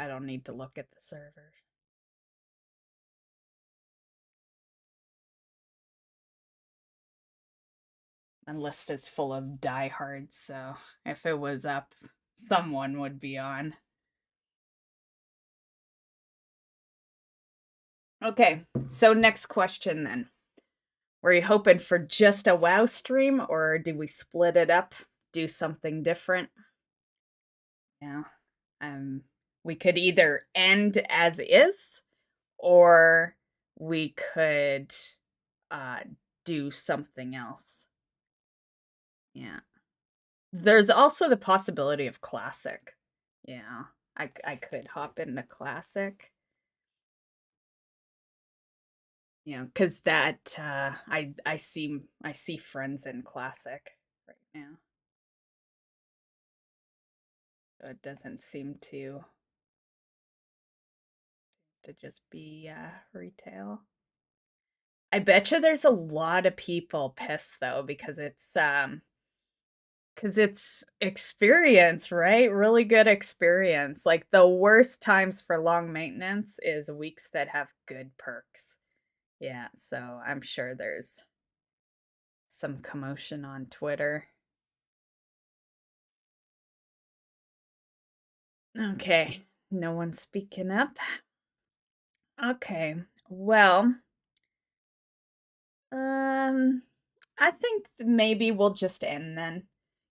don't need to look at the server. My list is full of diehards, so if it was up, someone would be on. Okay, so next question then. Were you hoping for just a WoW stream, or did we split it up, do something different? Yeah. We could either end as is, or we could do something else. Yeah. There's also the possibility of classic. Yeah. I could hop into classic. You know, because that I see friends in classic right now. So it doesn't seem to just be retail. I bet you there's a lot of people pissed though because it's experience, right? Really good experience. Like the worst times for long maintenance is weeks that have good perks. Yeah, so I'm sure there's some commotion on Twitter. Okay, no one's speaking up. Okay, well, I think maybe we'll just end then,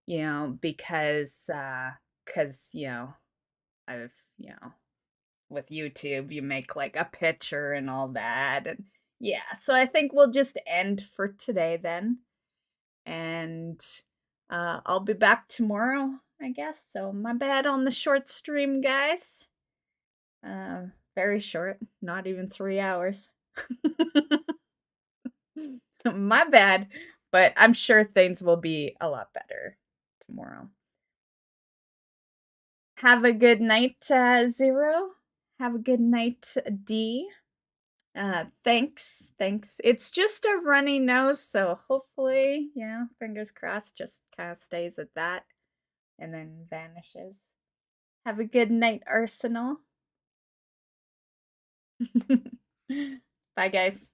you know, because you know, I've, you know, with YouTube, you make like a picture and all that, and yeah, so I think we'll just end for today then, and I'll be back tomorrow, I guess. So my bad on the short stream, guys. Very short, not even 3 hours. My bad, but I'm sure things will be a lot better tomorrow. Have a good night, Zero. Have a good night, Dee. Thanks. It's just a runny nose, so hopefully, yeah, fingers crossed, just kind of stays at that and then vanishes. Have a good night, Arsenal. Bye, guys.